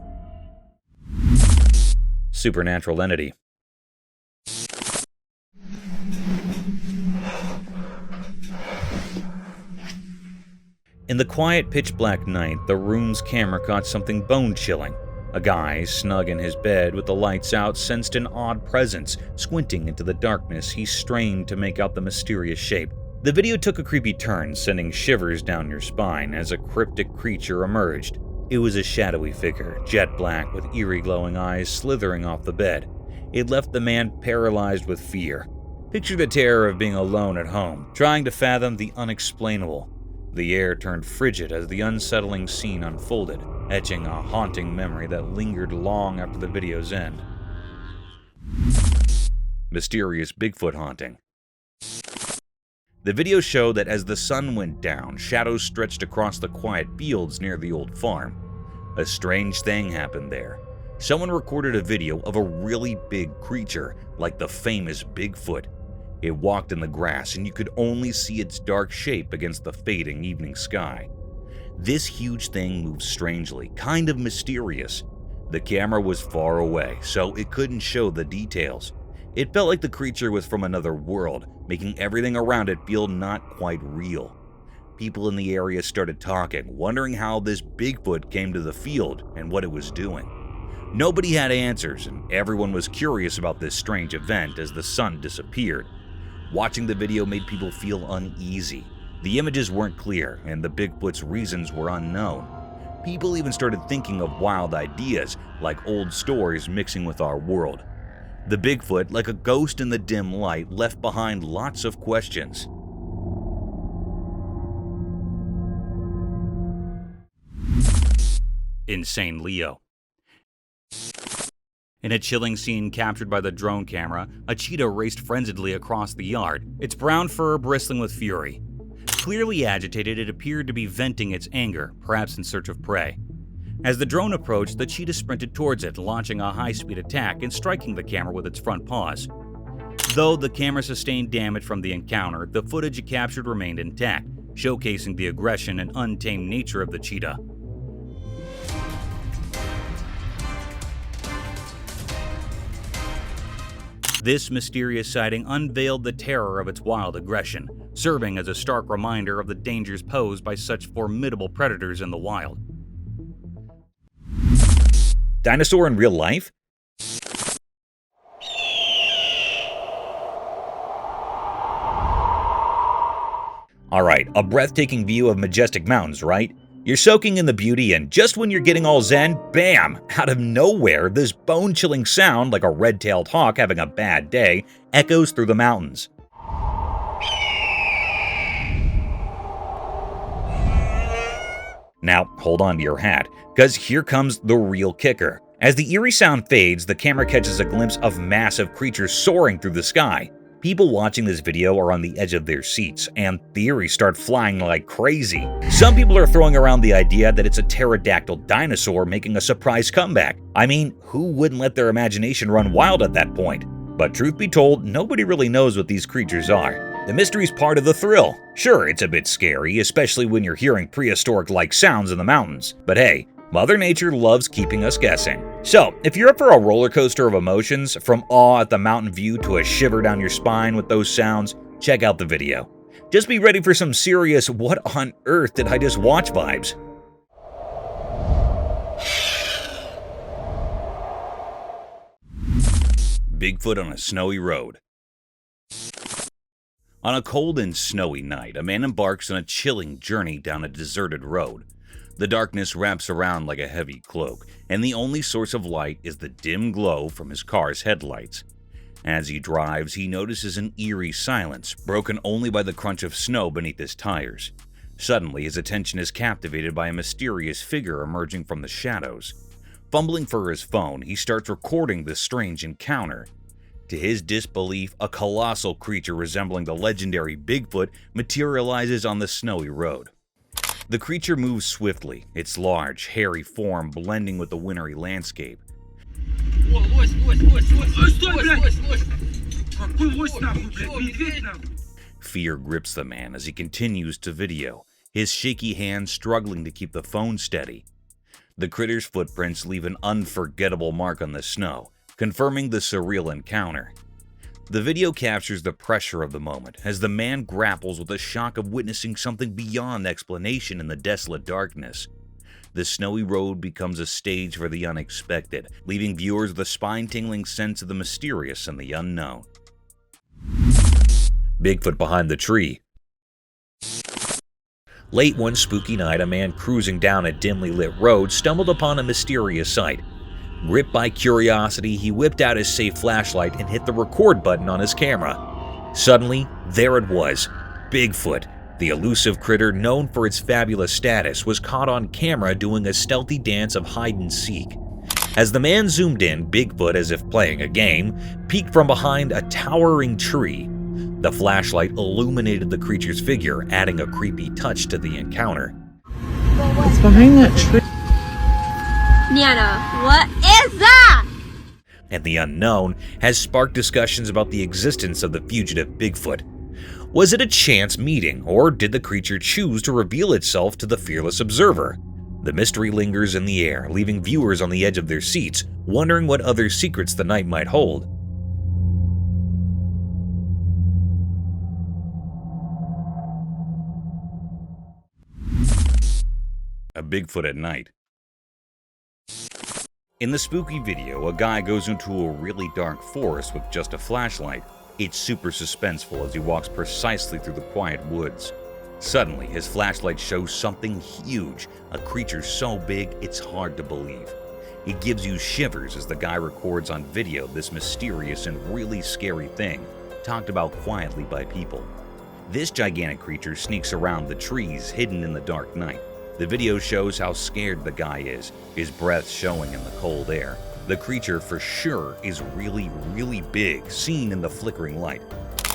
Supernatural entity. In the quiet, pitch-black night, the room's camera caught something bone-chilling. A guy, snug in his bed with the lights out, sensed an odd presence. Squinting into the darkness, he strained to make out the mysterious shape. The video took a creepy turn, sending shivers down your spine as a cryptic creature emerged. It was a shadowy figure, jet black with eerie glowing eyes slithering off the bed. It left the man paralyzed with fear. Picture the terror of being alone at home, trying to fathom the unexplainable. The air turned frigid as the unsettling scene unfolded, etching a haunting memory that lingered long after the video's end. Mysterious Bigfoot haunting. The video showed that as the sun went down, shadows stretched across the quiet fields near the old farm. A strange thing happened there. Someone recorded a video of a really big creature, like the famous Bigfoot. It walked in the grass, and you could only see its dark shape against the fading evening sky. This huge thing moved strangely, kind of mysterious. The camera was far away, so it couldn't show the details. It felt like the creature was from another world, making everything around it feel not quite real. People in the area started talking, wondering how this Bigfoot came to the field and what it was doing. Nobody had answers, and everyone was curious about this strange event as the sun disappeared. Watching the video made people feel uneasy. The images weren't clear, and the Bigfoot's reasons were unknown. People even started thinking of wild ideas, like old stories mixing with our world. The Bigfoot, like a ghost in the dim light, left behind lots of questions. Insane Leo. In a chilling scene captured by the drone camera, a cheetah raced frenziedly across the yard, its brown fur bristling with fury. Clearly agitated, it appeared to be venting its anger, perhaps in search of prey. As the drone approached, the cheetah sprinted towards it, launching a high-speed attack and striking the camera with its front paws. Though the camera sustained damage from the encounter, the footage it captured remained intact, showcasing the aggression and untamed nature of the cheetah. This mysterious sighting unveiled the terror of its wild aggression, serving as a stark reminder of the dangers posed by such formidable predators in the wild. Dinosaur in real life? Alright, a breathtaking view of majestic mountains, right? You're soaking in the beauty, and just when you're getting all zen, bam! Out of nowhere, this bone-chilling sound, like a red-tailed hawk having a bad day, echoes through the mountains. Now, hold on to your hat, because here comes the real kicker. As the eerie sound fades, the camera catches a glimpse of massive creatures soaring through the sky. People watching this video are on the edge of their seats, and theories start flying like crazy. Some people are throwing around the idea that it's a pterodactyl dinosaur making a surprise comeback. I mean, who wouldn't let their imagination run wild at that point? But truth be told, nobody really knows what these creatures are. The mystery's part of the thrill. Sure, it's a bit scary, especially when you're hearing prehistoric-like sounds in the mountains. But hey, Mother Nature loves keeping us guessing. So, if you're up for a roller coaster of emotions, from awe at the mountain view to a shiver down your spine with those sounds, check out the video. Just be ready for some serious "what on earth did I just watch" vibes. Bigfoot on a snowy road. On a cold and snowy night, a man embarks on a chilling journey down a deserted road. The darkness wraps around like a heavy cloak, and the only source of light is the dim glow from his car's headlights. As he drives, he notices an eerie silence, broken only by the crunch of snow beneath his tires. Suddenly, his attention is captivated by a mysterious figure emerging from the shadows. Fumbling for his phone, he starts recording this strange encounter. To his disbelief, a colossal creature resembling the legendary Bigfoot materializes on the snowy road. The creature moves swiftly, its large, hairy form blending with the wintry landscape. Fear grips the man as he continues to video, his shaky hands struggling to keep the phone steady. The critter's footprints leave an unforgettable mark on the snow, confirming the surreal encounter. The video captures the pressure of the moment as the man grapples with the shock of witnessing something beyond explanation in the desolate darkness. The snowy road becomes a stage for the unexpected, leaving viewers with a spine-tingling sense of the mysterious and the unknown. Bigfoot behind the tree. Late one spooky night, a man cruising down a dimly lit road stumbled upon a mysterious sight. Gripped by curiosity, he whipped out his safe flashlight and hit the record button on his camera. Suddenly, there it was. Bigfoot, the elusive critter known for its fabulous status, was caught on camera doing a stealthy dance of hide-and-seek. As the man zoomed in, Bigfoot, as if playing a game, peeked from behind a towering tree. The flashlight illuminated the creature's figure, adding a creepy touch to the encounter. What's behind that tree? Nana, what is that? And the unknown has sparked discussions about the existence of the fugitive Bigfoot. Was it a chance meeting, or did the creature choose to reveal itself to the fearless observer? The mystery lingers in the air, leaving viewers on the edge of their seats, wondering what other secrets the night might hold. A Bigfoot at night. In the spooky video, a guy goes into a really dark forest with just a flashlight. It's super suspenseful as he walks precisely through the quiet woods. Suddenly, his flashlight shows something huge, a creature so big it's hard to believe. It gives you shivers as the guy records on video this mysterious and really scary thing, talked about quietly by people. This gigantic creature sneaks around the trees hidden in the dark night. The video shows how scared the guy is, his breath showing in the cold air. The creature for sure is really, really big, seen in the flickering light.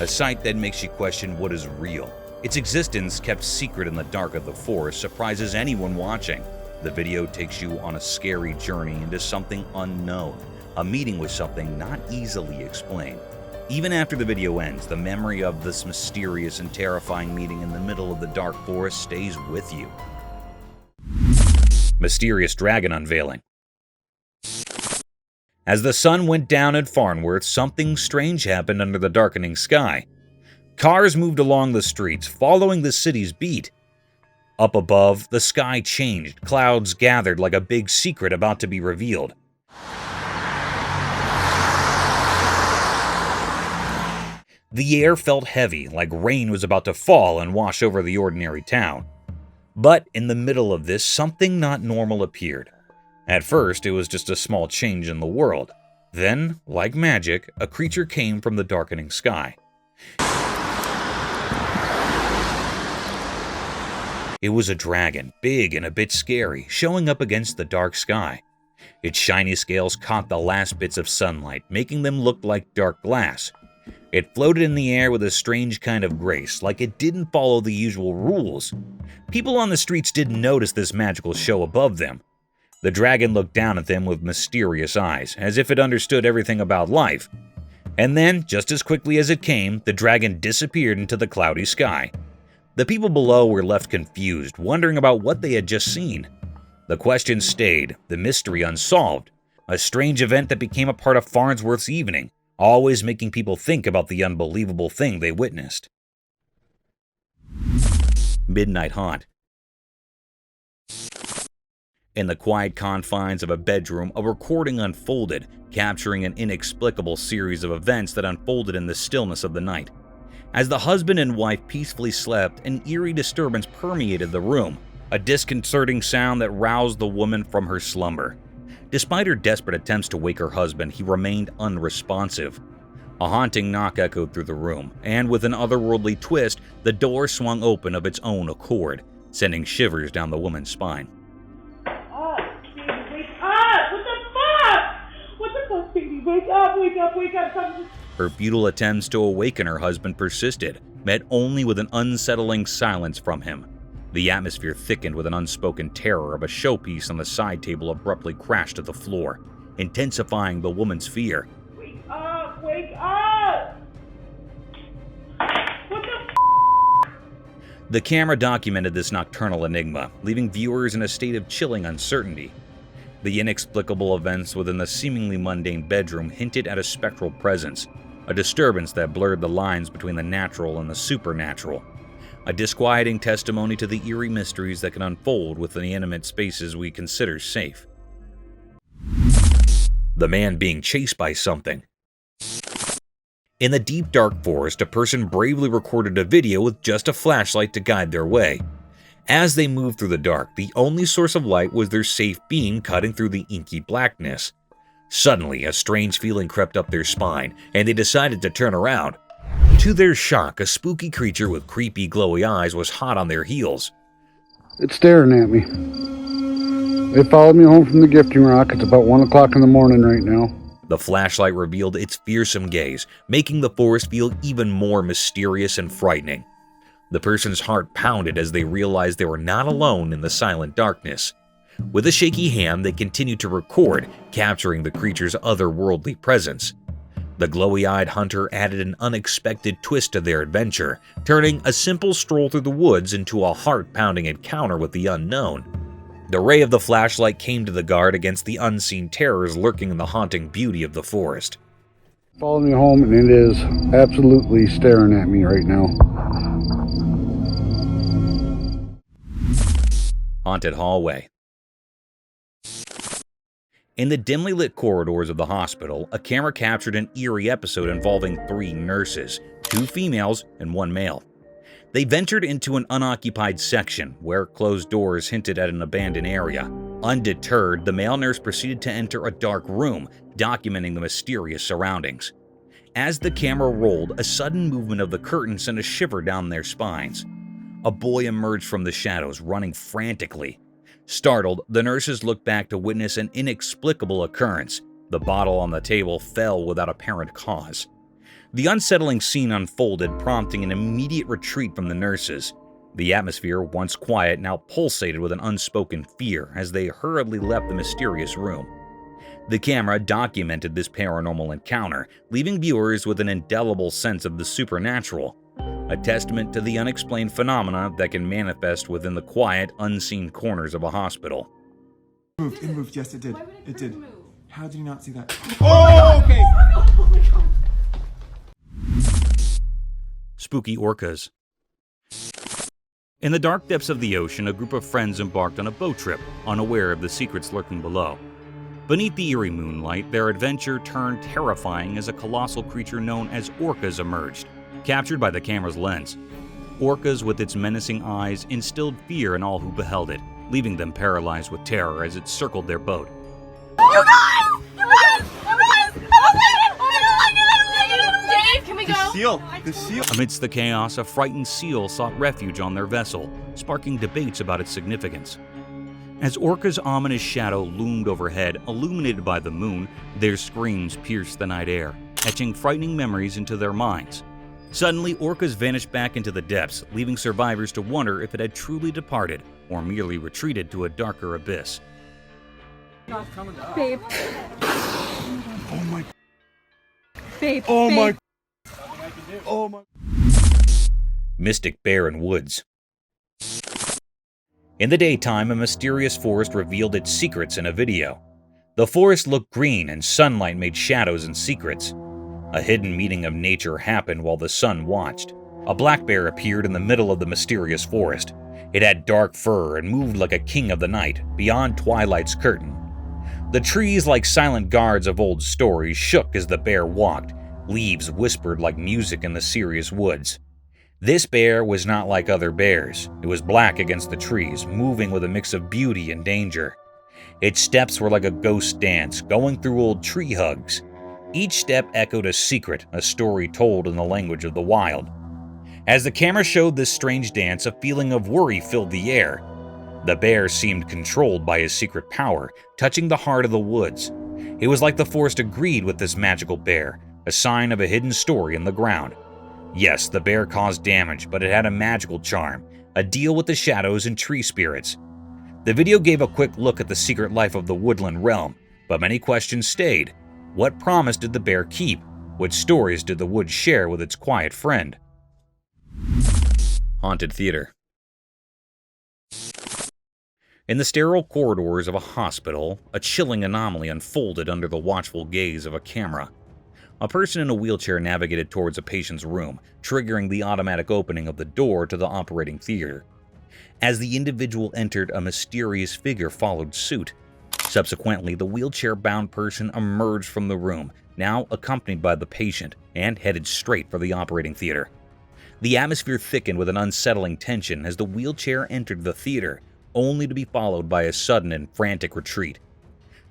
A sight that makes you question what is real. Its existence, kept secret in the dark of the forest, surprises anyone watching. The video takes you on a scary journey into something unknown, a meeting with something not easily explained. Even after the video ends, the memory of this mysterious and terrifying meeting in the middle of the dark forest stays with you. Mysterious dragon unveiling. As the sun went down at Farnworth, something strange happened under the darkening sky. Cars moved along the streets, following the city's beat. Up above, the sky changed, clouds gathered like a big secret about to be revealed. The air felt heavy, like rain was about to fall and wash over the ordinary town. But in the middle of this, something not normal appeared. At first, it was just a small change in the world. Then, like magic, a creature came from the darkening sky. It was a dragon, big and a bit scary, showing up against the dark sky. Its shiny scales caught the last bits of sunlight, making them look like dark glass. It floated in the air with a strange kind of grace, like it didn't follow the usual rules. People on the streets didn't notice this magical show above them. The dragon looked down at them with mysterious eyes, as if it understood everything about life. And then, just as quickly as it came, the dragon disappeared into the cloudy sky. The people below were left confused, wondering about what they had just seen. The question stayed, the mystery unsolved, a strange event that became a part of Farnsworth's evening, always making people think about the unbelievable thing they witnessed. Midnight Haunt. In the quiet confines of a bedroom, a recording unfolded, capturing an inexplicable series of events that unfolded in the stillness of the night. As the husband and wife peacefully slept, an eerie disturbance permeated the room, a disconcerting sound that roused the woman from her slumber. Despite her desperate attempts to wake her husband, he remained unresponsive. A haunting knock echoed through the room, and with an otherworldly twist, the door swung open of its own accord, sending shivers down the woman's spine. Oh, baby, wake up! What the fuck? What the fuck, baby? Wake up, wake up, wake up! Her futile attempts to awaken her husband persisted, met only with an unsettling silence from him. The atmosphere thickened with an unspoken terror of a showpiece on the side table abruptly crashed to the floor, intensifying the woman's fear. Wake up! Wake up! What the f***? The camera documented this nocturnal enigma, leaving viewers in a state of chilling uncertainty. The inexplicable events within the seemingly mundane bedroom hinted at a spectral presence, a disturbance that blurred the lines between the natural and the supernatural. A disquieting testimony to the eerie mysteries that can unfold within the intimate spaces we consider safe. The man being chased by something. In the deep dark forest, a person bravely recorded a video with just a flashlight to guide their way. As they moved through the dark, the only source of light was their safe beam cutting through the inky blackness. Suddenly, a strange feeling crept up their spine, and they decided to turn around. To their shock, a spooky creature with creepy, glowy eyes was hot on their heels. It's staring at me. It followed me home from the gifting rock. It's about 1 o'clock in the morning right now. The flashlight revealed its fearsome gaze, making the forest feel even more mysterious and frightening. The person's heart pounded as they realized they were not alone in the silent darkness. With a shaky hand, they continued to record, capturing the creature's otherworldly presence. The glowy-eyed hunter added an unexpected twist to their adventure, turning a simple stroll through the woods into a heart-pounding encounter with the unknown. The ray of the flashlight came to the guard against the unseen terrors lurking in the haunting beauty of the forest. Followed me home, and it is absolutely staring at me right now. Haunted hallway. In the dimly lit corridors of the hospital, a camera captured an eerie episode involving 3 nurses, 2 females and 1 male. They ventured into an unoccupied section where closed doors hinted at an abandoned area. Undeterred, the male nurse proceeded to enter a dark room, documenting the mysterious surroundings. As the camera rolled, a sudden movement of the curtain sent a shiver down their spines. A boy emerged from the shadows, running frantically. Startled, the nurses looked back to witness an inexplicable occurrence. The bottle on the table fell without apparent cause. The unsettling scene unfolded, prompting an immediate retreat from the nurses. The atmosphere, once quiet, now pulsated with an unspoken fear as they hurriedly left the mysterious room. The camera documented this paranormal encounter, leaving viewers with an indelible sense of the supernatural, a testament to the unexplained phenomena that can manifest within the quiet, unseen corners of a hospital. It moved, yes it did. It did. How did you not see that? Oh, okay! Spooky orcas. In the dark depths of the ocean, a group of friends embarked on a boat trip, unaware of the secrets lurking below. Beneath the eerie moonlight, their adventure turned terrifying as a colossal creature known as orcas emerged, captured by the camera's lens. Orcas with its menacing eyes instilled fear in all who beheld it, leaving them paralyzed with terror as it circled their boat. You guys! You guys! You guys! Dave, can we go? The seal! Amidst the chaos, a frightened seal sought refuge on their vessel, sparking debates about its significance. As Orca's ominous shadow loomed overhead, illuminated by the moon, their screams pierced the night air, etching frightening memories into their minds. Suddenly, Orcas vanished back into the depths, leaving survivors to wonder if it had truly departed or merely retreated to a darker abyss. Babe. Oh my. Babe. Oh babe. my. Oh my. Mystic Bear in Woods. In the daytime, a mysterious forest revealed its secrets in a video. The forest looked green and sunlight made shadows and secrets. A hidden meeting of nature happened while the sun watched. A black bear appeared in the middle of the mysterious forest. It had dark fur and moved like a king of the night, beyond twilight's curtain. The trees, like silent guards of old stories, shook as the bear walked. Leaves whispered like music in the serious woods. This bear was not like other bears. It was black against the trees, moving with a mix of beauty and danger. Its steps were like a ghost dance, going through old tree hugs. Each step echoed a secret, a story told in the language of the wild. As the camera showed this strange dance, a feeling of worry filled the air. The bear seemed controlled by his secret power, touching the heart of the woods. It was like the forest agreed with this magical bear, a sign of a hidden story in the ground. Yes, the bear caused damage, but it had a magical charm, a deal with the shadows and tree spirits. The video gave a quick look at the secret life of the woodland realm, but many questions stayed. What promise did the bear keep? What stories did the woods share with its quiet friend? Haunted Theater. In the sterile corridors of a hospital, a chilling anomaly unfolded under the watchful gaze of a camera. A person in a wheelchair navigated towards a patient's room, triggering the automatic opening of the door to the operating theater. As the individual entered, a mysterious figure followed suit. Subsequently, the wheelchair-bound person emerged from the room, now accompanied by the patient, and headed straight for the operating theater. The atmosphere thickened with an unsettling tension as the wheelchair entered the theater, only to be followed by a sudden and frantic retreat.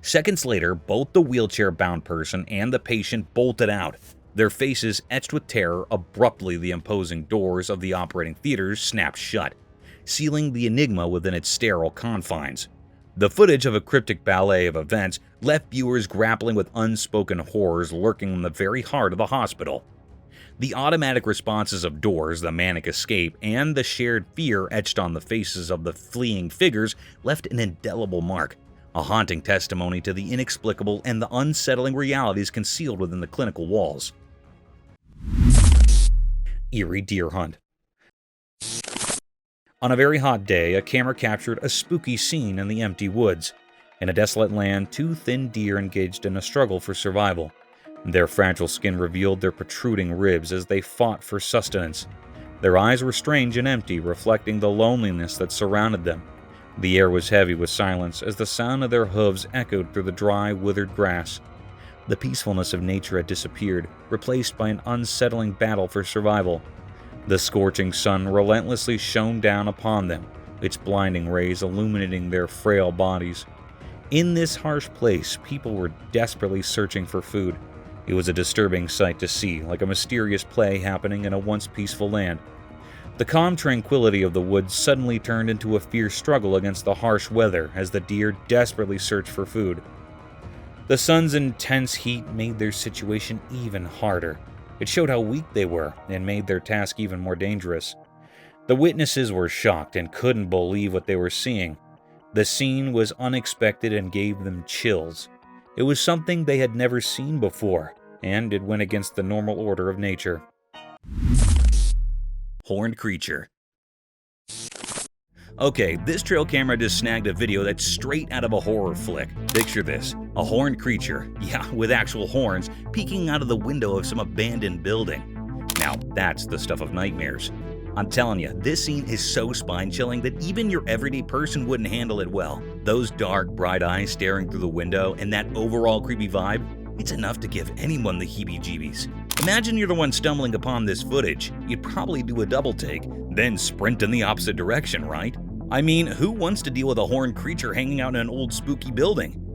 Seconds later, both the wheelchair-bound person and the patient bolted out, their faces etched with terror. Abruptly, the imposing doors of the operating theaters snapped shut, sealing the enigma within its sterile confines. The footage of a cryptic ballet of events left viewers grappling with unspoken horrors lurking in the very heart of the hospital. The automatic responses of doors, the manic escape, and the shared fear etched on the faces of the fleeing figures left an indelible mark, a haunting testimony to the inexplicable and the unsettling realities concealed within the clinical walls. Eerie Deer Hunt. On a very hot day, a camera captured a spooky scene in the empty woods. In a desolate land, two thin deer engaged in a struggle for survival. Their fragile skin revealed their protruding ribs as they fought for sustenance. Their eyes were strange and empty, reflecting the loneliness that surrounded them. The air was heavy with silence as the sound of their hooves echoed through the dry, withered grass. The peacefulness of nature had disappeared, replaced by an unsettling battle for survival. The scorching sun relentlessly shone down upon them, its blinding rays illuminating their frail bodies. In this harsh place, people were desperately searching for food. It was a disturbing sight to see, like a mysterious play happening in a once peaceful land. The calm tranquility of the woods suddenly turned into a fierce struggle against the harsh weather as the deer desperately searched for food. The sun's intense heat made their situation even harder. It showed how weak they were and made their task even more dangerous. The witnesses were shocked and couldn't believe what they were seeing. The scene was unexpected and gave them chills. It was something they had never seen before, and it went against the normal order of nature. Horned Creature. Okay, this trail camera just snagged a video that's straight out of a horror flick. Picture this, a horned creature, yeah, with actual horns, peeking out of the window of some abandoned building. Now, that's the stuff of nightmares. I'm telling you, this scene is so spine-chilling that even your everyday person wouldn't handle it well. Those dark, bright eyes staring through the window and that overall creepy vibe, it's enough to give anyone the heebie-jeebies. Imagine you're the one stumbling upon this footage. You'd probably do a double take, then sprint in the opposite direction, right? I mean, who wants to deal with a horned creature hanging out in an old spooky building?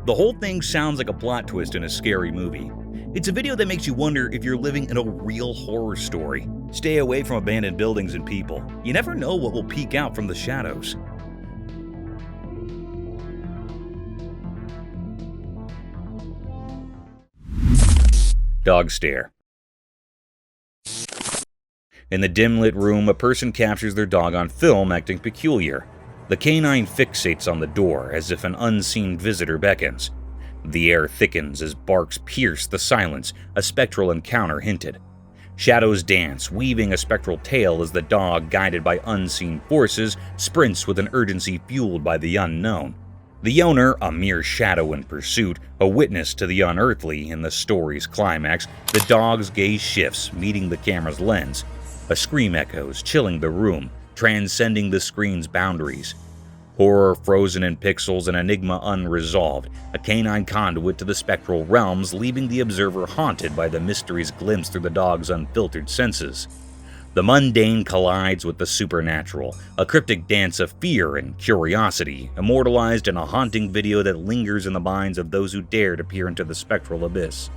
The whole thing sounds like a plot twist in a scary movie. It's a video that makes you wonder if you're living in a real horror story. Stay away from abandoned buildings and people. You never know what will peek out from the shadows. Dog stare. In the dim-lit room, a person captures their dog on film acting peculiar. The canine fixates on the door as if an unseen visitor beckons. The air thickens as barks pierce the silence, a spectral encounter hinted. Shadows dance, weaving a spectral tale as the dog, guided by unseen forces, sprints with an urgency fueled by the unknown. The owner, a mere shadow in pursuit, a witness to the unearthly in the story's climax, the dog's gaze shifts, meeting the camera's lens. A scream echoes, chilling the room, transcending the screen's boundaries. Horror frozen in pixels, an enigma unresolved, a canine conduit to the spectral realms, leaving the observer haunted by the mysteries glimpsed through the dog's unfiltered senses. The mundane collides with the supernatural, a cryptic dance of fear and curiosity, immortalized in a haunting video that lingers in the minds of those who dare to peer into the spectral abyss.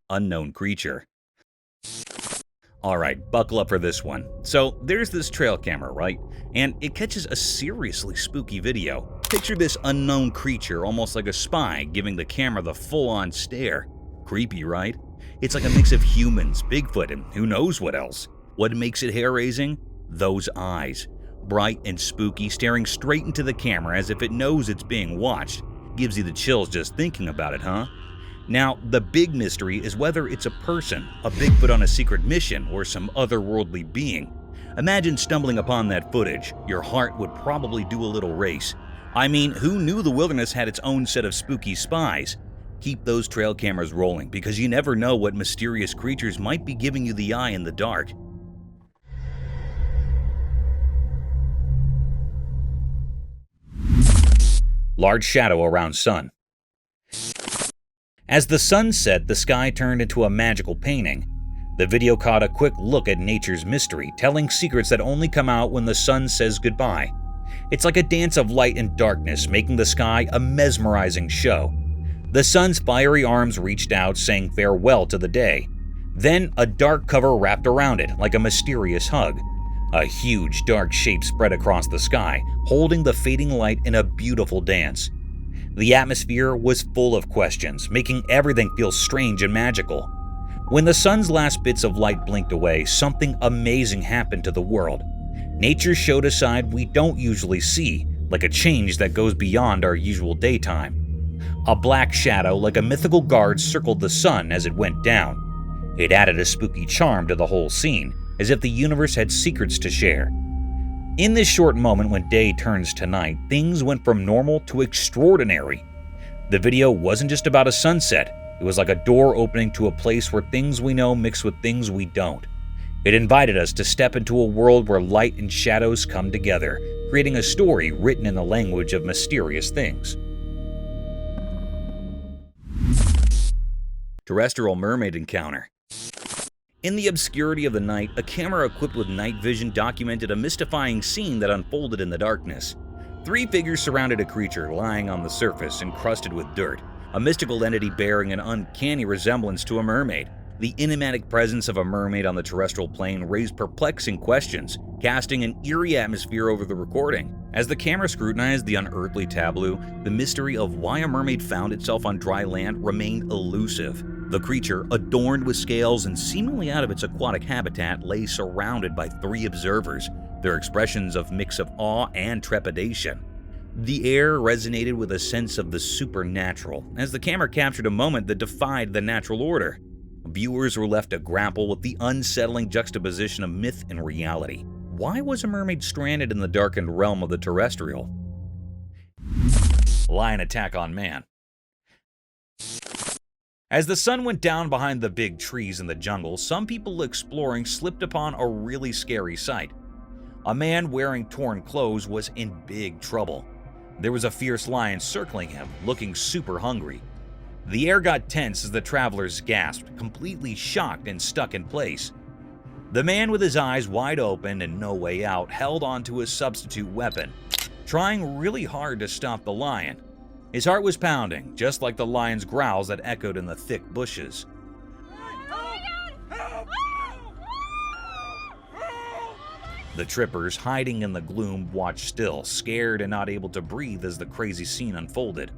Unknown creature. Alright, buckle up for this one. So, there's this trail camera, right? And it catches a seriously spooky video. Picture this unknown creature, almost like a spy, giving the camera the full-on stare. Creepy, right? It's like a mix of humans, Bigfoot, and who knows what else. What makes it hair-raising? Those eyes. Bright and spooky, staring straight into the camera as if it knows it's being watched. Gives you the chills just thinking about it, huh? Now, the big mystery is whether it's a person, a Bigfoot on a secret mission, or some otherworldly being. Imagine stumbling upon that footage. Your heart would probably do a little race. I mean, who knew the wilderness had its own set of spooky spies? Keep those trail cameras rolling, because you never know what mysterious creatures might be giving you the eye in the dark. Large shadow around sun. As the sun set, the sky turned into a magical painting. The video caught a quick look at nature's mystery, telling secrets that only come out when the sun says goodbye. It's like a dance of light and darkness, making the sky a mesmerizing show. The sun's fiery arms reached out, saying farewell to the day. Then a dark cover wrapped around it, like a mysterious hug. A huge dark shape spread across the sky, holding the fading light in a beautiful dance. The atmosphere was full of questions, making everything feel strange and magical. When the sun's last bits of light blinked away, something amazing happened to the world. Nature showed a side we don't usually see, like a change that goes beyond our usual daytime. A black shadow like a mythical guard circled the sun as it went down. It added a spooky charm to the whole scene, as if the universe had secrets to share. In this short moment when day turns to night, things went from normal to extraordinary. The video wasn't just about a sunset, it was like a door opening to a place where things we know mix with things we don't. It invited us to step into a world where light and shadows come together, creating a story written in the language of mysterious things. Terrestrial mermaid encounter. In the obscurity of the night, a camera equipped with night vision documented a mystifying scene that unfolded in the darkness. 3 figures surrounded a creature lying on the surface, encrusted with dirt, a mystical entity bearing an uncanny resemblance to a mermaid. The enigmatic presence of a mermaid on the terrestrial plane raised perplexing questions, casting an eerie atmosphere over the recording. As the camera scrutinized the unearthly tableau, the mystery of why a mermaid found itself on dry land remained elusive. The creature, adorned with scales and seemingly out of its aquatic habitat, lay surrounded by 3 observers, their expressions of mix of awe and trepidation. The air resonated with a sense of the supernatural, as the camera captured a moment that defied the natural order. Viewers were left to grapple with the unsettling juxtaposition of myth and reality. Why was a mermaid stranded in the darkened realm of the terrestrial? Lion attack on man. As the sun went down behind the big trees in the jungle, some people exploring slipped upon a really scary sight. A man wearing torn clothes was in big trouble. There was a fierce lion circling him, looking super hungry. The air got tense as the travelers gasped, completely shocked and stuck in place. The man with his eyes wide open and no way out held onto his substitute weapon, trying really hard to stop the lion. His heart was pounding, just like the lion's growls that echoed in the thick bushes. The trippers, hiding in the gloom, watched still, scared and not able to breathe as the crazy scene unfolded.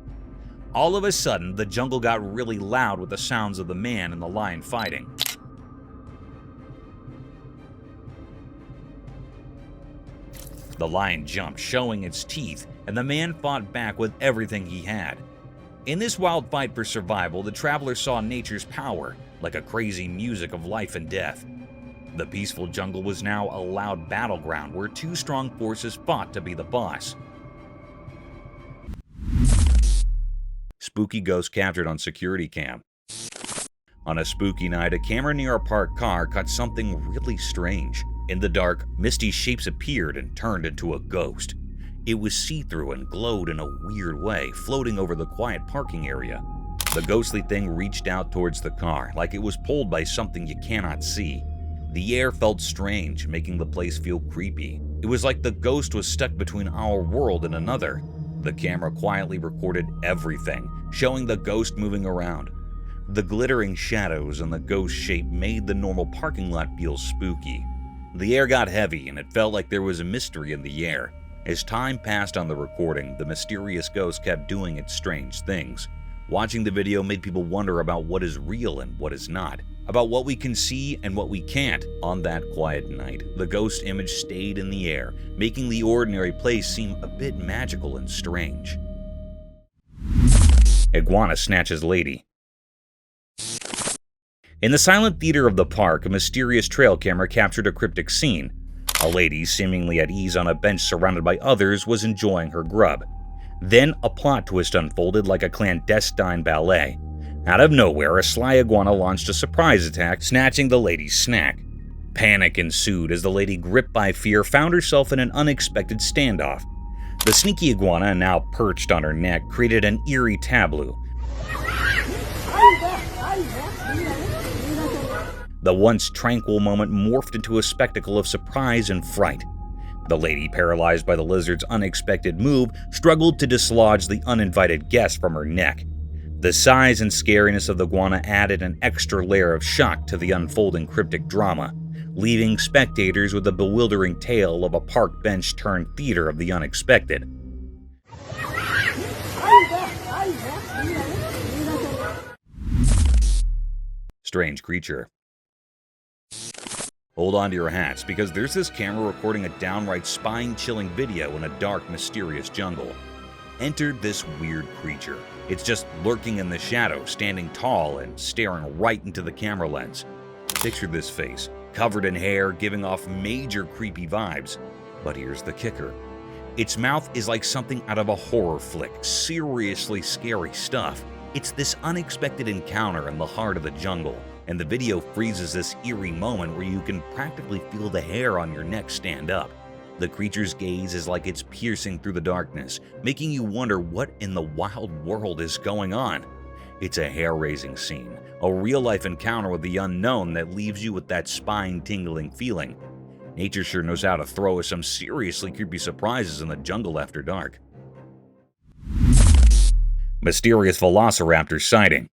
All of a sudden, the jungle got really loud with the sounds of the man and the lion fighting. The lion jumped, showing its teeth, and the man fought back with everything he had. In this wild fight for survival, the traveler saw nature's power, like a crazy music of life and death. The peaceful jungle was now a loud battleground where two strong forces fought to be the boss. Spooky ghost captured on security cam. On a spooky night, a camera near a parked car caught something really strange. In the dark, misty shapes appeared and turned into a ghost. It was see-through and glowed in a weird way, floating over the quiet parking area. The ghostly thing reached out towards the car, like it was pulled by something you cannot see. The air felt strange, making the place feel creepy. It was like the ghost was stuck between our world and another. The camera quietly recorded everything, showing the ghost moving around. The glittering shadows and the ghost shape made the normal parking lot feel spooky. The air got heavy, and it felt like there was a mystery in the air. As time passed on the recording, the mysterious ghost kept doing its strange things. Watching the video made people wonder about what is real and what is not, about what we can see and what we can't. On that quiet night, the ghost image stayed in the air, making the ordinary place seem a bit magical and strange. Iguana snatches lady. In the silent theater of the park, a mysterious trail camera captured a cryptic scene. A lady, seemingly at ease on a bench surrounded by others, was enjoying her grub. Then a plot twist unfolded like a clandestine ballet. Out of nowhere, a sly iguana launched a surprise attack, snatching the lady's snack. Panic ensued as the lady, gripped by fear, found herself in an unexpected standoff. The sneaky iguana, now perched on her neck, created an eerie tableau. The once tranquil moment morphed into a spectacle of surprise and fright. The lady, paralyzed by the lizard's unexpected move, struggled to dislodge the uninvited guest from her neck. The size and scariness of the iguana added an extra layer of shock to the unfolding cryptic drama, leaving spectators with a bewildering tale of a park bench turned theater of the unexpected. Strange creature. Hold on to your hats, because there's this camera recording a downright spine-chilling video in a dark, mysterious jungle. Enter this weird creature. It's just lurking in the shadow, standing tall and staring right into the camera lens. Picture this face, covered in hair, giving off major creepy vibes. But here's the kicker. Its mouth is like something out of a horror flick, seriously scary stuff. It's this unexpected encounter in the heart of the jungle, and the video freezes this eerie moment where you can practically feel the hair on your neck stand up. The creature's gaze is like it's piercing through the darkness, making you wonder what in the wild world is going on. It's a hair-raising scene, a real-life encounter with the unknown that leaves you with that spine-tingling feeling. Nature sure knows how to throw us some seriously creepy surprises in the jungle after dark. Mysterious velociraptor sighting.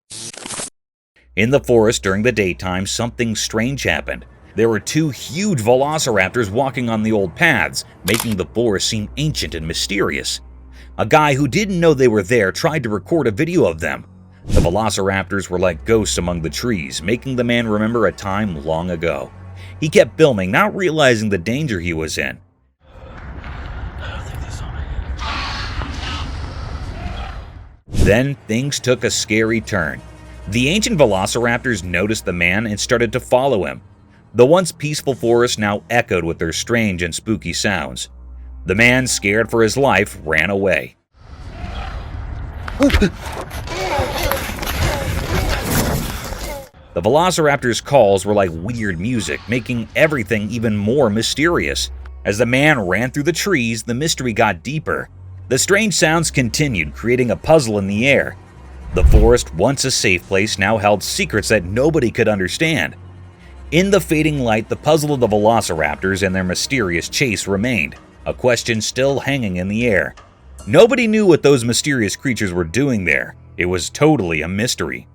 In the forest during the daytime, something strange happened. There were two huge velociraptors walking on the old paths, making the forest seem ancient and mysterious. A guy who didn't know they were there tried to record a video of them. The velociraptors were like ghosts among the trees, making the man remember a time long ago. He kept filming, not realizing the danger he was in. Then things took a scary turn. The ancient velociraptors noticed the man and started to follow him. The once peaceful forest now echoed with their strange and spooky sounds. The man, scared for his life, ran away. The velociraptors' calls were like weird music, making everything even more mysterious. As the man ran through the trees, the mystery got deeper. The strange sounds continued, creating a puzzle in the air. The forest, once a safe place, now held secrets that nobody could understand. In the fading light, the puzzle of the velociraptors and their mysterious chase remained, a question still hanging in the air. Nobody knew what those mysterious creatures were doing there. It was totally a mystery.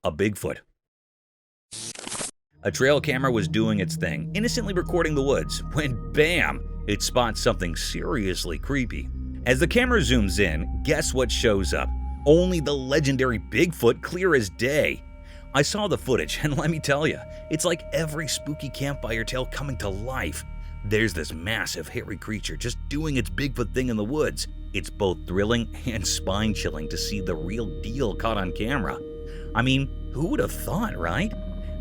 A Bigfoot. A trail camera was doing its thing, innocently recording the woods, when bam, it spots something seriously creepy. As the camera zooms in, guess what shows up? Only the legendary Bigfoot, clear as day. I saw the footage, and let me tell you, it's like every spooky campfire tale coming to life. There's this massive, hairy creature just doing its Bigfoot thing in the woods. It's both thrilling and spine-chilling to see the real deal caught on camera. I mean, who would have thought, right?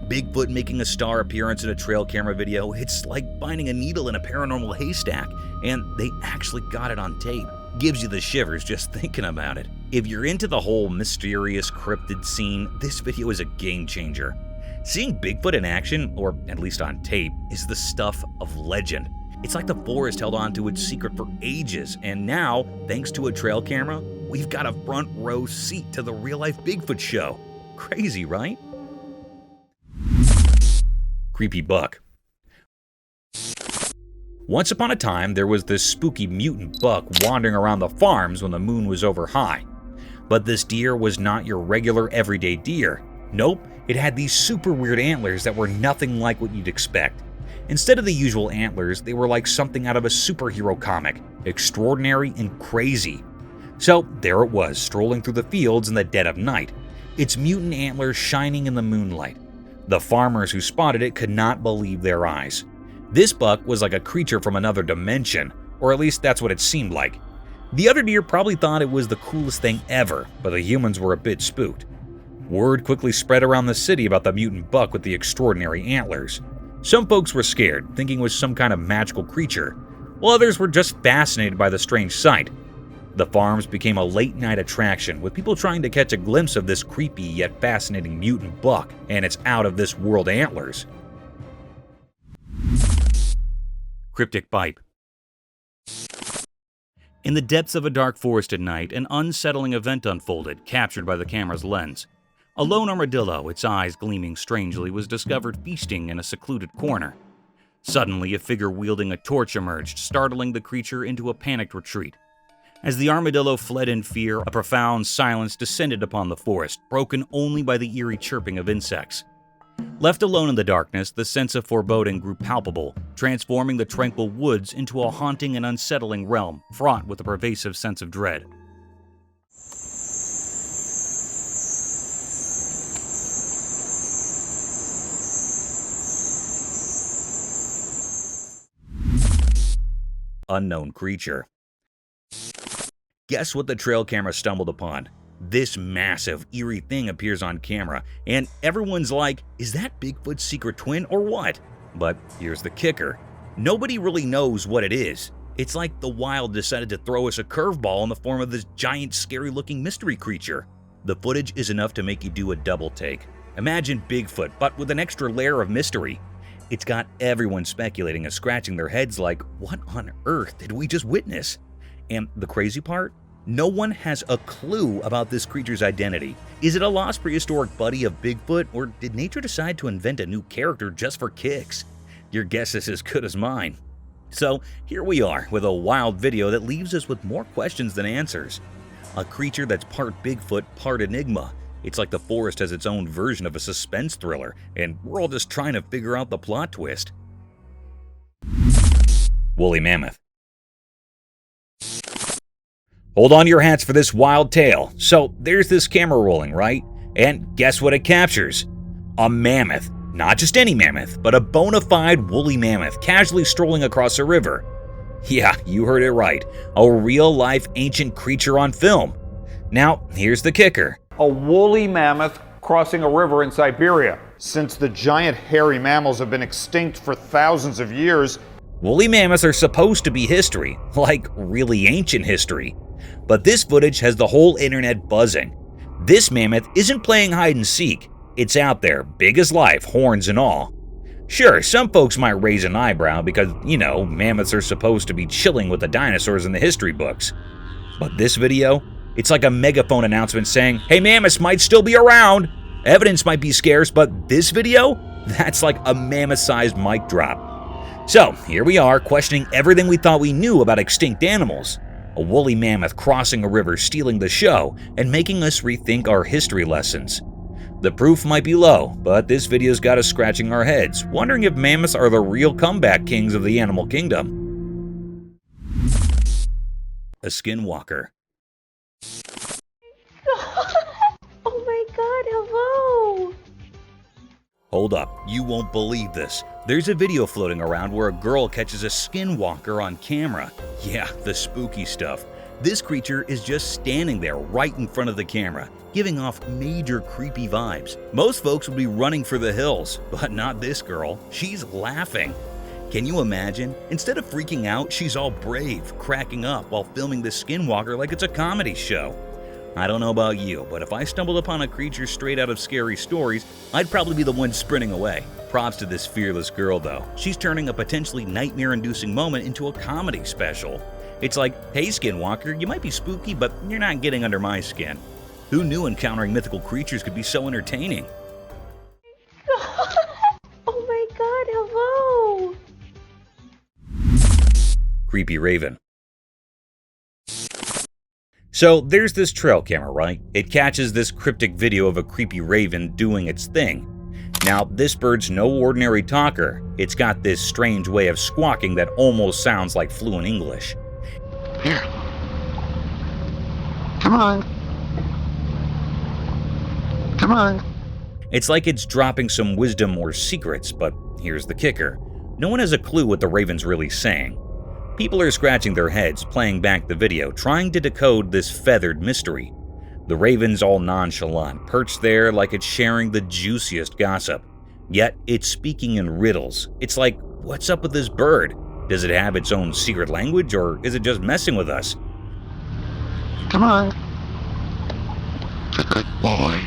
Bigfoot making a star appearance in a trail camera video, it's like finding a needle in a paranormal haystack, and they actually got it on tape. Gives you the shivers just thinking about it. If you're into the whole mysterious cryptid scene, this video is a game changer. Seeing Bigfoot in action, or at least on tape, is the stuff of legend. It's like the forest held on to its secret for ages, and now, thanks to a trail camera, we've got a front row seat to the real-life Bigfoot show. Crazy, right? Creepy buck. Once upon a time, there was this spooky mutant buck wandering around the farms when the moon was over high. But this deer was not your regular everyday deer. Nope, it had these super weird antlers that were nothing like what you'd expect. Instead of the usual antlers, they were like something out of a superhero comic, extraordinary and crazy. So there it was, strolling through the fields in the dead of night, its mutant antlers shining in the moonlight. The farmers who spotted it could not believe their eyes. This buck was like a creature from another dimension, or at least that's what it seemed like. The other deer probably thought it was the coolest thing ever, but the humans were a bit spooked. Word quickly spread around the city about the mutant buck with the extraordinary antlers. Some folks were scared, thinking it was some kind of magical creature, while others were just fascinated by the strange sight. The farms became a late-night attraction, with people trying to catch a glimpse of this creepy yet fascinating mutant buck and its out-of-this-world antlers. Cryptic pipe. In the depths of a dark forest at night, an unsettling event unfolded, captured by the camera's lens. A lone armadillo, its eyes gleaming strangely, was discovered feasting in a secluded corner. Suddenly, a figure wielding a torch emerged, startling the creature into a panicked retreat. As the armadillo fled in fear, a profound silence descended upon the forest, broken only by the eerie chirping of insects. Left alone in the darkness, the sense of foreboding grew palpable, transforming the tranquil woods into a haunting and unsettling realm, fraught with a pervasive sense of dread. Unknown creature. Guess what the trail camera stumbled upon? This massive, eerie thing appears on camera, and everyone's like, is that Bigfoot's secret twin or what? But here's the kicker. Nobody really knows what it is. It's like the wild decided to throw us a curveball in the form of this giant, scary-looking mystery creature. The footage is enough to make you do a double take. Imagine Bigfoot, but with an extra layer of mystery. It's got everyone speculating and scratching their heads like, what on earth did we just witness? And the crazy part? No one has a clue about this creature's identity. Is it a lost prehistoric buddy of Bigfoot, or did nature decide to invent a new character just for kicks? Your guess is as good as mine. So here we are with a wild video that leaves us with more questions than answers. A creature that's part Bigfoot, part Enigma. It's like the forest has its own version of a suspense thriller, and we're all just trying to figure out the plot twist. Woolly mammoth. Hold on to your hats for this wild tale. So there's this camera rolling, right? And guess what it captures? A mammoth. Not just any mammoth, but a bona fide woolly mammoth casually strolling across a river. Yeah, you heard it right. A real-life ancient creature on film. Now, here's the kicker. A woolly mammoth crossing a river in Siberia. Since the giant hairy mammals have been extinct for thousands of years, woolly mammoths are supposed to be history, like really ancient history. But this footage has the whole internet buzzing. This mammoth isn't playing hide and seek. It's out there, big as life, horns and all. Sure, some folks might raise an eyebrow because, mammoths are supposed to be chilling with the dinosaurs in the history books. But this video, it's like a megaphone announcement saying, hey, mammoths might still be around. Evidence might be scarce, but this video, that's like a mammoth-sized mic drop. So, here we are, questioning everything we thought we knew about extinct animals. A woolly mammoth crossing a river, stealing the show, and making us rethink our history lessons. The proof might be low, but this video's got us scratching our heads, wondering if mammoths are the real comeback kings of the animal kingdom. A Skinwalker. Oh my god, hello! Hold up, you won't believe this. There's a video floating around where a girl catches a skinwalker on camera. Yeah, the spooky stuff. This creature is just standing there right in front of the camera, giving off major creepy vibes. Most folks would be running for the hills, but not this girl. She's laughing. Can you imagine? Instead of freaking out, she's all brave, cracking up while filming the skinwalker like it's a comedy show. I don't know about you, but if I stumbled upon a creature straight out of scary stories, I'd probably be the one sprinting away. Props to this fearless girl though. She's turning a potentially nightmare-inducing moment into a comedy special. It's like, hey Skinwalker, you might be spooky, but you're not getting under my skin. Who knew encountering mythical creatures could be so entertaining? Oh my god, hello! Creepy Raven. So there's this trail camera, right? It catches this cryptic video of a creepy raven doing its thing. Now, this bird's no ordinary talker. It's got this strange way of squawking that almost sounds like fluent English. Here. Come on. Come on. It's like it's dropping some wisdom or secrets, but here's the kicker. No one has a clue what the raven's really saying. People are scratching their heads, playing back the video, trying to decode this feathered mystery. The raven's all nonchalant, perched there like it's sharing the juiciest gossip. Yet, it's speaking in riddles. It's like, what's up with this bird? Does it have its own secret language, or is it just messing with us? Come on. Good boy.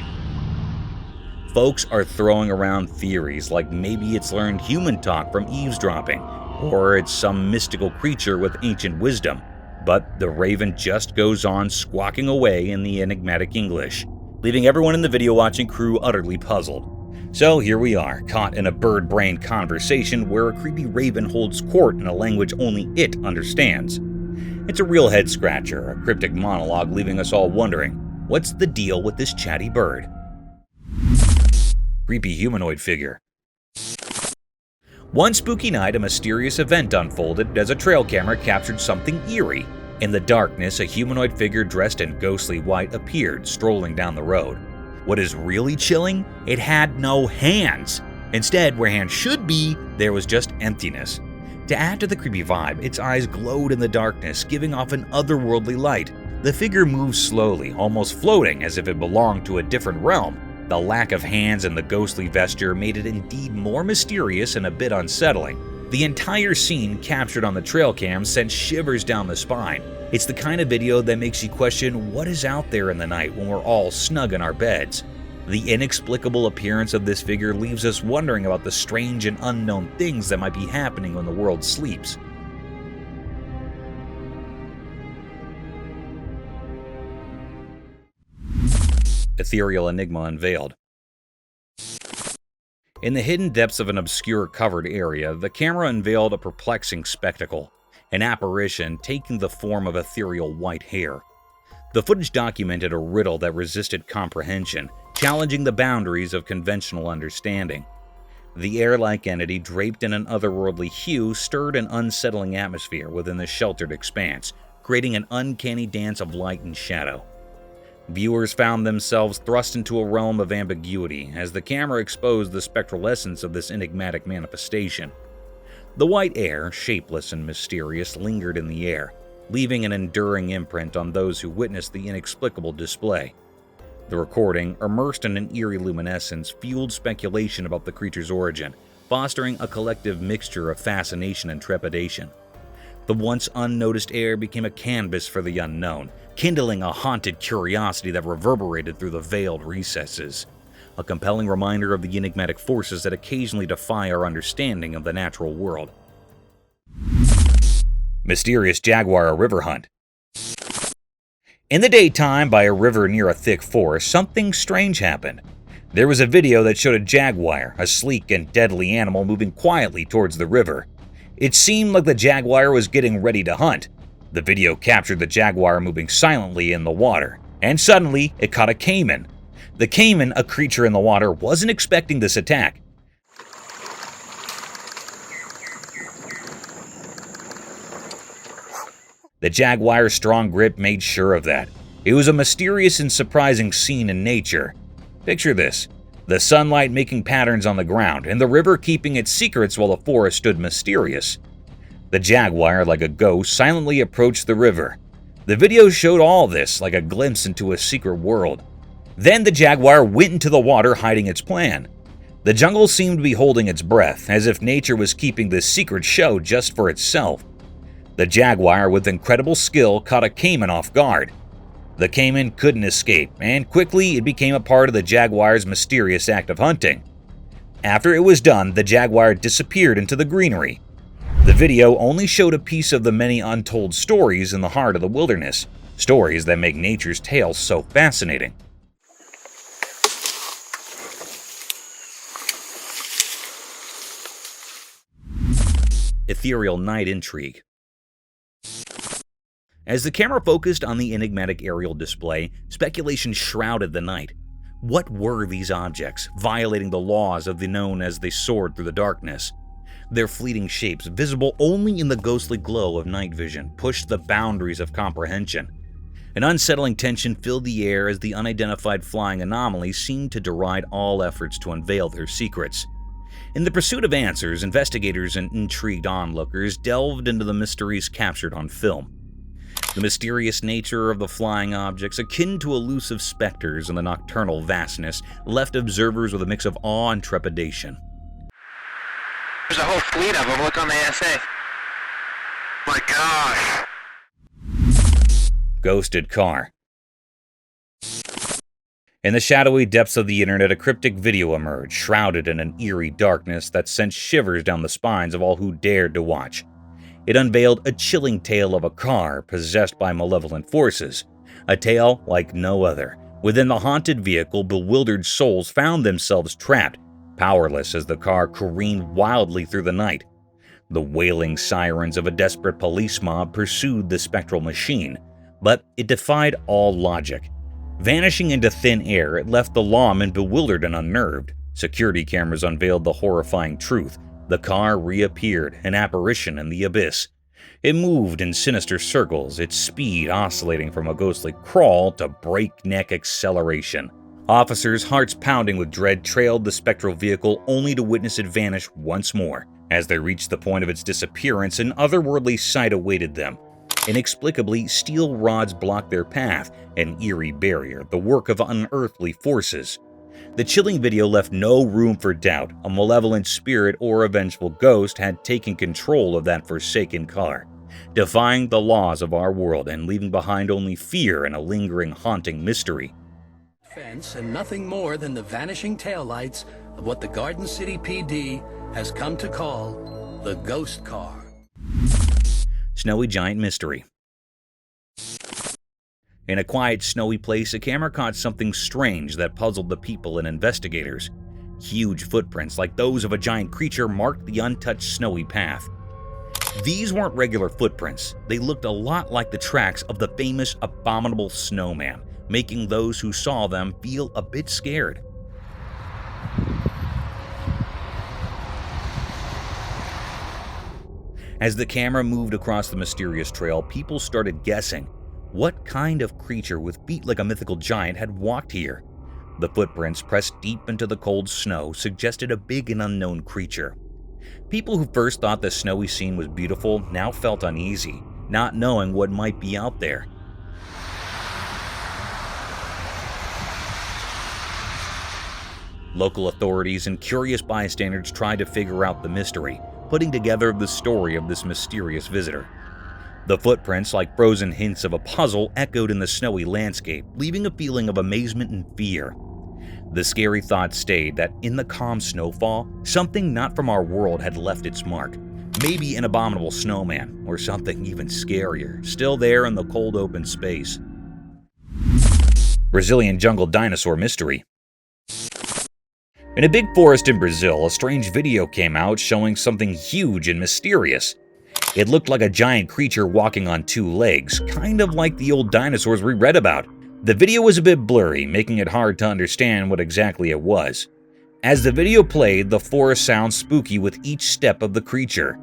Folks are throwing around theories like maybe it's learned human talk from eavesdropping, or it's some mystical creature with ancient wisdom. But the raven just goes on squawking away in the enigmatic English, leaving everyone in the video watching crew utterly puzzled. So here we are, caught in a bird-brained conversation where a creepy raven holds court in a language only it understands. It's a real head-scratcher, a cryptic monologue leaving us all wondering, what's the deal with this chatty bird? Creepy humanoid figure. One spooky night, a mysterious event unfolded as a trail camera captured something eerie. In the darkness, a humanoid figure dressed in ghostly white appeared, strolling down the road. What is really chilling? It had no hands. Instead, where hands should be, there was just emptiness. To add to the creepy vibe, its eyes glowed in the darkness, giving off an otherworldly light. The figure moved slowly, almost floating as if it belonged to a different realm. The lack of hands and the ghostly vesture made it indeed more mysterious and a bit unsettling. The entire scene captured on the trail cam sent shivers down the spine. It's the kind of video that makes you question what is out there in the night when we're all snug in our beds. The inexplicable appearance of this figure leaves us wondering about the strange and unknown things that might be happening when the world sleeps. Ethereal Enigma Unveiled. In the hidden depths of an obscure covered area, the camera unveiled a perplexing spectacle, an apparition taking the form of ethereal white hair. The footage documented a riddle that resisted comprehension, challenging the boundaries of conventional understanding. The air-like entity, draped in an otherworldly hue, stirred an unsettling atmosphere within the sheltered expanse, creating an uncanny dance of light and shadow. Viewers found themselves thrust into a realm of ambiguity as the camera exposed the spectral essence of this enigmatic manifestation. The white air, shapeless and mysterious, lingered in the air, leaving an enduring imprint on those who witnessed the inexplicable display. The recording, immersed in an eerie luminescence, fueled speculation about the creature's origin, fostering a collective mixture of fascination and trepidation. The once unnoticed air became a canvas for the unknown, kindling a haunted curiosity that reverberated through the veiled recesses. a compelling reminder of the enigmatic forces that occasionally defy our understanding of the natural world. Mysterious jaguar river hunt. In the daytime, by a river near a thick forest, something strange happened. There was a video that showed a jaguar, a sleek and deadly animal, moving quietly towards the river. It seemed like the jaguar was getting ready to hunt. The video captured the jaguar moving silently in the water, and suddenly it caught a caiman. The caiman, a creature in the water, wasn't expecting this attack. The jaguar's strong grip made sure of that. It was a mysterious and surprising scene in nature. Picture this: the sunlight making patterns on the ground, and the river keeping its secrets while the forest stood mysterious. The jaguar, like a ghost, silently approached the river. The video showed all this like a glimpse into a secret world. Then the jaguar went into the water, hiding its plan. The jungle seemed to be holding its breath, as if nature was keeping this secret show just for itself. The jaguar, with incredible skill, caught a caiman off guard. The caiman couldn't escape, and quickly it became a part of the jaguar's mysterious act of hunting. After it was done, the jaguar disappeared into the greenery. The video only showed a piece of the many untold stories in the heart of the wilderness, stories that make nature's tales so fascinating. Ethereal night intrigue. As the camera focused on the enigmatic aerial display, speculation shrouded the night. What were these objects, violating the laws of the known as they soared through the darkness? Their fleeting shapes, visible only in the ghostly glow of night vision, pushed the boundaries of comprehension. An unsettling tension filled the air as the unidentified flying anomalies seemed to deride all efforts to unveil their secrets. In the pursuit of answers, investigators and intrigued onlookers delved into the mysteries captured on film. The mysterious nature of the flying objects, akin to elusive specters in the nocturnal vastness, left observers with a mix of awe and trepidation. There's a whole fleet of them. Look on the ASA. My gosh. Ghosted car. In the shadowy depths of the internet, a cryptic video emerged, shrouded in an eerie darkness that sent shivers down the spines of all who dared to watch. It unveiled a chilling tale of a car possessed by malevolent forces, a tale like no other. Within the haunted vehicle, bewildered souls found themselves trapped, powerless as the car careened wildly through the night. The wailing sirens of a desperate police mob pursued the spectral machine, but it defied all logic. Vanishing into thin air, it left the lawmen bewildered and unnerved. Security cameras unveiled the horrifying truth. The car reappeared, an apparition in the abyss. It moved in sinister circles, its speed oscillating from a ghostly crawl to breakneck acceleration. Officers, hearts pounding with dread, trailed the spectral vehicle only to witness it vanish once more. As they reached the point of its disappearance, an otherworldly sight awaited them. Inexplicably, steel rods blocked their path, an eerie barrier, the work of unearthly forces. The chilling video left no room for doubt. A malevolent spirit or a vengeful ghost had taken control of that forsaken car, defying the laws of our world and leaving behind only fear and a lingering, haunting mystery. Fence and nothing more than the vanishing taillights of what the Garden City PD has come to call the ghost car. Snowy giant mystery. In a quiet, snowy place, a camera caught something strange that puzzled the people and investigators. Huge footprints, like those of a giant creature, marked the untouched snowy path. These weren't regular footprints. They looked a lot like the tracks of the famous abominable snowman, making those who saw them feel a bit scared. As the camera moved across the mysterious trail, people started guessing. What kind of creature with feet like a mythical giant had walked here? The footprints, pressed deep into the cold snow, suggested a big and unknown creature. People who first thought the snowy scene was beautiful now felt uneasy, not knowing what might be out there. Local authorities and curious bystanders tried to figure out the mystery, putting together the story of this mysterious visitor. The footprints, like frozen hints of a puzzle, echoed in the snowy landscape, leaving a feeling of amazement and fear. The scary thought stayed that in the calm snowfall, something not from our world had left its mark. Maybe an abominable snowman, or something even scarier, still there in the cold open space. Brazilian jungle dinosaur mystery. In a big forest in Brazil, a strange video came out showing something huge and mysterious. It looked like a giant creature walking on two legs, kind of like the old dinosaurs we read about. The video was a bit blurry, making it hard to understand what exactly it was. As the video played, the forest sounded spooky with each step of the creature.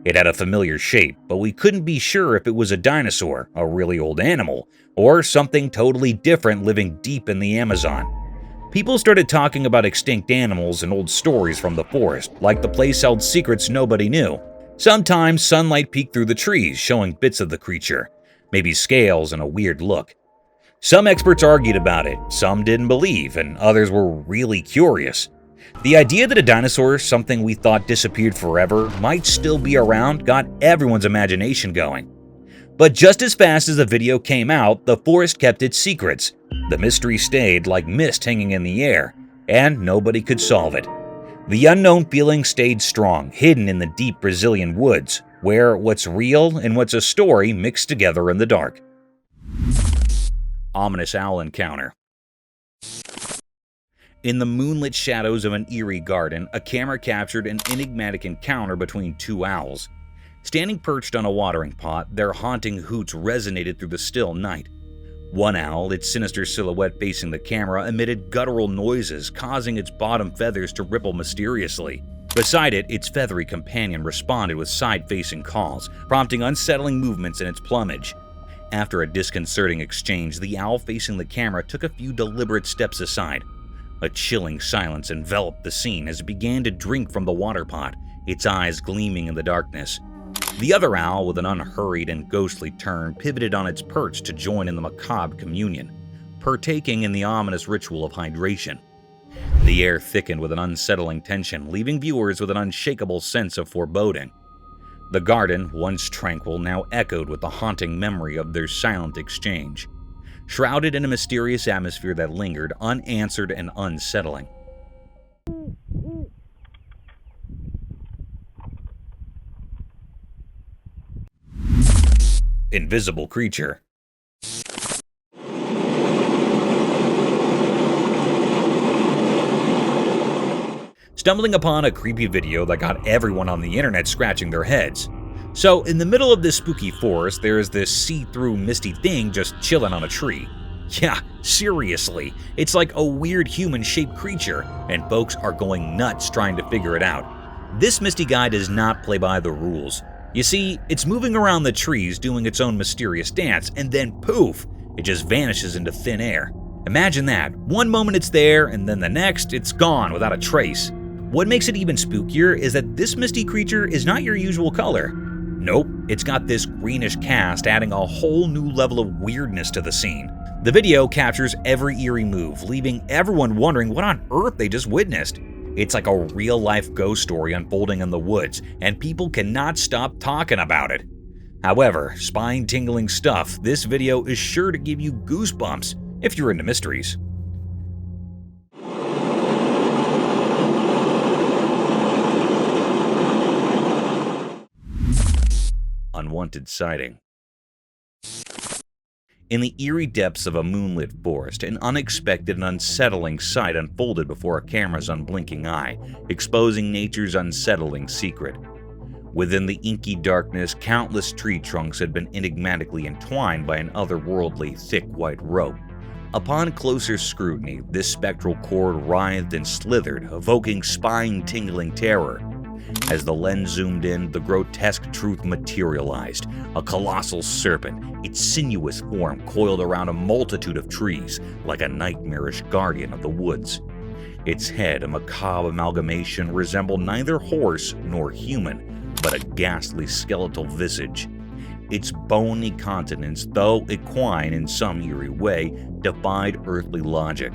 It had a familiar shape, but we couldn't be sure if it was a dinosaur, a really old animal, or something totally different living deep in the Amazon. People started talking about extinct animals and old stories from the forest, like the place held secrets nobody knew. Sometimes sunlight peeked through the trees, showing bits of the creature, maybe scales and a weird look. Some experts argued about it, some didn't believe, and others were really curious. The idea that a dinosaur, something we thought disappeared forever, might still be around got everyone's imagination going. But just as fast as the video came out, the forest kept its secrets. The mystery stayed like mist hanging in the air, and nobody could solve it. The unknown feeling stayed strong, hidden in the deep Brazilian woods, where what's real and what's a story mixed together in the dark. Ominous owl encounter. In the moonlit shadows of an eerie garden, a camera captured an enigmatic encounter between two owls. Standing perched on a watering pot, their haunting hoots resonated through the still night. One owl, its sinister silhouette facing the camera, emitted guttural noises, causing its bottom feathers to ripple mysteriously. Beside it, its feathery companion responded with side-facing calls, prompting unsettling movements in its plumage. After a disconcerting exchange, the owl facing the camera took a few deliberate steps aside. A chilling silence enveloped the scene as it began to drink from the water pot, its eyes gleaming in the darkness. The other owl, with an unhurried and ghostly turn, pivoted on its perch to join in the macabre communion, partaking in the ominous ritual of hydration. The air thickened with an unsettling tension, leaving viewers with an unshakable sense of foreboding. The garden, once tranquil, now echoed with the haunting memory of their silent exchange, shrouded in a mysterious atmosphere that lingered, unanswered and unsettling. Invisible creature. Stumbling upon a creepy video that got everyone on the internet scratching their heads. So, in the middle of this spooky forest, there is this see-through misty thing just chilling on a tree. Yeah, seriously, it's like a weird human-shaped creature, and folks are going nuts trying to figure it out. This misty guy does not play by the rules. You see, it's moving around the trees doing its own mysterious dance, and then poof, it just vanishes into thin air. Imagine that. One moment it's there, and then the next, it's gone without a trace. What makes it even spookier is that this misty creature is not your usual color. Nope, it's got this greenish cast, adding a whole new level of weirdness to the scene. The video captures every eerie move, leaving everyone wondering what on earth they just witnessed. It's like a real-life ghost story unfolding in the woods, and people cannot stop talking about it. However, spine-tingling stuff, this video is sure to give you goosebumps if you're into mysteries. Unwanted sighting. In the eerie depths of a moonlit forest, an unexpected and unsettling sight unfolded before a camera's unblinking eye, exposing nature's unsettling secret. Within the inky darkness, countless tree trunks had been enigmatically entwined by an otherworldly, thick white rope. Upon closer scrutiny, this spectral cord writhed and slithered, evoking spine-tingling terror. As the lens zoomed in, the grotesque truth materialized. A colossal serpent, its sinuous form coiled around a multitude of trees, like a nightmarish guardian of the woods. Its head, a macabre amalgamation, resembled neither horse nor human, but a ghastly skeletal visage. Its bony countenance, though equine in some eerie way, defied earthly logic.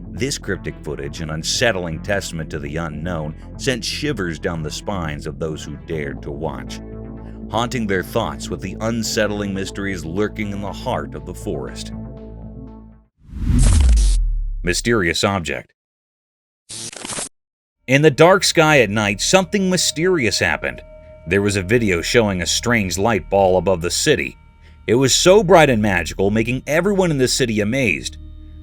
This cryptic footage, an unsettling testament to the unknown, sent shivers down the spines of those who dared to watch, haunting their thoughts with the unsettling mysteries lurking in the heart of the forest. Mysterious object. In the dark sky at night, something mysterious happened. There was a video showing a strange light ball above the city. It was so bright and magical, making everyone in the city amazed.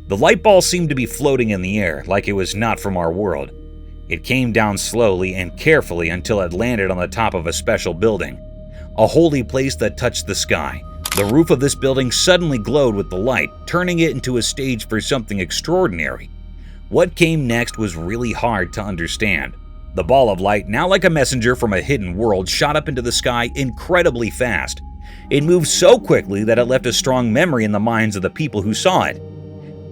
The light ball seemed to be floating in the air, like it was not from our world. It came down slowly and carefully until it landed on the top of a special building, a holy place that touched the sky. The roof of this building suddenly glowed with the light, turning it into a stage for something extraordinary. What came next was really hard to understand. The ball of light, now like a messenger from a hidden world, shot up into the sky incredibly fast. It moved so quickly that it left a strong memory in the minds of the people who saw it.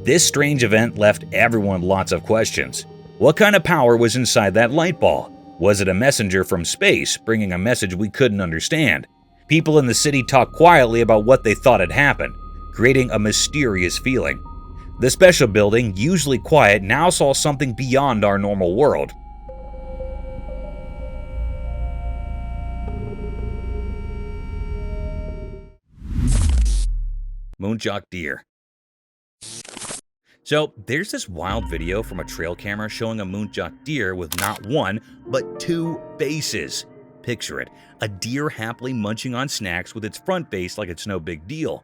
This strange event left everyone lots of questions. What kind of power was inside that light ball? Was it a messenger from space, bringing a message we couldn't understand? People in the city talked quietly about what they thought had happened, creating a mysterious feeling. The special building, usually quiet, now saw something beyond our normal world. Moonjock deer. So there's this wild video from a trail camera showing a moonjock deer with not one, but two faces. Picture it, a deer happily munching on snacks with its front face like it's no big deal.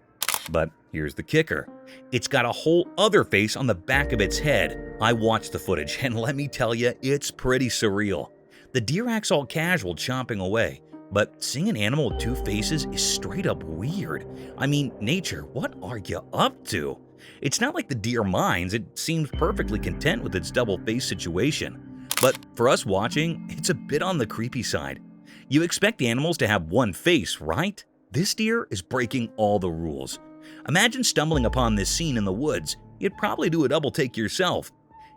But here's the kicker. It's got a whole other face on the back of its head. I watched the footage and let me tell you, it's pretty surreal. The deer acts all casual, chomping away. But seeing an animal with two faces is straight up weird. I mean, nature, what are you up to? It's not like the deer minds, it seems perfectly content with its double face situation. But for us watching, it's a bit on the creepy side. You expect animals to have one face, right? This deer is breaking all the rules. Imagine stumbling upon this scene in the woods. You'd probably do a double take yourself.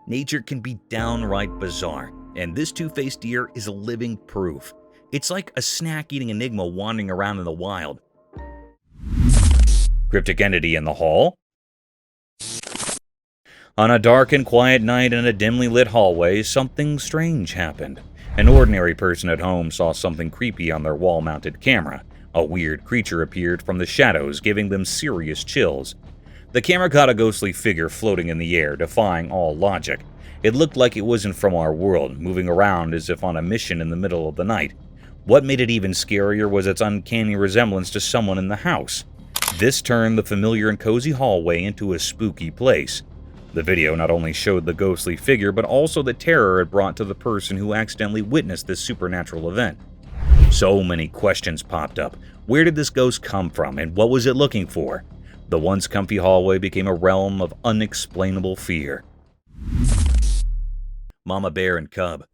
Nature can be downright bizarre, and this two-faced deer is a living proof. It's like a snack-eating enigma wandering around in the wild. Cryptic entity in the hall. On a dark and quiet night in a dimly lit hallway, something strange happened. An ordinary person at home saw something creepy on their wall-mounted camera. A weird creature appeared from the shadows, giving them serious chills. The camera caught a ghostly figure floating in the air, defying all logic. It looked like it wasn't from our world, moving around as if on a mission in the middle of the night. What made it even scarier was its uncanny resemblance to someone in the house. This turned the familiar and cozy hallway into a spooky place. The video not only showed the ghostly figure, but also the terror it brought to the person who accidentally witnessed this supernatural event. So many questions popped up. Where did this ghost come from, and what was it looking for? The once comfy hallway became a realm of unexplainable fear. Mama bear and cub.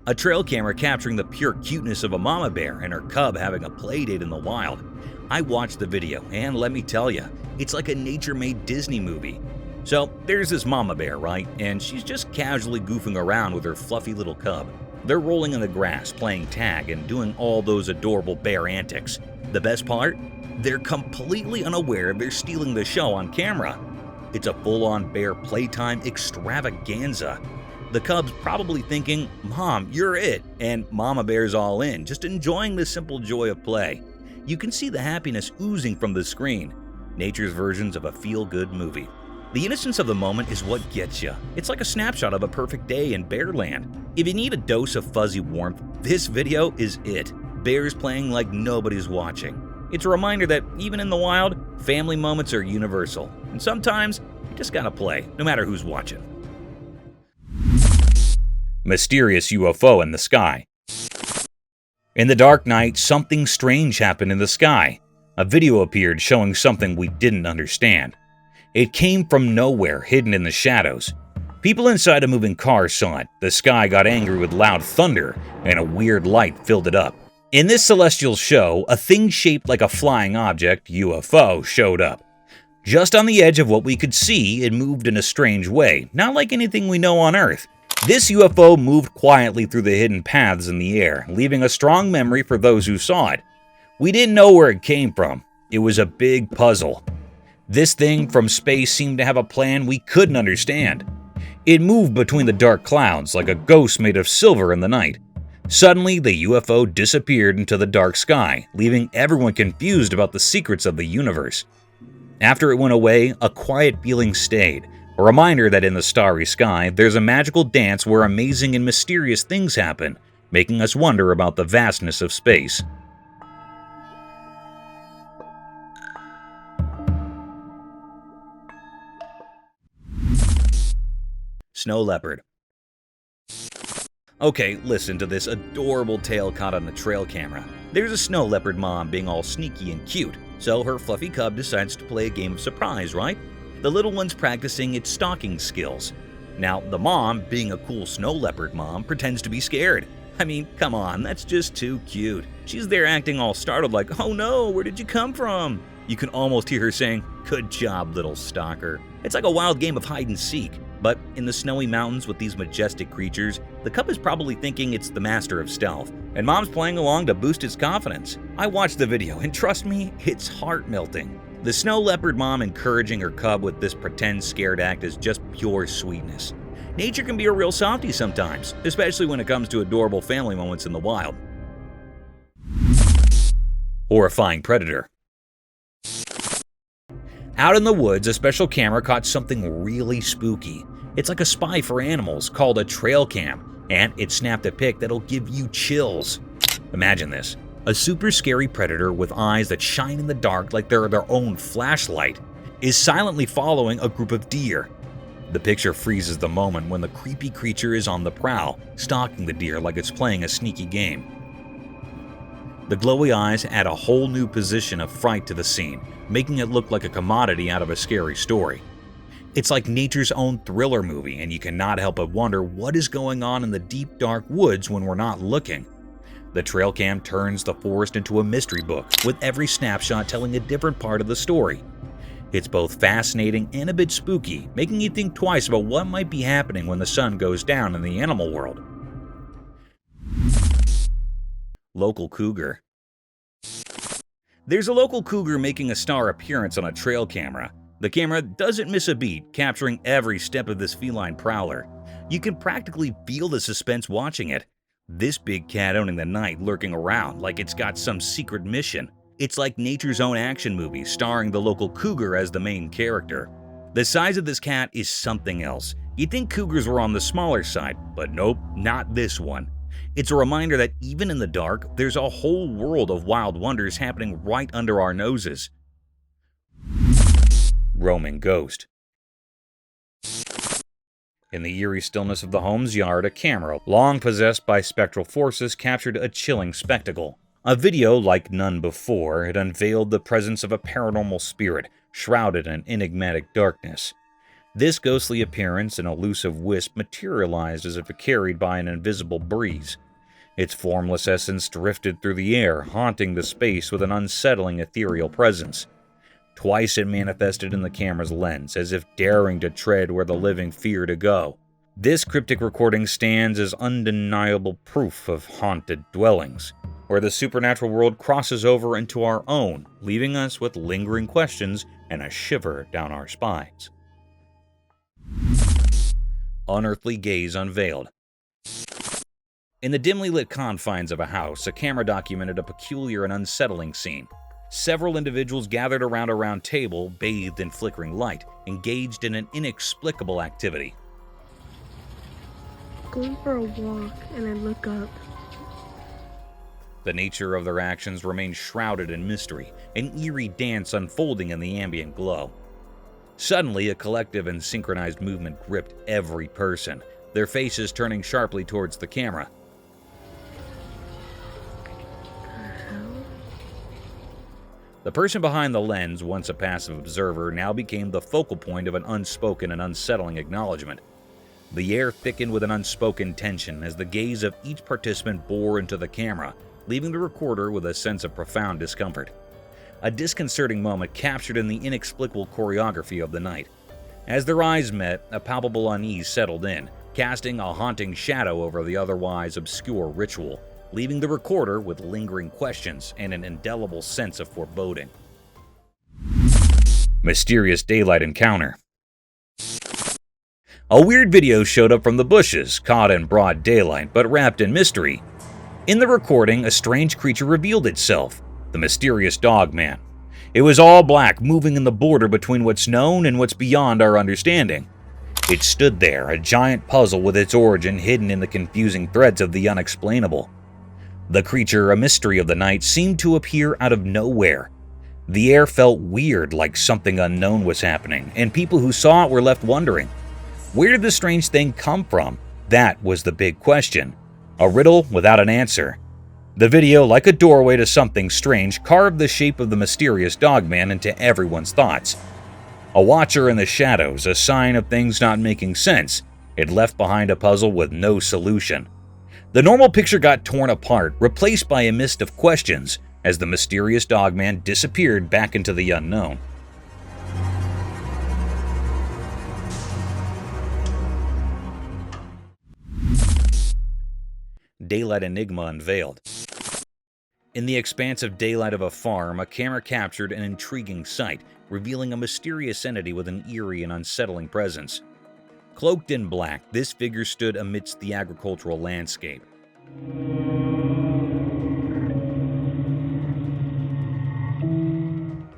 A trail camera capturing the pure cuteness of a mama bear and her cub having a playdate in the wild. I watched the video, and let me tell you, it's like a nature-made Disney movie. So there's this mama bear, right? And she's just casually goofing around with her fluffy little cub. They're rolling in the grass, playing tag, and doing all those adorable bear antics. The best part? They're completely unaware they're stealing the show on camera. It's a full-on bear playtime extravaganza. The cub's probably thinking, "Mom, you're it," and Mama Bear's all in, just enjoying the simple joy of play. You can see the happiness oozing from the screen. Nature's versions of a feel-good movie. The innocence of the moment is what gets you. It's like a snapshot of a perfect day in Bearland. If you need a dose of fuzzy warmth, this video is it. Bears playing like nobody's watching. It's a reminder that even in the wild, family moments are universal. And sometimes, you just gotta play, no matter who's watching. Mysterious UFO in the sky. In the dark night, something strange happened in the sky. A video appeared showing something we didn't understand. It came from nowhere, hidden in the shadows. People inside a moving car saw it. The sky got angry with loud thunder, and a weird light filled it up. In this celestial show, a thing shaped like a flying object, UFO, showed up. Just on the edge of what we could see, it moved in a strange way, not like anything we know on Earth. This UFO moved quietly through the hidden paths in the air, leaving a strong memory for those who saw it. We didn't know where it came from. It was a big puzzle. This thing from space seemed to have a plan we couldn't understand. It moved between the dark clouds like a ghost made of silver in the night. Suddenly, the UFO disappeared into the dark sky, leaving everyone confused about the secrets of the universe. After it went away, a quiet feeling stayed, A reminder that in the starry sky, there's a magical dance where amazing and mysterious things happen, making us wonder about the vastness of space. Snow leopard. Okay, listen to this adorable tale caught on the trail camera. There's a snow leopard mom being all sneaky and cute, so her fluffy cub decides to play a game of surprise, right? The little one's practicing its stalking skills. Now, the mom, being a cool snow leopard mom, pretends to be scared. I mean, come on, that's just too cute. She's there acting all startled like, oh no, where did you come from? You can almost hear her saying, good job, little stalker. It's like a wild game of hide and seek. But in the snowy mountains with these majestic creatures, the cub is probably thinking it's the master of stealth, and mom's playing along to boost its confidence. I watched the video, and trust me, it's heart-melting. The snow leopard mom encouraging her cub with this pretend scared act is just pure sweetness. Nature can be a real softie sometimes, especially when it comes to adorable family moments in the wild. Horrifying predator. Out in the woods, a special camera caught something really spooky. It's like a spy for animals called a trail cam, and it snapped a pic that'll give you chills. Imagine this. A super scary predator with eyes that shine in the dark like they're their own flashlight is silently following a group of deer. The picture freezes the moment when the creepy creature is on the prowl, stalking the deer like it's playing a sneaky game. The glowy eyes add a whole new position of fright to the scene, making it look like a commodity out of a scary story. It's like nature's own thriller movie, and you cannot help but wonder what is going on in the deep, dark woods when we're not looking. The trail cam turns the forest into a mystery book, with every snapshot telling a different part of the story. It's both fascinating and a bit spooky, making you think twice about what might be happening when the sun goes down in the animal world. Local cougar. There's a local cougar making a star appearance on a trail camera. The camera doesn't miss a beat, capturing every step of this feline prowler. You can practically feel the suspense watching it. This big cat owning the night, lurking around like it's got some secret mission. It's like nature's own action movie, starring the local cougar as the main character. The size of this cat is something else. You'd think cougars were on the smaller side, but nope, not this one. It's a reminder that even in the dark, there's a whole world of wild wonders happening right under our noses. Roaming ghost. In the eerie stillness of the home's yard, a camera, long possessed by spectral forces, captured a chilling spectacle. A video like none before, it unveiled the presence of a paranormal spirit, shrouded in enigmatic darkness. This ghostly appearance, an elusive wisp, materialized as if carried by an invisible breeze. Its formless essence drifted through the air, haunting the space with an unsettling ethereal presence. Twice it manifested in the camera's lens, as if daring to tread where the living fear to go. This cryptic recording stands as undeniable proof of haunted dwellings, where the supernatural world crosses over into our own, leaving us with lingering questions and a shiver down our spines. Unearthly gaze unveiled. In the dimly lit confines of a house, a camera documented a peculiar and unsettling scene. Several individuals gathered around a round table, bathed in flickering light, engaged in an inexplicable activity. Going for a walk, and I look up. The nature of their actions remained shrouded in mystery, an eerie dance unfolding in the ambient glow. Suddenly, a collective and synchronized movement gripped every person, their faces turning sharply towards the camera. The person behind the lens, once a passive observer, now became the focal point of an unspoken and unsettling acknowledgement. The air thickened with an unspoken tension as the gaze of each participant bore into the camera, leaving the recorder with a sense of profound discomfort. A disconcerting moment captured in the inexplicable choreography of the night. As their eyes met, a palpable unease settled in, casting a haunting shadow over the otherwise obscure ritual, leaving the recorder with lingering questions and an indelible sense of foreboding. Mysterious daylight encounter. A weird video showed up from the bushes, caught in broad daylight but wrapped in mystery. In the recording, a strange creature revealed itself, the mysterious Dogman. It was all black, moving in the border between what's known and what's beyond our understanding. It stood there, a giant puzzle with its origin hidden in the confusing threads of the unexplainable. The creature, a mystery of the night, seemed to appear out of nowhere. The air felt weird, like something unknown was happening, and people who saw it were left wondering, where did the strange thing come from? That was the big question. A riddle without an answer. The video, like a doorway to something strange, carved the shape of the mysterious Dogman into everyone's thoughts. A watcher in the shadows, a sign of things not making sense. It left behind a puzzle with no solution. The normal picture got torn apart, replaced by a mist of questions, as the mysterious Dogman disappeared back into the unknown. Daylight Enigma Unveiled. In the expansive daylight of a farm, a camera captured an intriguing sight, revealing a mysterious entity with an eerie and unsettling presence. Cloaked in black, this figure stood amidst the agricultural landscape.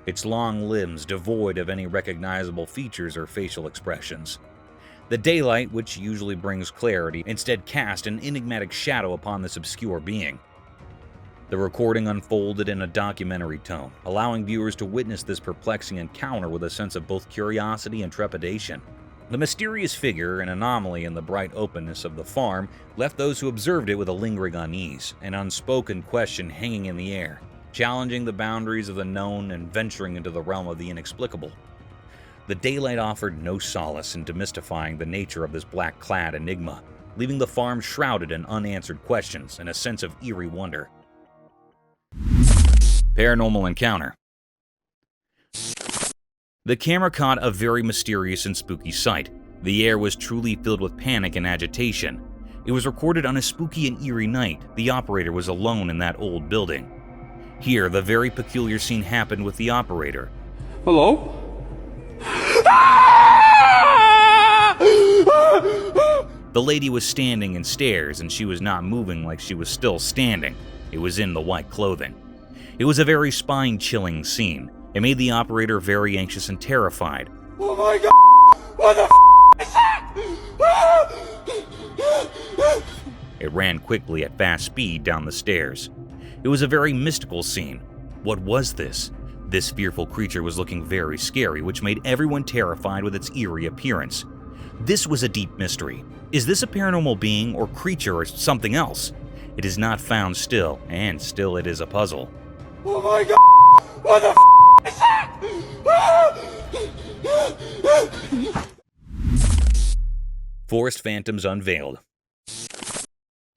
Its long limbs devoid of any recognizable features or facial expressions. The daylight, which usually brings clarity, instead cast an enigmatic shadow upon this obscure being. The recording unfolded in a documentary tone, allowing viewers to witness this perplexing encounter with a sense of both curiosity and trepidation. The mysterious figure, an anomaly in the bright openness of the farm, left those who observed it with a lingering unease, an unspoken question hanging in the air, challenging the boundaries of the known and venturing into the realm of the inexplicable. The daylight offered no solace in demystifying the nature of this black-clad enigma, leaving the farm shrouded in unanswered questions and a sense of eerie wonder. Paranormal encounter. The camera caught a very mysterious and spooky sight. The air was truly filled with panic and agitation. It was recorded on a spooky and eerie night. The operator was alone in that old building. Here, the very peculiar scene happened with the operator. Hello? The lady was standing in stares, and she was not moving like she was still standing. It was in the white clothing. It was a very spine-chilling scene. It made the operator very anxious and terrified. Oh my god! What the f*** is that? It ran quickly at fast speed down the stairs. It was a very mystical scene. What was this? This fearful creature was looking very scary, which made everyone terrified with its eerie appearance. This was a deep mystery. Is this a paranormal being or creature or something else? It is not found still, and still it is a puzzle. Oh my god! What the f*** is that? Forest Phantoms Unveiled.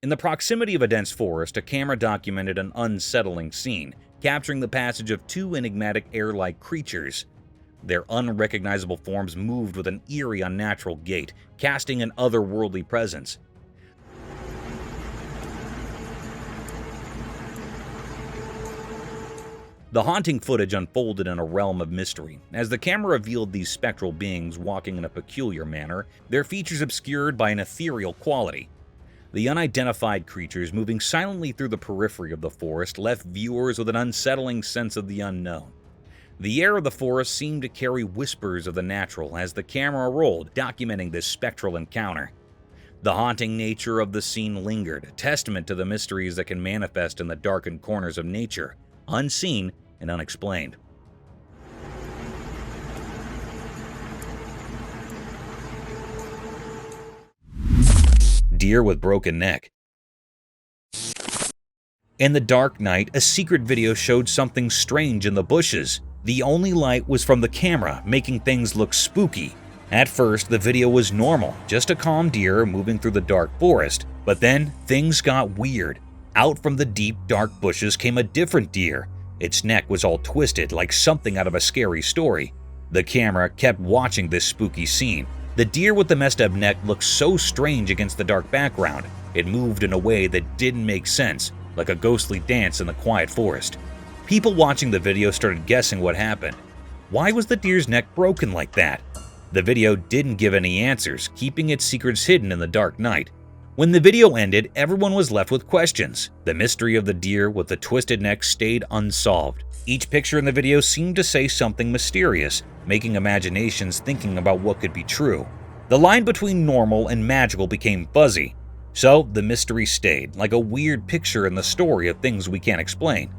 In the proximity of a dense forest, a camera documented an unsettling scene, capturing the passage of two enigmatic air-like creatures. Their unrecognizable forms moved with an eerie, unnatural gait, casting an otherworldly presence. The haunting footage unfolded in a realm of mystery. As the camera revealed these spectral beings walking in a peculiar manner, their features obscured by an ethereal quality. The unidentified creatures moving silently through the periphery of the forest left viewers with an unsettling sense of the unknown. The air of the forest seemed to carry whispers of the natural as the camera rolled, documenting this spectral encounter. The haunting nature of the scene lingered, a testament to the mysteries that can manifest in the darkened corners of nature, unseen and unexplained. Deer with broken neck. In the dark night, a secret video showed something strange in the bushes. The only light was from the camera, making things look spooky. At first, the video was normal, just a calm deer moving through the dark forest. But then, things got weird. Out from the deep, dark bushes came a different deer. Its neck was all twisted, like something out of a scary story. The camera kept watching this spooky scene. The deer with the messed up neck looked so strange against the dark background. It moved in a way that didn't make sense, like a ghostly dance in the quiet forest. People watching the video started guessing what happened. Why was the deer's neck broken like that? The video didn't give any answers, keeping its secrets hidden in the dark night. When the video ended, everyone was left with questions. The mystery of the deer with the twisted neck stayed unsolved. Each picture in the video seemed to say something mysterious, making imaginations thinking about what could be true. The line between normal and magical became fuzzy, so the mystery stayed, like a weird picture in the story of things we can't explain.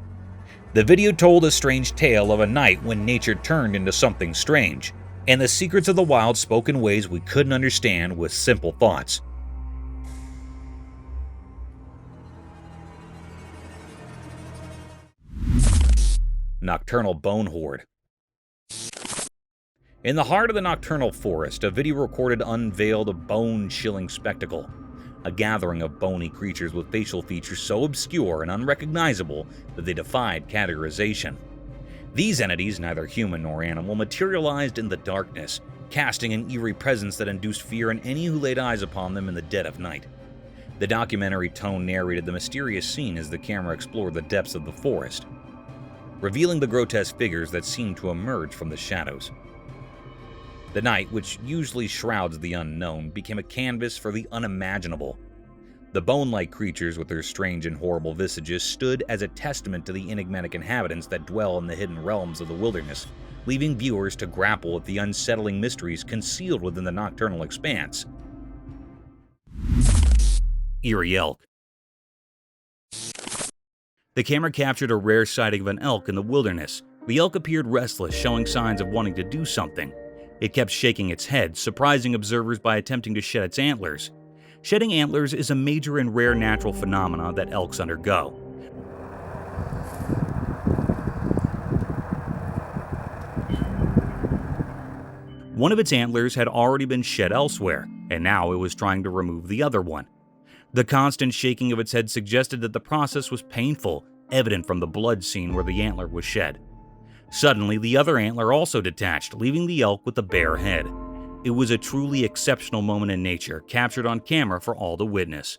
The video told a strange tale of a night when nature turned into something strange, and the secrets of the wild spoke in ways we couldn't understand with simple thoughts. Nocturnal Bone Horde. In the heart of the nocturnal forest, a video recorded unveiled a bone-chilling spectacle. A gathering of bony creatures with facial features so obscure and unrecognizable that they defied categorization. These entities, neither human nor animal, materialized in the darkness, casting an eerie presence that induced fear in any who laid eyes upon them in the dead of night. The documentary tone narrated the mysterious scene as the camera explored the depths of the forest, revealing the grotesque figures that seemed to emerge from the shadows. The night, which usually shrouds the unknown, became a canvas for the unimaginable. The bone-like creatures with their strange and horrible visages stood as a testament to the enigmatic inhabitants that dwell in the hidden realms of the wilderness, leaving viewers to grapple with the unsettling mysteries concealed within the nocturnal expanse. Eerie Elk. The camera captured a rare sighting of an elk in the wilderness. The elk appeared restless, showing signs of wanting to do something. It kept shaking its head, surprising observers by attempting to shed its antlers. Shedding antlers is a major and rare natural phenomenon that elks undergo. One of its antlers had already been shed elsewhere, and now it was trying to remove the other one. The constant shaking of its head suggested that the process was painful, evident from the blood seen where the antler was shed. Suddenly, the other antler also detached, leaving the elk with a bare head. It was a truly exceptional moment in nature, captured on camera for all to witness.